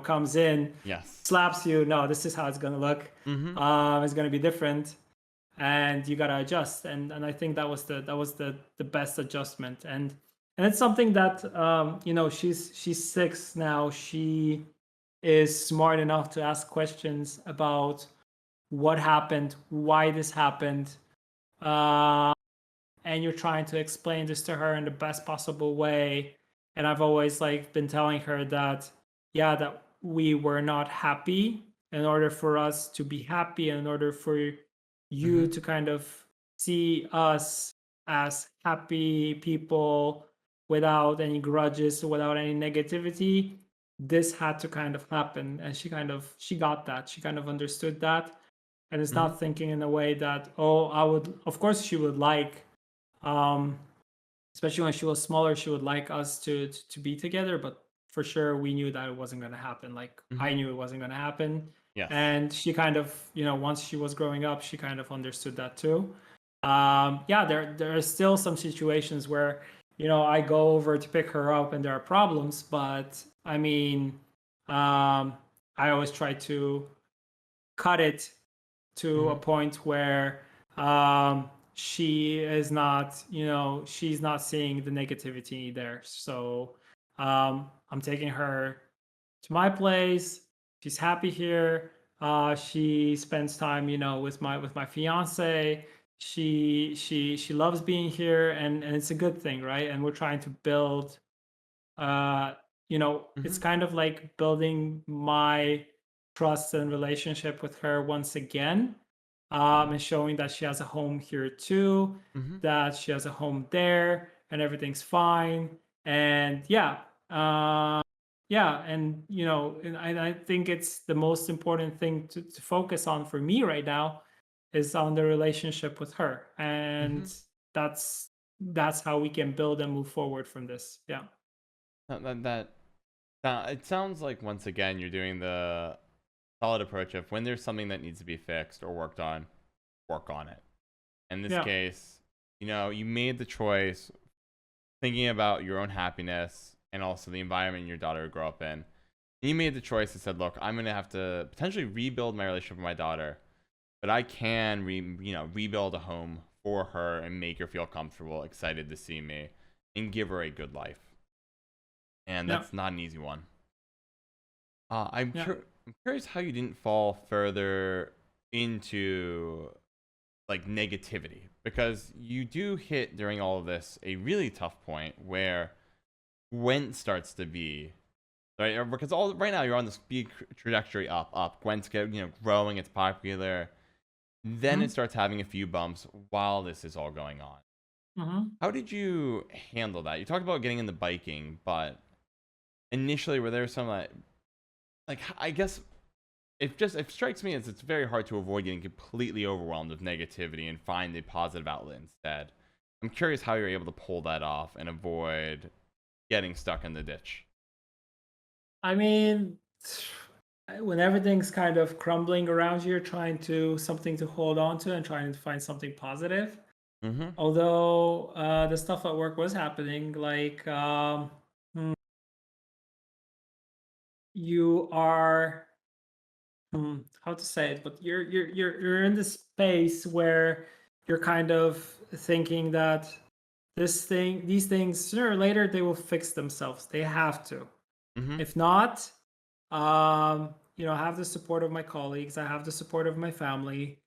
S2: comes in,
S1: Yes.
S2: slaps you. No, this is how it's gonna look.
S1: Mm-hmm.
S2: It's gonna be different, and you gotta adjust. And I think that was the best adjustment. And it's something that she's 6 now. She is smart enough to ask questions about what happened, why this happened, uh, and you're trying to explain this to her in the best possible way. And I've always like been telling her that, yeah, that we were not happy. In order for us to be happy, in order for you
S1: Mm-hmm.
S2: to kind of see us as happy people without any grudges, without any negativity, this had to kind of happen. And she got that. She kind of understood that, and is
S1: Mm-hmm.
S2: not thinking in a way that, oh, I would, of course she would like, um especially when she was smaller, she would like us to be together, but for sure we knew that it wasn't going to happen. Like
S1: Mm-hmm.
S2: I knew it wasn't going to happen.
S1: Yes.
S2: And she kind of, once she was growing up, she kind of understood that too. Yeah, there are still some situations where I go over to pick her up and there are problems, but I mean, I always try to cut it to a
S1: Mm-hmm.
S2: point where she is not, she's not seeing the negativity there. So I'm taking her to my place. She's happy here. She spends time, with my fiance. She loves being here, and it's a good thing, right? And we're trying to build uh it's
S1: Mm-hmm.
S2: kind of like building my trust and relationship with her once again, and showing that she has a home here too,
S1: Mm-hmm.
S2: that she has a home there, and everything's fine. And yeah, and and I think it's the most important thing to focus on for me right now is on the relationship with her,
S1: Hmm.
S2: and that's how we can build and move forward from this. Yeah.
S1: It sounds like once again you're doing the solid approach of when there's something that needs to be fixed or worked on, work on it. In this
S2: Yeah.
S1: case, you made the choice thinking about your own happiness and also the environment your daughter would grow up in. You made the choice and said, "Look, I'm going to have to potentially rebuild my relationship with my daughter, but I can rebuild a home for her and make her feel comfortable, excited to see me, and give her a good life." And
S2: Yeah.
S1: that's not an easy one. I'm
S2: Yeah.
S1: I'm curious how you didn't fall further into like negativity, because you do hit during all of this a really tough point where Gwent starts to be right, because all right now you're on this big trajectory up. Gwent's growing, it's popular. Then it
S2: Hmm.
S1: starts having a few bumps while this is all going on.
S2: Hmm.
S1: How did you handle that? You talked about getting into biking, but initially were there some like I guess it strikes me as it's very hard to avoid getting completely overwhelmed with negativity and find a positive outlet instead. I'm curious how you're able to pull that off and avoid getting stuck in the ditch.
S2: I mean, when everything's kind of crumbling around you, you're trying to something to hold on to and trying to find something positive.
S1: Mm-hmm.
S2: Although the stuff at work was happening, like hmm, you are how to say it, but you're in this space where you're kind of thinking that these things sooner or later they will fix themselves. They have to.
S1: Mm-hmm.
S2: If not, I have the support of my colleagues. I have the support of my family.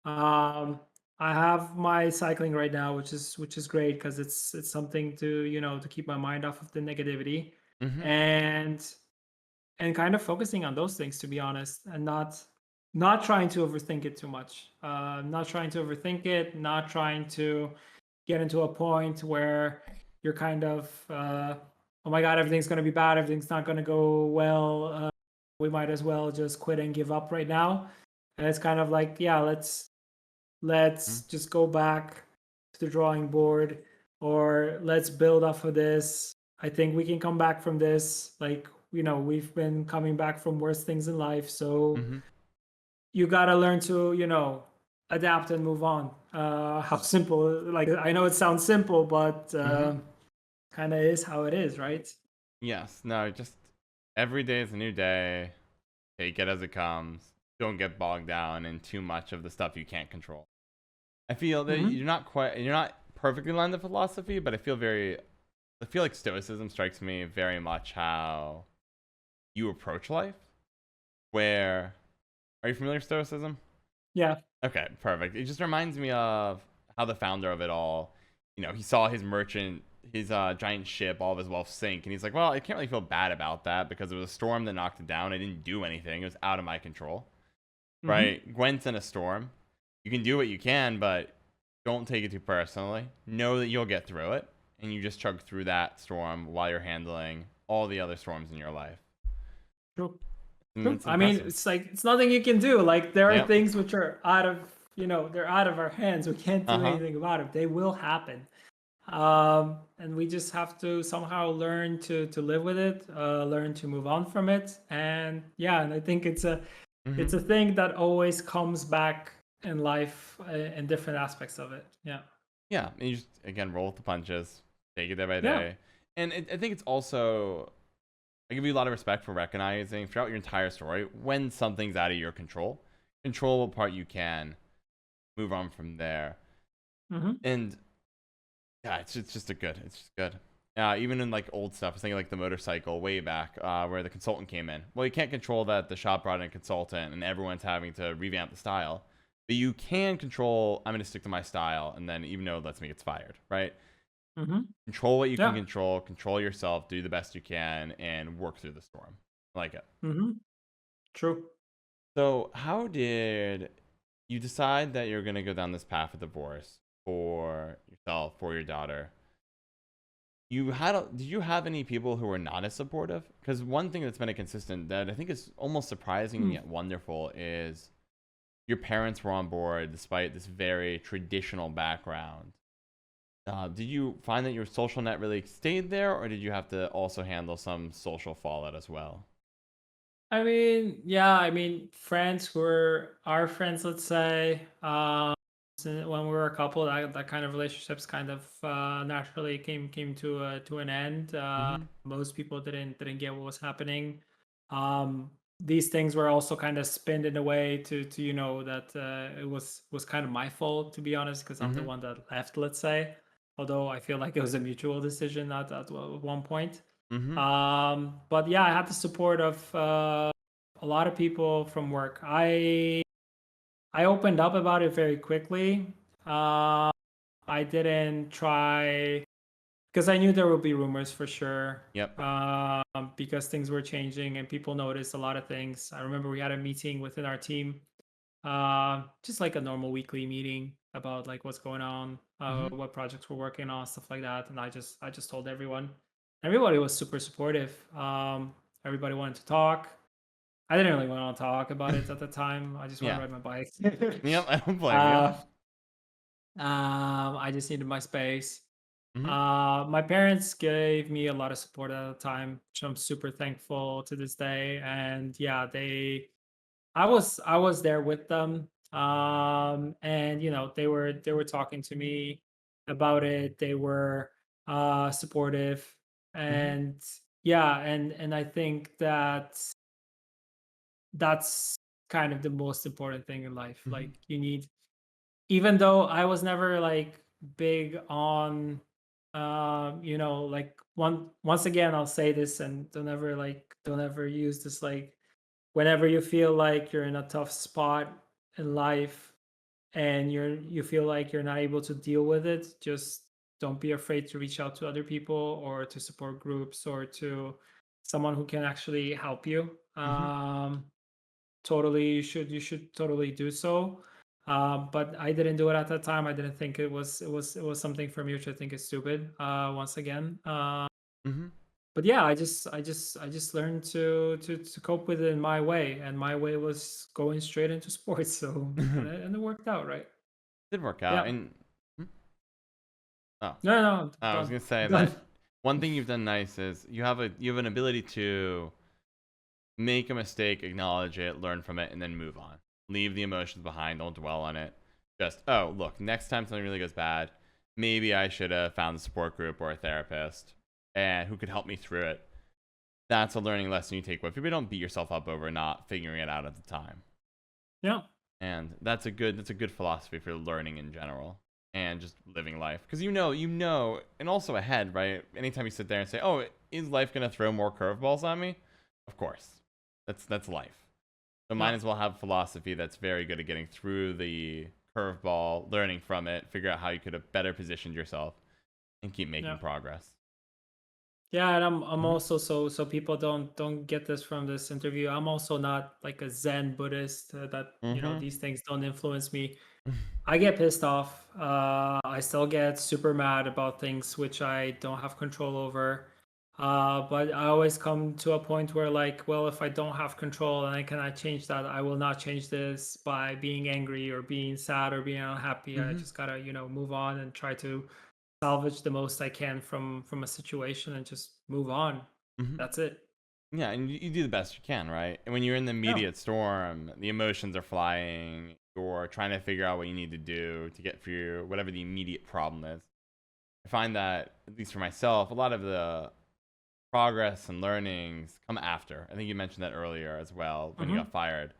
S2: Um, I have my cycling right now, which is great because it's something to to keep my mind off of the negativity,
S1: Mm-hmm.
S2: and kind of focusing on those things, to be honest, and not trying to overthink it too much. Not trying to overthink it. Not trying to get into a point where you're kind of oh my god, everything's going to be bad, everything's not going to go well, we might as well just quit and give up right now. And it's kind of like, yeah, let's just go back to the drawing board, or let's build off of this. I think we can come back from this. Like, we've been coming back from worse things in life, so
S1: Mm-hmm.
S2: you gotta learn to adapt and move on. How simple, like, I know it sounds simple, but
S1: Mm-hmm.
S2: kind of is how it is, right?
S1: Yes. No, just every day is a new day. Take it as it comes. Don't get bogged down in too much of the stuff you can't control. I feel that
S2: Hmm.
S1: you're not perfectly aligned with philosophy, but I feel like stoicism strikes me very much how you approach life. Where are you familiar with stoicism?
S2: Yeah.
S1: Okay, perfect. It just reminds me of how the founder of it all, he saw his giant ship, all of his wealth sink, and he's like, well, I can't really feel bad about that because it was a storm that knocked it down. I didn't do anything. It was out of my control,
S2: Hmm.
S1: right? Gwent's in a storm. You can do what you can, but don't take it too personally. Know that you'll get through it, and you just chug through that storm while you're handling all the other storms in your life.
S2: True.
S1: And
S2: True.
S1: it's
S2: I mean,
S1: impressive.
S2: it's like it's nothing you can do. Like, there are
S1: Yep.
S2: things which are out of they're out of our hands. We can't
S1: Uh
S2: do
S1: huh.
S2: anything about it. They will happen. And we just have to somehow learn to live with it, learn to move on from it. And yeah, and I think
S1: Mm-hmm.
S2: it's a thing that always comes back in life, in different aspects of it. Yeah.
S1: Yeah, and you just again roll with the punches, take it day by
S2: Yeah.
S1: day, and I think it's also I give you a lot of respect for recognizing throughout your entire story when something's out of your control, control what part you can, move on from there,
S2: Hmm.
S1: and yeah, it's just good. Even in like old stuff, I was thinking like the motorcycle way back, where the consultant came in. Well, you can't control that the shop brought in a consultant and everyone's having to revamp the style, but you can control. I'm going to stick to my style, and then even though it lets me get fired, right?
S2: Hmm.
S1: Control what you can
S2: Yeah.
S1: control yourself, do the best you can, and work through the storm. I like it.
S2: Hmm. True.
S1: So, how did you decide that you're going to go down this path of divorce for yourself, for your daughter? did you have any people who were not as supportive? Because one thing that's been a consistent that I think is almost surprising and
S2: Hmm.
S1: yet wonderful is your parents were on board despite this very traditional background. Did you find that your social net really stayed there, or did you have to also handle some social fallout as well?
S2: I mean, yeah, I mean, friends were our friends, let's say. When we were a couple, that kind of relationships kind of naturally came to an end.
S1: Mm-hmm.
S2: Most people didn't get what was happening. These things were also kind of spinned in a way to that it was kind of my fault, to be honest, because I'm the
S1: Mm-hmm.
S2: one that left, let's say. Although I feel like it was a mutual decision at one point.
S1: Mm-hmm.
S2: But yeah, I had the support of a lot of people from work. I opened up about it very quickly. Uh, I didn't try because I knew there would be rumors for sure.
S1: Yep.
S2: Because things were changing and people noticed a lot of things. I remember we had a meeting within our team, just like a normal weekly meeting about like what's going on,
S1: Mm-hmm.
S2: what projects we're working on, stuff like that. And I just told everyone. Everybody was super supportive. Everybody wanted to talk. I didn't really want to talk about it at the time. I just want to
S1: Yeah.
S2: ride my bike.
S1: Yep. I don't blame you.
S2: uh, I just needed my space.
S1: Mm-hmm.
S2: My parents gave me a lot of support at the time, which I'm super thankful to this day. And yeah, I was there with them. And they were talking to me about it. They were supportive.
S1: Mm-hmm.
S2: And yeah, and I think that's kind of the most important thing in life.
S1: Mm-hmm.
S2: Like you need, even though I was never like big on like once again I'll say this, and don't ever use this, like whenever you feel like you're in a tough spot in life and you feel like you're not able to deal with it, just don't be afraid to reach out to other people or to support groups or to someone who can actually help you.
S1: Mm-hmm.
S2: Totally, you should totally do so. But I didn't do it at that time. I didn't think it was something for me, which I think is stupid, once again.
S1: Mm-hmm.
S2: But yeah, I just learned to cope with it in my way, and my way was going straight into sports. So and it worked out, right?
S1: Did work out.
S2: Yeah.
S1: And hmm? Oh,
S2: No, no, no,
S1: I was
S2: done.
S1: gonna say
S2: Done.
S1: that one thing you've done nice is you have an ability to make a mistake, acknowledge it, learn from it, and then move on. Leave the emotions behind. Don't dwell on it. Just, oh, look, next time something really goes bad, maybe I should have found a support group or a therapist and who could help me through it. That's a learning lesson you take with you. But don't beat yourself up over not figuring it out at the time.
S2: Yeah.
S1: And that's a good philosophy for learning in general and just living life. Because and also ahead, right? Anytime you sit there and say, "Oh, is life gonna throw more curveballs at me?" Of course, that's life. So
S2: Yeah.
S1: might as well have philosophy that's very good at getting through the curveball, learning from it, figure out how you could have better positioned yourself, and keep making
S2: Yeah.
S1: progress.
S2: Yeah, and I'm
S1: Mm-hmm.
S2: also, so people don't get this from this interview. I'm also not like a Zen Buddhist, that
S1: Mm-hmm.
S2: these things don't influence me. I get pissed off. I still get super mad about things which I don't have control over. But I always come to a point where, like, well, if I don't have control and I cannot change that, I will not change this by being angry or being sad or being unhappy. I
S1: Mm-hmm.
S2: just gotta, move on and try to salvage the most I can from a situation and just move on.
S1: Mm-hmm.
S2: That's it.
S1: Yeah, and you do the best you can, right? And when you're in the
S2: Yeah.
S1: immediate storm, the emotions are flying. You're trying to figure out what you need to do to get through whatever the immediate problem is. I find that, at least for myself, a lot of the progress and learnings come after. I think you mentioned that earlier as well when you
S2: Hmm.
S1: got fired.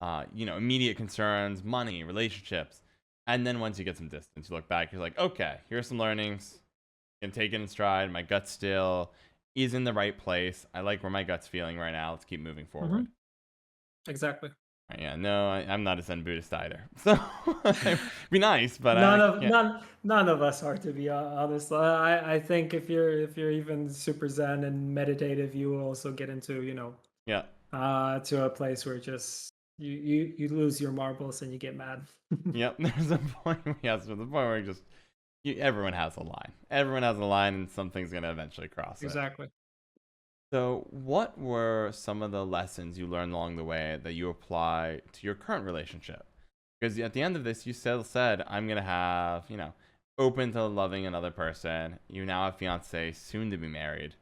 S1: Immediate concerns, money, relationships. And then once you get some distance, you look back, you're like, okay, here's some learnings. Can take it in stride. My gut still is in the right place. I like where my gut's feeling right now. Let's keep moving forward.
S2: Hmm. Exactly.
S1: Yeah, no, I'm not a Zen Buddhist either. So it'd be nice, but
S2: None
S1: I
S2: of
S1: can't.
S2: none of us are, to be honest. I think if you're even super zen and meditative, you will also get into
S1: Yeah,
S2: to a place where just you lose your marbles and you get mad.
S1: yep. There's a point. Yes, there's a point where everyone has a line. Everyone has a line, and something's gonna eventually cross it.
S2: Exactly.
S1: So, what were some of the lessons you learned along the way that you apply to your current relationship? Because at the end of this, you still said, I'm going to have, open to loving another person. You now have fiance, soon to be married.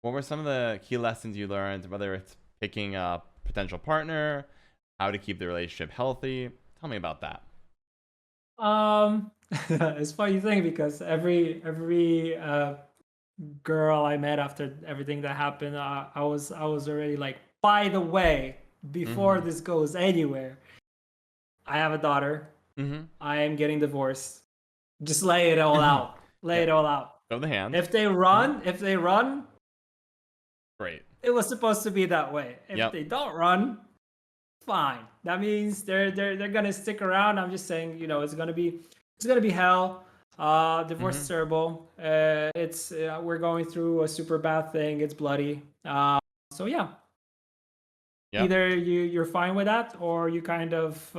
S1: What were some of the key lessons you learned, whether it's picking a potential partner, how to keep the relationship healthy? Tell me about that.
S2: It's funny thing because every girl I met after everything that happened, I was already like, by the way, before
S1: Mm-hmm.
S2: this goes anywhere, I have a daughter.
S1: Mm-hmm.
S2: I am getting divorced. Just lay it all out. Lay
S1: Yep.
S2: it all out.
S1: Show the hand.
S2: If they
S1: Mm-hmm.
S2: run,
S1: Great.
S2: it was supposed to be that way. If
S1: Yep.
S2: they don't run, fine. That means they're gonna stick around. I'm just saying, it's gonna be hell. Divorce
S1: Mm-hmm.
S2: is terrible. It's we're going through a super bad thing. It's bloody. So yeah,
S1: Yep.
S2: either you're fine with that or you kind of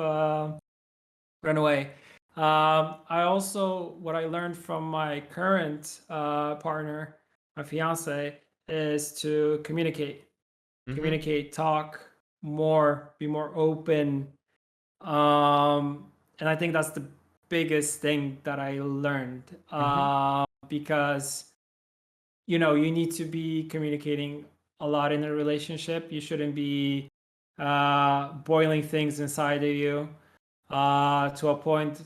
S2: run away. I also what I learned from my current partner, my fiance, is to
S1: Mm-hmm.
S2: talk more, be more open. And I think that's the biggest thing that I learned,
S1: Mm-hmm.
S2: because you need to be communicating a lot in a relationship. You shouldn't be boiling things inside of you to a point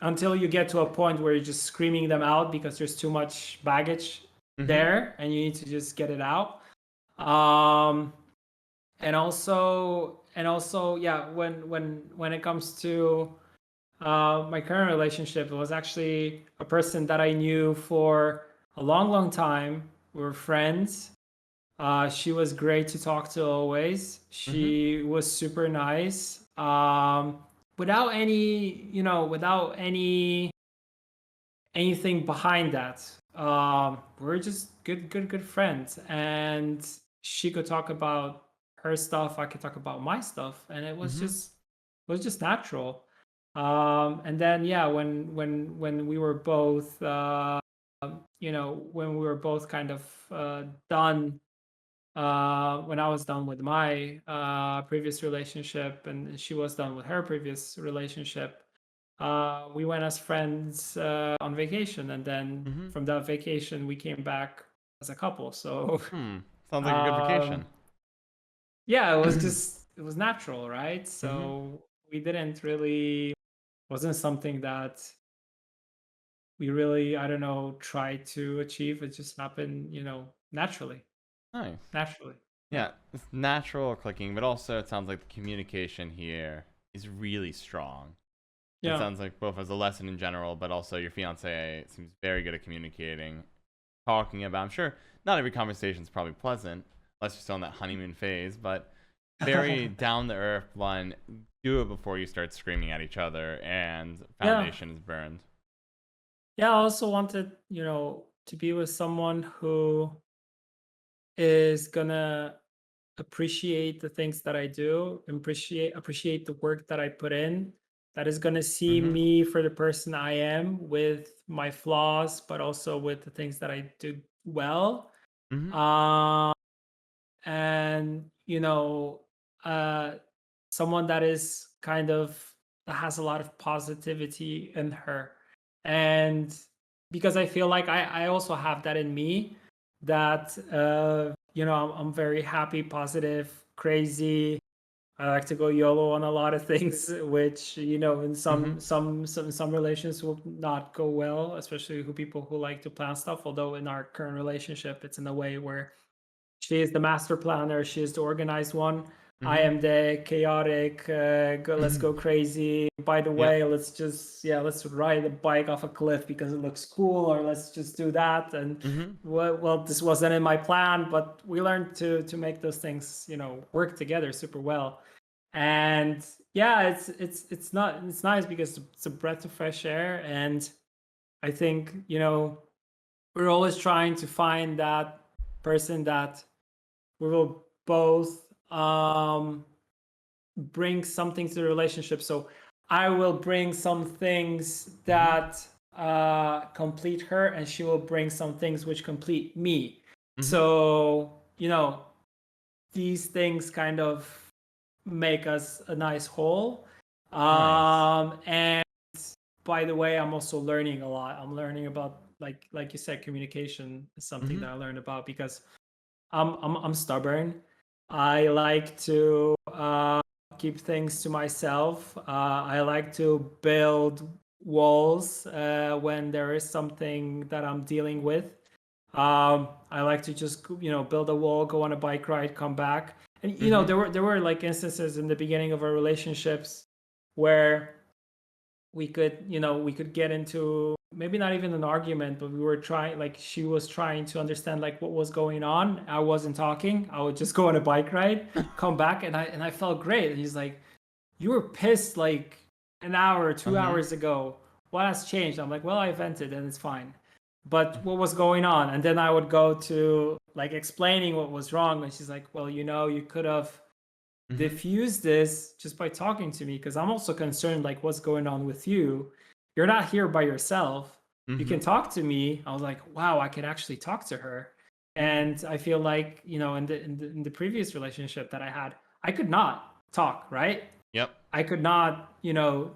S2: until you get to a point where you're just screaming them out because there's too much baggage
S1: Mm-hmm.
S2: there and you need to just get it out. um and also yeah, when it comes to my current relationship, it was actually a person that I knew for a long, long time. We were friends. She was great to talk to always.
S1: Mm-hmm.
S2: She was super nice. Without anything behind that. We're just good friends, and she could talk about her stuff. I could talk about my stuff, and it was
S1: Mm-hmm.
S2: just natural. And then yeah, when we were both when we were both kind of done, when I was done with my previous relationship and she was done with her previous relationship, we went as friends on vacation, and then
S1: Mm-hmm.
S2: from that vacation we came back as a couple. So
S1: Hmm. Sounds like a good
S2: um,
S1: vacation.
S2: yeah, it was natural, right?
S1: Mm-hmm.
S2: So we didn't really wasn't something that we really, I don't know, tried to achieve. It just happened, naturally.
S1: Nice.
S2: Naturally. Yeah.
S1: Yeah, it's natural clicking, but also it sounds like the communication here is really strong. It
S2: Yeah.
S1: sounds like both as a lesson in general, but also your fiance seems very good at communicating, talking about. I'm sure not every conversation is probably pleasant, unless you're still in that honeymoon phase, but very down the earth one. Do it before you start screaming at each other and
S2: Yeah.
S1: foundation is burned.
S2: Yeah. I also wanted, to be with someone who is gonna appreciate the things that I do, appreciate the work that I put in, that is gonna see
S1: Mm-hmm.
S2: me for the person I am with my flaws, but also with the things that I do well.
S1: Mm-hmm.
S2: Um, and uh, someone that is kind of that has a lot of positivity in her, and because I feel like I also have that in me, that I'm very happy, positive, crazy. I like to go YOLO on a lot of things, which in
S1: Mm-hmm.
S2: some relations will not go well, especially who people who like to plan stuff. Although in our current relationship, it's in a way where she is the master planner. She is the organized one. I
S1: Mm-hmm.
S2: am the chaotic. Let's go crazy. By the
S1: Yep.
S2: way, let's ride a bike off a cliff because it looks cool, or let's just do that. And
S1: Mm-hmm.
S2: well, this wasn't in my plan, but we learned to make those things, work together super well. And yeah, it's nice because it's a breath of fresh air, and I think we're always trying to find that person that we will both bring something to the relationship. So I will bring some things
S1: Mm-hmm.
S2: that complete her, and she will bring some things which complete me.
S1: Mm-hmm.
S2: So, these things kind of make us a nice whole.
S1: Nice.
S2: And by the way, I'm also learning a lot. I'm learning about, like you said, communication is something
S1: Mm-hmm.
S2: that I learned about, because I'm stubborn. I like to keep things to myself. I like to build walls when there is something that I'm dealing with. I like to just build a wall, go on a bike ride, come back. And
S1: Mm-hmm.
S2: there were like instances in the beginning of our relationships where we could get into, maybe not even an argument, but we were trying, like, she was trying to understand like what was going on. I wasn't talking. I would just go on a bike ride, come back, and I felt great. And he's like, you were pissed like an hour, 2 hours ago. What has changed? I'm like, well, I vented and it's fine. But what was going on? And then I would go to like explaining what was wrong, and she's like, well, you could have
S1: Mm-hmm.
S2: diffuse this just by talking to me, because I'm also concerned like what's going on with you. You're not here by yourself. You
S1: Mm-hmm.
S2: can talk to me. I was like, wow, I can actually talk to her. And I feel like, in the previous relationship that I had, I could not talk, right?
S1: Yep.
S2: I could not,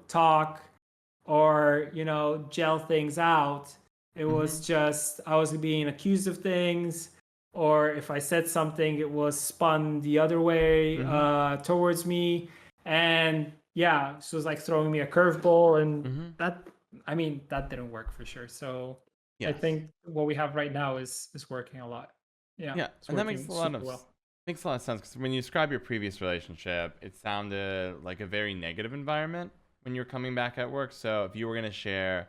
S2: talk or, gel things out. It
S1: Mm-hmm.
S2: was just, I was being accused of things, or if I said something, it was spun the other way
S1: Mm-hmm.
S2: towards me. And yeah, she was like throwing me a curveball, and
S1: Mm-hmm.
S2: that didn't work for sure. So I
S1: Yes.
S2: think what we have right now is working a lot. Yeah,
S1: Yeah,
S2: it's
S1: and that makes
S2: working
S1: a lot
S2: super
S1: of
S2: well.
S1: makes a lot of sense because when you describe your previous relationship, it sounded like a very negative environment when you're coming back at work. So if you were gonna share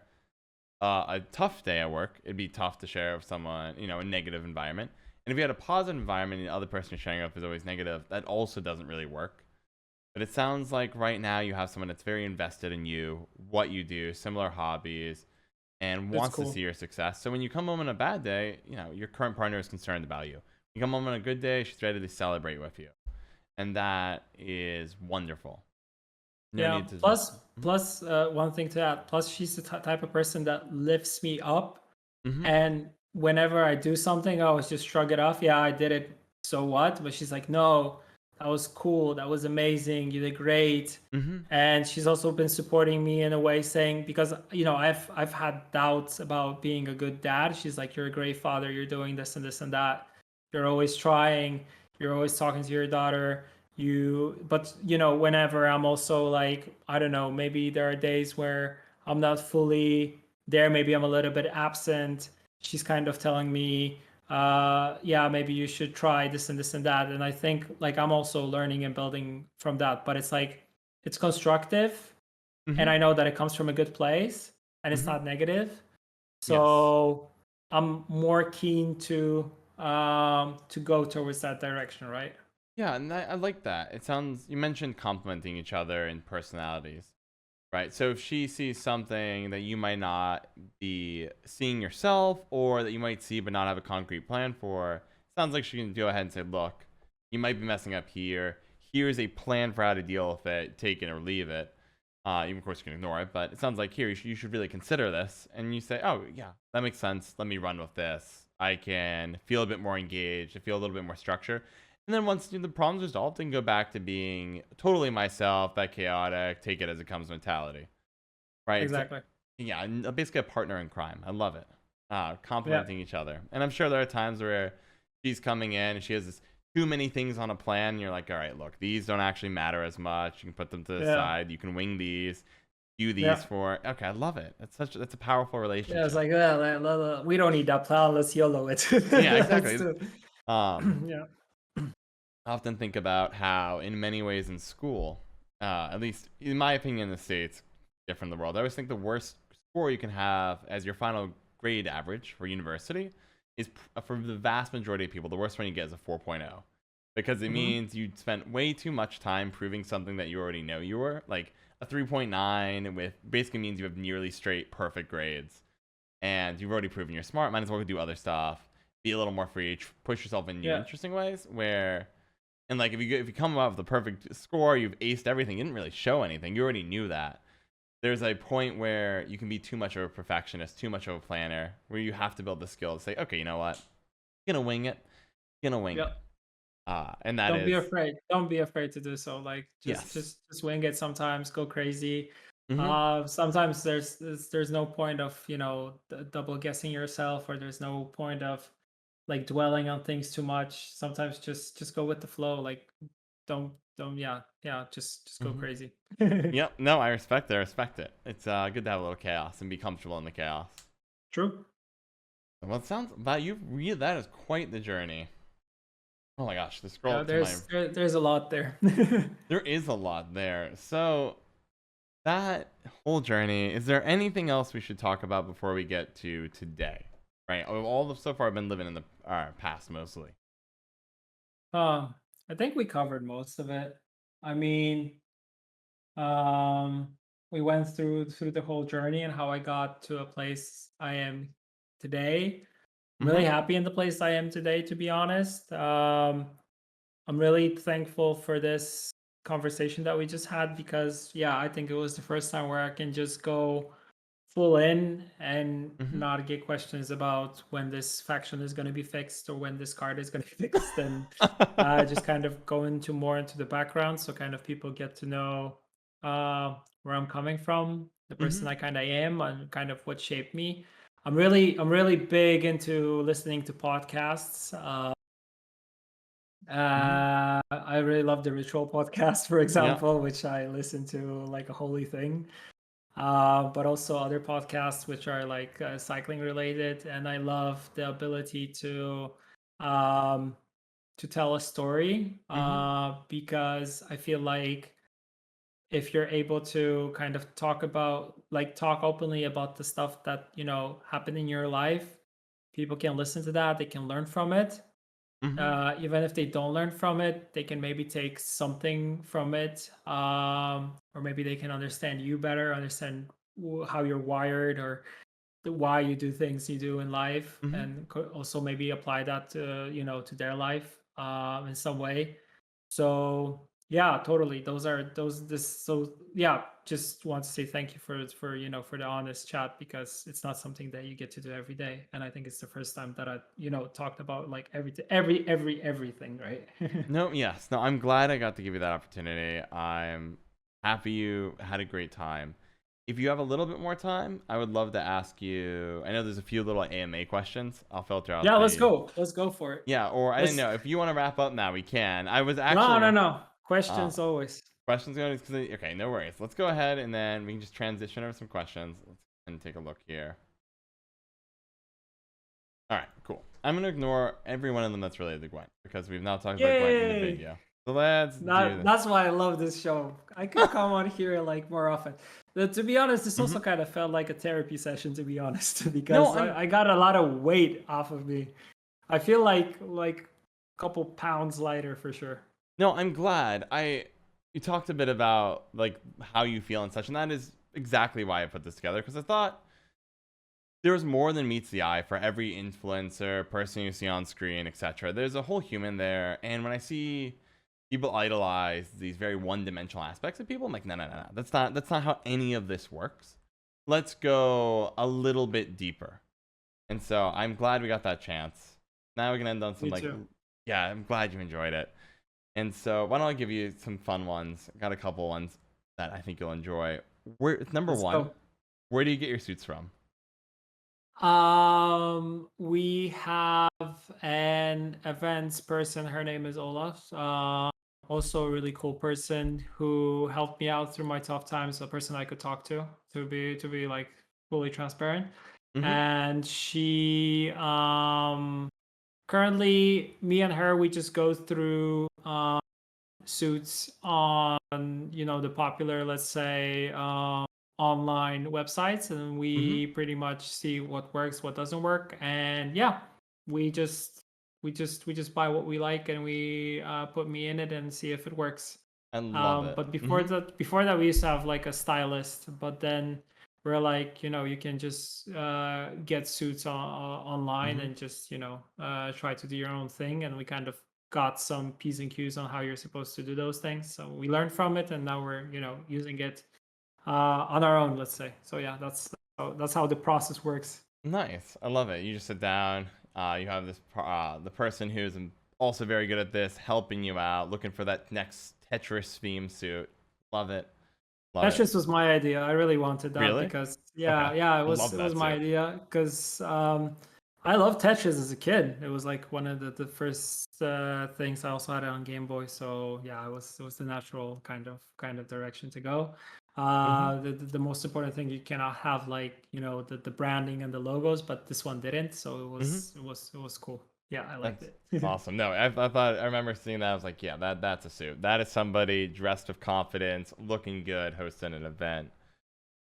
S1: a tough day at work, it'd be tough to share with someone, a negative environment. And if you had a positive environment and the other person you're sharing with is always negative, that also doesn't really work. But it sounds like right now you have someone that's very invested in you, what you do, similar hobbies, and
S2: It's
S1: wants to
S2: cool.
S1: see your success. So when you come home on a bad day, your current partner is concerned about you. You come home on a good day, she's ready to celebrate with you. And that is wonderful. No
S2: Yeah.
S1: need to.
S2: Plus, one thing to add. Plus, she's the type of person that lifts me up.
S1: Mm-hmm.
S2: And whenever I do something, I always just shrug it off. Yeah, I did it. So what? But she's like, no, that was cool. That was amazing. You did great.
S1: Mm-hmm.
S2: And she's also been supporting me in a way, saying, because I've had doubts about being a good dad. She's like, you're a great father. You're doing this and this and that. You're always trying. You're always talking to your daughter. But whenever I'm also like, I don't know, maybe there are days where I'm not fully there. Maybe I'm a little bit absent. She's kind of telling me, yeah, maybe you should try this and this and that. And I think like I'm also learning and building from that. But it's like, it's constructive, and
S1: Mm-hmm.
S2: I know that it comes from a good place, and it's
S1: Mm-hmm.
S2: not negative.
S1: Yes.
S2: So I'm more keen to go towards that direction, right?
S1: Yeah, and I like that. It sounds, you mentioned complementing each other in personalities, right? So if she sees something that you might not be seeing yourself or that you might see but not have a concrete plan for, sounds like she can go ahead and say, look, you might be messing up here. Here's a plan for how to deal with it, take it or leave it. Even of course you can ignore it, but it sounds like here you should really consider this. And you say, oh yeah, that makes sense. Let me run with this. I can feel a bit more engaged. I feel a little bit more structure. And then once the problem's resolved, I can go back to being totally myself, that chaotic, take it as it comes mentality, right? It's
S2: Exactly.
S1: yeah, basically a partner in crime. I love it.
S2: Yeah.
S1: Complementing each other. And I'm sure there are times where she's coming in and she has too many things on a plan. And you're like, all right, look, these don't actually matter as much. You can put them to the
S2: Yeah.
S1: side. You can wing these, do these
S2: Yeah.
S1: for. Okay, I love it. That's a powerful
S2: Yeah. It's
S1: relationship.
S2: like, yeah, we don't need that plan. Let's YOLO it.
S1: Yeah,
S2: Let's
S1: exactly.
S2: do. Yeah.
S1: I often think about how, in many ways, in school, at least in my opinion, in the States, different in the world, I always think the worst score you can have as your final grade average for university is, for the vast majority of people, the worst one you get is a 4.0. Because it
S2: Hmm.
S1: means you spent way too much time proving something that you already know you were. Like a 3.9 with basically means you have nearly straight perfect grades. And you've already proven you're smart. Might as well do other stuff. Be a little more free. Push yourself in new,
S2: Yeah.
S1: interesting ways. And like if you come up with the perfect score, you've aced everything. You didn't really show anything. You already knew that. there's a point where you can be too much of a perfectionist, too much of a planner, where you have to build the skill to say, okay, you know what, gonna wing it, gonna wing it.
S2: Yep.
S1: And that
S2: Don't be
S1: is
S2: afraid. Don't be afraid to do so. Like
S1: yes.
S2: just wing it sometimes, go crazy.
S1: Hmm.
S2: Sometimes there's no point of, double guessing yourself, or there's no point of like dwelling on things too much. Sometimes just go with the flow. Like don't yeah, just go
S1: Hmm.
S2: crazy.
S1: Yep. No, I respect it. I respect it. It's good to have a little chaos and be comfortable in the chaos.
S2: True.
S1: Well, it sounds about you. That is quite the journey. Oh my gosh, to scroll
S2: Yeah,
S1: up to my.
S2: there's a lot there.
S1: There is a lot there. So that whole journey. Is there anything else we should talk about before we get to today? Right. All the so far, I've been living in the past mostly.
S2: Um, I think we covered most of it. I mean, um, we went through the whole journey and how I got to a place I am today. I'm
S1: Mm-hmm.
S2: really happy in the place I am today, to be honest. I'm really thankful for this conversation that we just had, because yeah, I think it was the first time where I can just go full in and
S1: Mm-hmm.
S2: not get questions about when this faction is going to be fixed or when this card is going to be fixed, and just kind of go into more into the background, so kind of people get to know where I'm coming from, the
S1: Mm-hmm.
S2: person I kind of am, and kind of what shaped me. I'm really big into listening to podcasts.
S1: Mm-hmm.
S2: I really love the Ritual podcast, for
S1: Yeah.
S2: example, which I listen to like a holy thing. But also other podcasts which are like cycling related, and I love the ability um, to tell a story,
S1: Mm-hmm.
S2: because I feel like if you're able to kind of talk openly about the stuff that happened in your life, people can listen to that, they can learn from it.
S1: Mm-hmm.
S2: Even if they don't learn from it, they can maybe take something from it, or maybe they can understand you better, understand how you're wired, or why you do things you do in life,
S1: Mm-hmm.
S2: and also maybe apply that to their life in some way. So yeah, totally, those are those this so yeah, just want to say thank you for for the honest chat, because it's not something that you get to do every day, and I think it's the first time that I talked about like everything, right?
S1: No, yes. No, I'm glad I got to give you that opportunity. I'm happy you had a great time. If you have a little bit more time, I would love to ask you. I know there's a few little AMA questions. I'll filter out
S2: Yeah,
S1: the.
S2: let's go for it.
S1: Yeah, or I didn't
S2: Let's
S1: know. If you want to wrap up now, we can. I was
S2: No,
S1: actually.
S2: no,
S1: Uh,
S2: questions always.
S1: questions going to. Okay, no worries. Let's go ahead and then we can just transition over some questions. Let's and take a look here. All right, cool. I'm going to ignore every one of them that's related to Gwent because we've now talked about Gwent in the
S2: Yay.
S1: video. So let's do this.
S2: That's why I love this show. I could come on here like more often. But to be honest, this
S1: Hmm.
S2: also kind of felt like a therapy session, to be honest,
S1: No,
S2: because
S1: I'm
S2: I got a lot of weight off of me. I feel like a couple pounds lighter for sure.
S1: No, I'm glad. You talked a bit about like how you feel and such, and that is exactly why I put this together because I thought there was more than meets the eye for every influencer, person you see on screen, etc. There's a whole human there, and when I see people idolize these very one-dimensional aspects of people, I'm like, no, no, no, no. That's not how any of this works. Let's go a little bit deeper. And so I'm glad we got that chance. Now we can end on some
S2: Me
S1: like,
S2: too.
S1: yeah, I'm glad you enjoyed it. And so, why don't I give you some fun ones? I got a couple ones that I think you'll enjoy. Number
S2: Let's
S1: one,
S2: go.
S1: where do you get your suits from?
S2: We have an events person. Her name is Olaf. Also a really cool person who helped me out through my tough times. A person I could talk to be like fully transparent.
S1: Mm-hmm.
S2: And she currently, me and her, we just go through suits on the popular, let's say, online websites, and
S1: Mm-hmm.
S2: we pretty much see what works, what doesn't work, and yeah, we just buy what we like, and we put me in it and see if it works.
S1: I love it.
S2: But
S1: Mm-hmm.
S2: before that we used to have like a stylist, but then we're like, you can just get suits online
S1: Mm-hmm.
S2: and just try to do your own thing, and we kind of got some p's and q's on how you're supposed to do those things, so we learned from it, and now we're using it on our own, let's say. So yeah, that's how the process works.
S1: Nice. I love it. You just sit down. You have this the person who's also very good at this, helping you out, looking for that next Tetris theme suit. Love it. Love it.
S2: Tetris was my idea. I really wanted that
S1: Really?
S2: because
S1: Okay.
S2: yeah,
S1: I love
S2: it was
S1: that
S2: my
S1: suit.
S2: idea because I loved Tetris as a kid. It was like one of the first things. I also had it on Game Boy, so yeah, it was the natural kind of direction to go.
S1: Mm-hmm.
S2: The most important thing, you cannot have like, you know, the branding and the logos, but this one didn't, so
S1: Mm-hmm.
S2: it was cool. Yeah, I liked
S1: That's
S2: it.
S1: awesome. No, I thought I remember seeing that. I was like, yeah, that's a suit. That is somebody dressed with confidence, looking good, hosting an event.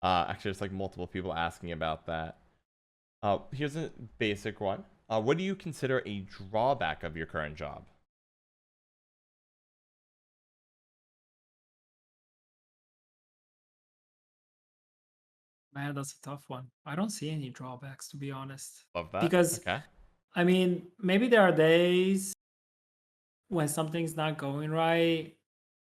S1: Actually, there's like multiple people asking about that. Here's a basic one. What do you consider a drawback of your current job?
S2: Man, that's a tough one. I don't see any drawbacks, to be honest,
S1: Love that.
S2: because
S1: Okay.
S2: I mean, maybe there are days when something's not going right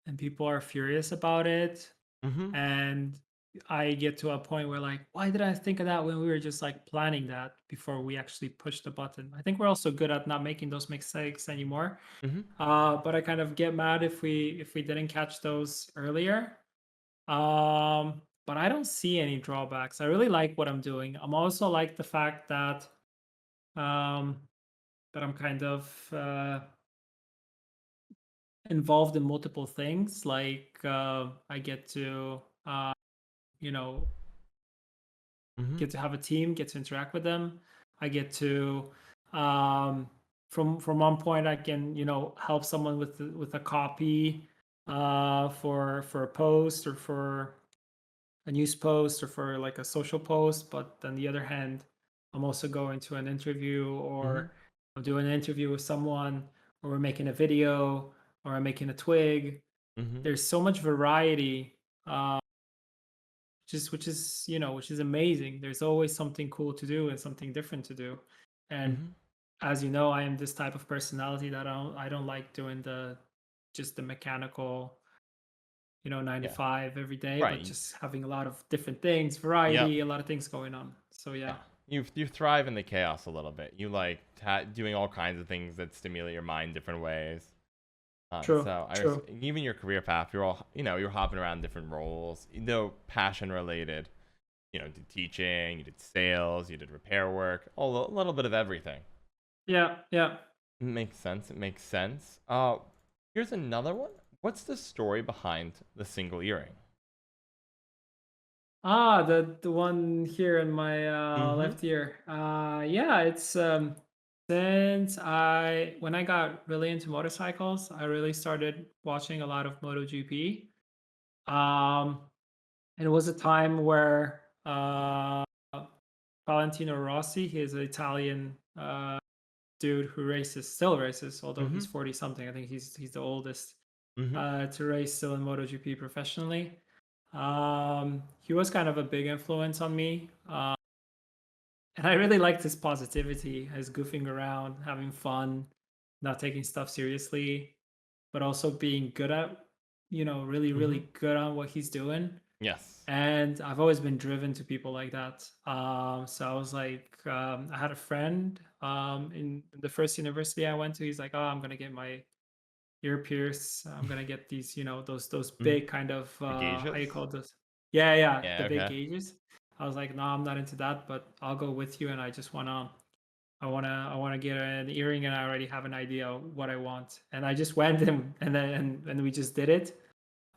S2: and people are furious about it,
S1: Mm-hmm.
S2: and I get to a point where like, why did I think of that when we were just like planning that before we actually pushed the button? I think we're also good at not making those mistakes anymore.
S1: Mm-hmm.
S2: But I kind of get mad if we didn't catch those earlier. But I don't see any drawbacks. I really like what I'm doing. I'm also like the fact um, that I'm kind of involved in multiple things. Like I get to you know,
S1: Mm-hmm.
S2: get to have a team, get to interact with them. I get to from one point I can, you know, help someone with a copy for a post or for a news post or for like a social post. But on the other hand, I'm also going to an interview,
S1: Mm-hmm.
S2: or I'm doing an interview with someone, or we're making a video, or I'm making a twig.
S1: Mm-hmm.
S2: There's so much variety, which is, you know, which is amazing. There's always something cool to do and something different to do. And
S1: Mm-hmm.
S2: as you know, I am this type of personality that I don't like doing the just the mechanical, you know, nine to
S1: Yeah.
S2: five every day, but
S1: Right.
S2: just having a lot of different things,
S1: Yep.
S2: variety, a lot of things going on. So
S1: Yeah.
S2: yeah,
S1: You thrive in the chaos a little bit. You like doing all kinds of things that stimulate your mind different ways.
S2: true,
S1: So I was
S2: true.
S1: even your career path. You're all you're hopping around different roles. Passion related. You did teaching, you did sales, you did repair work, all a little bit of everything.
S2: Yeah, yeah.
S1: Makes sense. It makes sense. Here's another one. What's the story behind the single earring?
S2: Ah, the one here in my
S1: Mm-hmm.
S2: left ear. Yeah, it's since I when I got really into motorcycles, I really started watching a lot of MotoGP. Um, and it was a time where Valentino Rossi, he's an Italian dude who still races, although
S1: Mm-hmm.
S2: he's 40 something. I think he's the oldest
S1: Mm-hmm.
S2: to race still in MotoGP professionally. He was kind of a big influence on me. And I really liked his positivity, his goofing around, having fun, not taking stuff seriously, but also being good at, you know, really,
S1: Mm-hmm.
S2: really good on what he's doing.
S1: Yes.
S2: And I've always been driven to people like that. So I was like, I had a friend in the first university I went to. He's like, oh, I'm gonna get my ear pierce. I'm gonna get these, you know, those
S1: Mm-hmm.
S2: big kind of
S1: The
S2: how you
S1: gauges.
S2: call those? Yeah, yeah, the
S1: Yeah.
S2: big
S1: Okay.
S2: gauges. I was like, no, I'm not into that, but I'll go with you. And I just I wanna get an earring, and I already have an idea of what I want. And I just went and we just did it.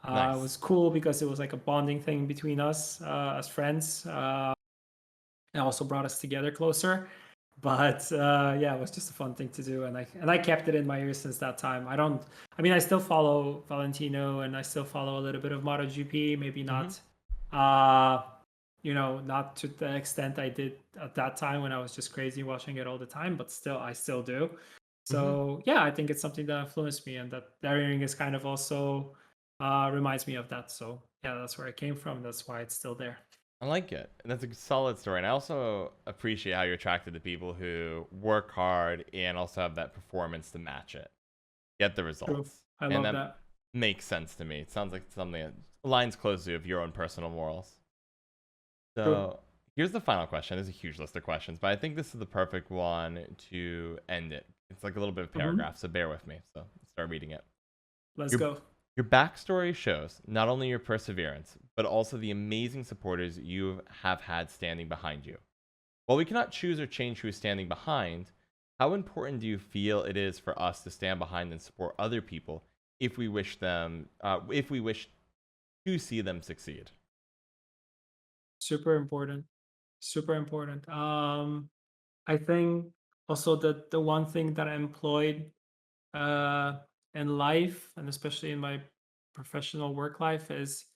S2: It was
S1: Nice.
S2: cool because it was like a bonding thing between us as friends. And also brought us together closer. But yeah, it was just a fun thing to do, and I kept it in my ear since that time. I don't. I mean, I still follow Valentino, and I still follow a little bit of MotoGP. Maybe
S1: Mm-hmm.
S2: not, you know, not to the extent I did at that time when I was just crazy watching it all the time. But still, I still do.
S1: Mm-hmm.
S2: So yeah, I think it's something that influenced me, and that earring is kind of also reminds me of that. So yeah, that's where it came from. That's why it's still there.
S1: I like it. And that's a solid story. And I also appreciate how you're attracted to people who work hard and also have that performance to match it, get the
S2: True.
S1: results.
S2: I
S1: And
S2: love
S1: that
S2: that.
S1: makes sense to me. It sounds like something that aligns closely with your own personal morals.
S2: True.
S1: So here's the final question. There's a huge list of questions, but I think this is the perfect one to end it. It's like a little bit of
S2: Hmm.
S1: paragraph, so bear with me. So let's start reading it.
S2: Let's
S1: Your
S2: go.
S1: your backstory shows not only your perseverance, but also the amazing supporters you have had standing behind you. While we cannot choose or change who is standing behind, how important do you feel it is for us to stand behind and support other people if we wish to see them succeed?
S2: Super important. Super important. I think also that the one thing that I employed uh, in life, and especially in my professional work life, is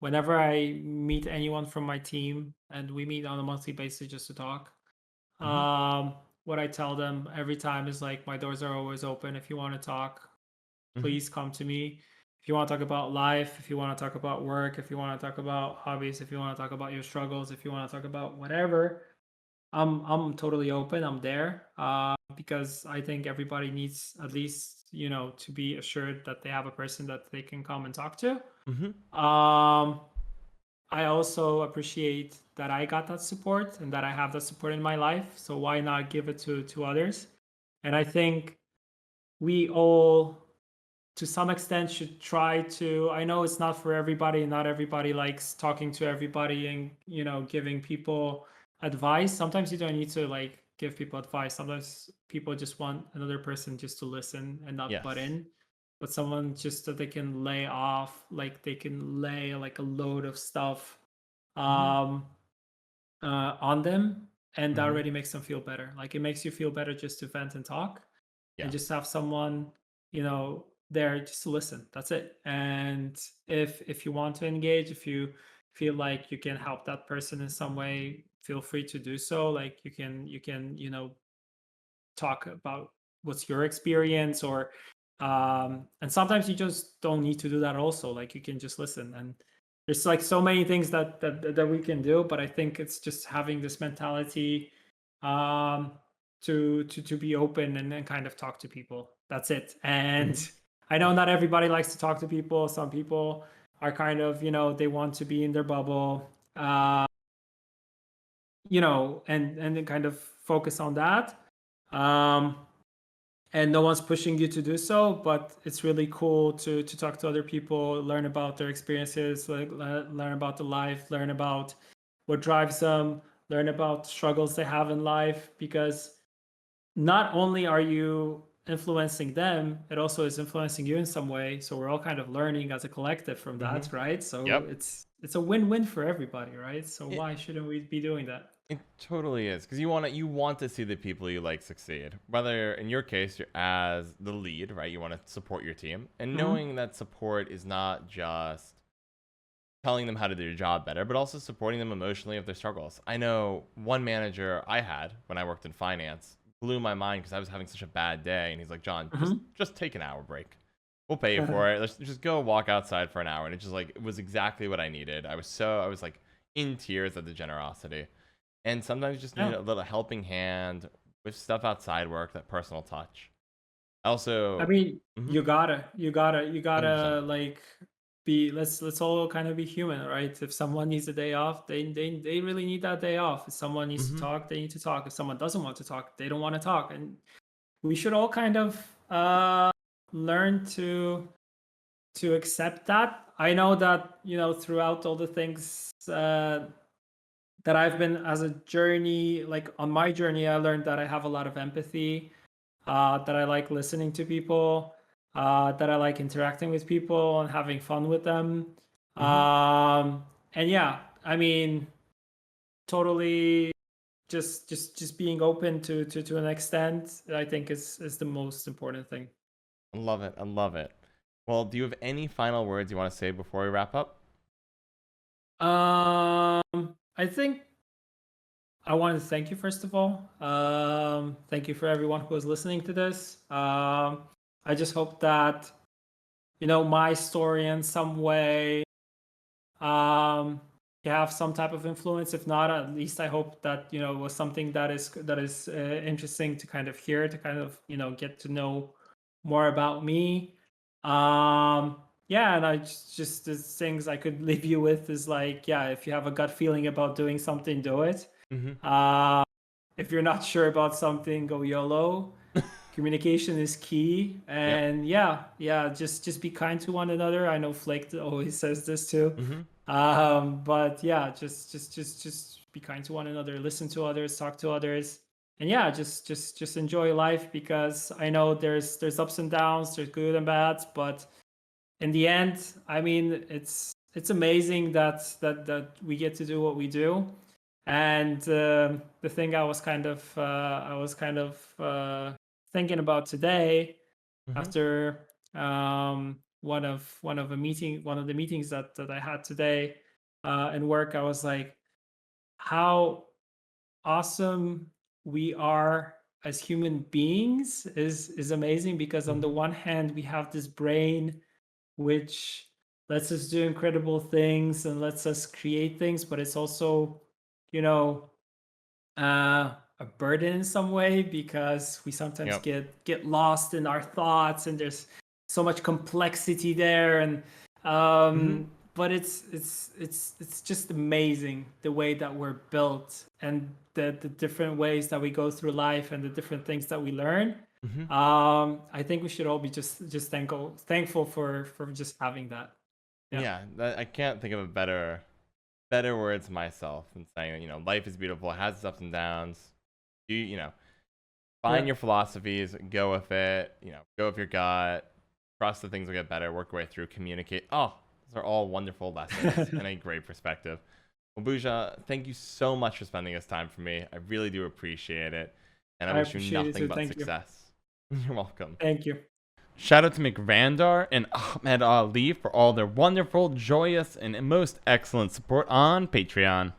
S2: whenever I meet anyone from my team, and we meet on a monthly basis just to talk,
S1: Hmm.
S2: what I tell them every time is like, my doors are always open. If you want to talk,
S1: Hmm.
S2: please come to me. If you want to talk about life, if you want to talk about work, if you want to talk about hobbies, if you want to talk about your struggles, if you want to talk about whatever, I'm totally open. I'm there because I think everybody needs at least to be assured that they have a person that they can come and talk to.
S1: Hmm.
S2: Um, I also appreciate that I got that support and that I have that support in my life. So why not give it to others? And I think we all to some extent should try to. I know it's not for everybody, not everybody likes talking to everybody and giving people advice. Sometimes you don't need to like give people advice. Sometimes people just want another person just to listen and not butt
S1: Yes.
S2: in, but someone just that they can lay off, like they can lay like a load of stuff
S1: Hmm.
S2: um on them, and that
S1: Hmm.
S2: already makes them feel better. Like it makes you feel better just to vent and talk and just
S1: Yes.
S2: have someone there just to listen. That's it. And if you want to engage, if you feel like you can help that person in some way, feel free to do so. Like you can talk about what's your experience, or and sometimes you just don't need to do that also. Like you can just listen. And there's like so many things that we can do, but I think it's just having this mentality um to be open and then kind of talk to people. That's it. And
S1: Hmm.
S2: I know not everybody likes to talk to people. Some people are kind of they want to be in their bubble, and then kind of focus on that. um and no one's pushing you to do so, but it's really cool to talk to other people, learn about their experiences, like learn about the life, learn about what drives them, learn about struggles they have in life, because not only are you influencing them, it also is influencing you in some way. So we're all kind of learning as a collective from
S1: Hmm.
S2: that, right? So
S1: Yep.
S2: it's a win-win for everybody, right? So
S1: It
S2: why shouldn't we be doing that?
S1: it totally is because you want to see the people you like succeed. Whether in your case you're as the lead, right? You want to support your team, and
S2: Hmm.
S1: knowing that support is not just telling them how to do their job better, but also supporting them emotionally with their struggles. I know one manager I had when I worked in finance blew my mind because I was having such a bad day, and he's like, "John,
S2: Hmm.
S1: just take an hour break. We'll pay you for it. Let's just go walk outside for an hour." And it was exactly what I needed. I was like in tears at the generosity. And sometimes you just need
S2: Yeah.
S1: a little helping hand with stuff outside work, that personal touch.
S2: I
S1: Also,
S2: mean,
S1: mhm,
S2: you gotta
S1: 100%.
S2: like be. Let's all kind of be human, right? If someone needs a day off, they really need that day off. If someone needs to
S1: Hmm.
S2: talk, they need to talk. If someone doesn't want to talk, they don't want to talk. And we should all kind of learn to accept that. I know that throughout all the things that I've been as a journey, like on my journey, I learned that I have a lot of empathy, that I like listening to people, that I like interacting with people and having fun with them.
S1: Hmm.
S2: Um, and yeah, I mean, totally just being open to an extent, I think is the most important thing.
S1: I love it. I love it. Well, do you have any final words you want to say before we wrap up?
S2: I think I want to thank you first of all. Thank you for everyone who is listening to this. I just hope that my story in some way um, can have some type of influence. If not, at least I hope that it was something that is interesting to kind of hear, to kind of get to know more about me. Um, yeah, and I just the things I could leave you with is like, yeah, if you have a gut feeling about doing something, do it.
S1: Mm-hmm.
S2: Uh, if you're not sure about something, go YOLO. Communication is key,
S1: Yep.
S2: and yeah, just be kind to one another. I know Flake always says this too.
S1: Mm-hmm.
S2: But yeah, just be kind to one another, listen to others, talk to others, and yeah, just enjoy life, because I know there's ups and downs, there's good and bad, but in the end, I mean, it's amazing that we get to do what we do. And the thing I was kind of thinking about today,
S1: Mm-hmm.
S2: after one of the meetings that I had today in work, I was like, how awesome we are as human beings is amazing, because on the
S1: Mm-hmm.
S2: one hand we have this brain which lets us do incredible things and lets us create things, but it's also, you know, a burden in some way, because we sometimes
S1: Yep.
S2: get lost in our thoughts, and there's so much complexity there. And
S1: Mm-hmm.
S2: but it's just amazing the way that we're built, and the different ways that we go through life, and the different things that we learn.
S1: Mm-hmm.
S2: I think we should all be just thankful for just having that. Yeah.
S1: Yeah, I can't think of a better words myself than saying, life is beautiful, it has its ups and downs. You find
S2: Yeah.
S1: your philosophies, go with it, go with your gut, trust that things will get better, work your way through, communicate. Oh, those are all wonderful lessons and a great perspective. Well, Buja, thank you so much for spending this time for me. I really do appreciate it. And I
S2: I
S1: wish you
S2: appreciate it
S1: nothing
S2: too.
S1: but
S2: Thank you.
S1: success. You're welcome.
S2: Thank you.
S1: Shout out to McVandar and Ahmed Ali for all their wonderful, joyous, and most excellent support on Patreon.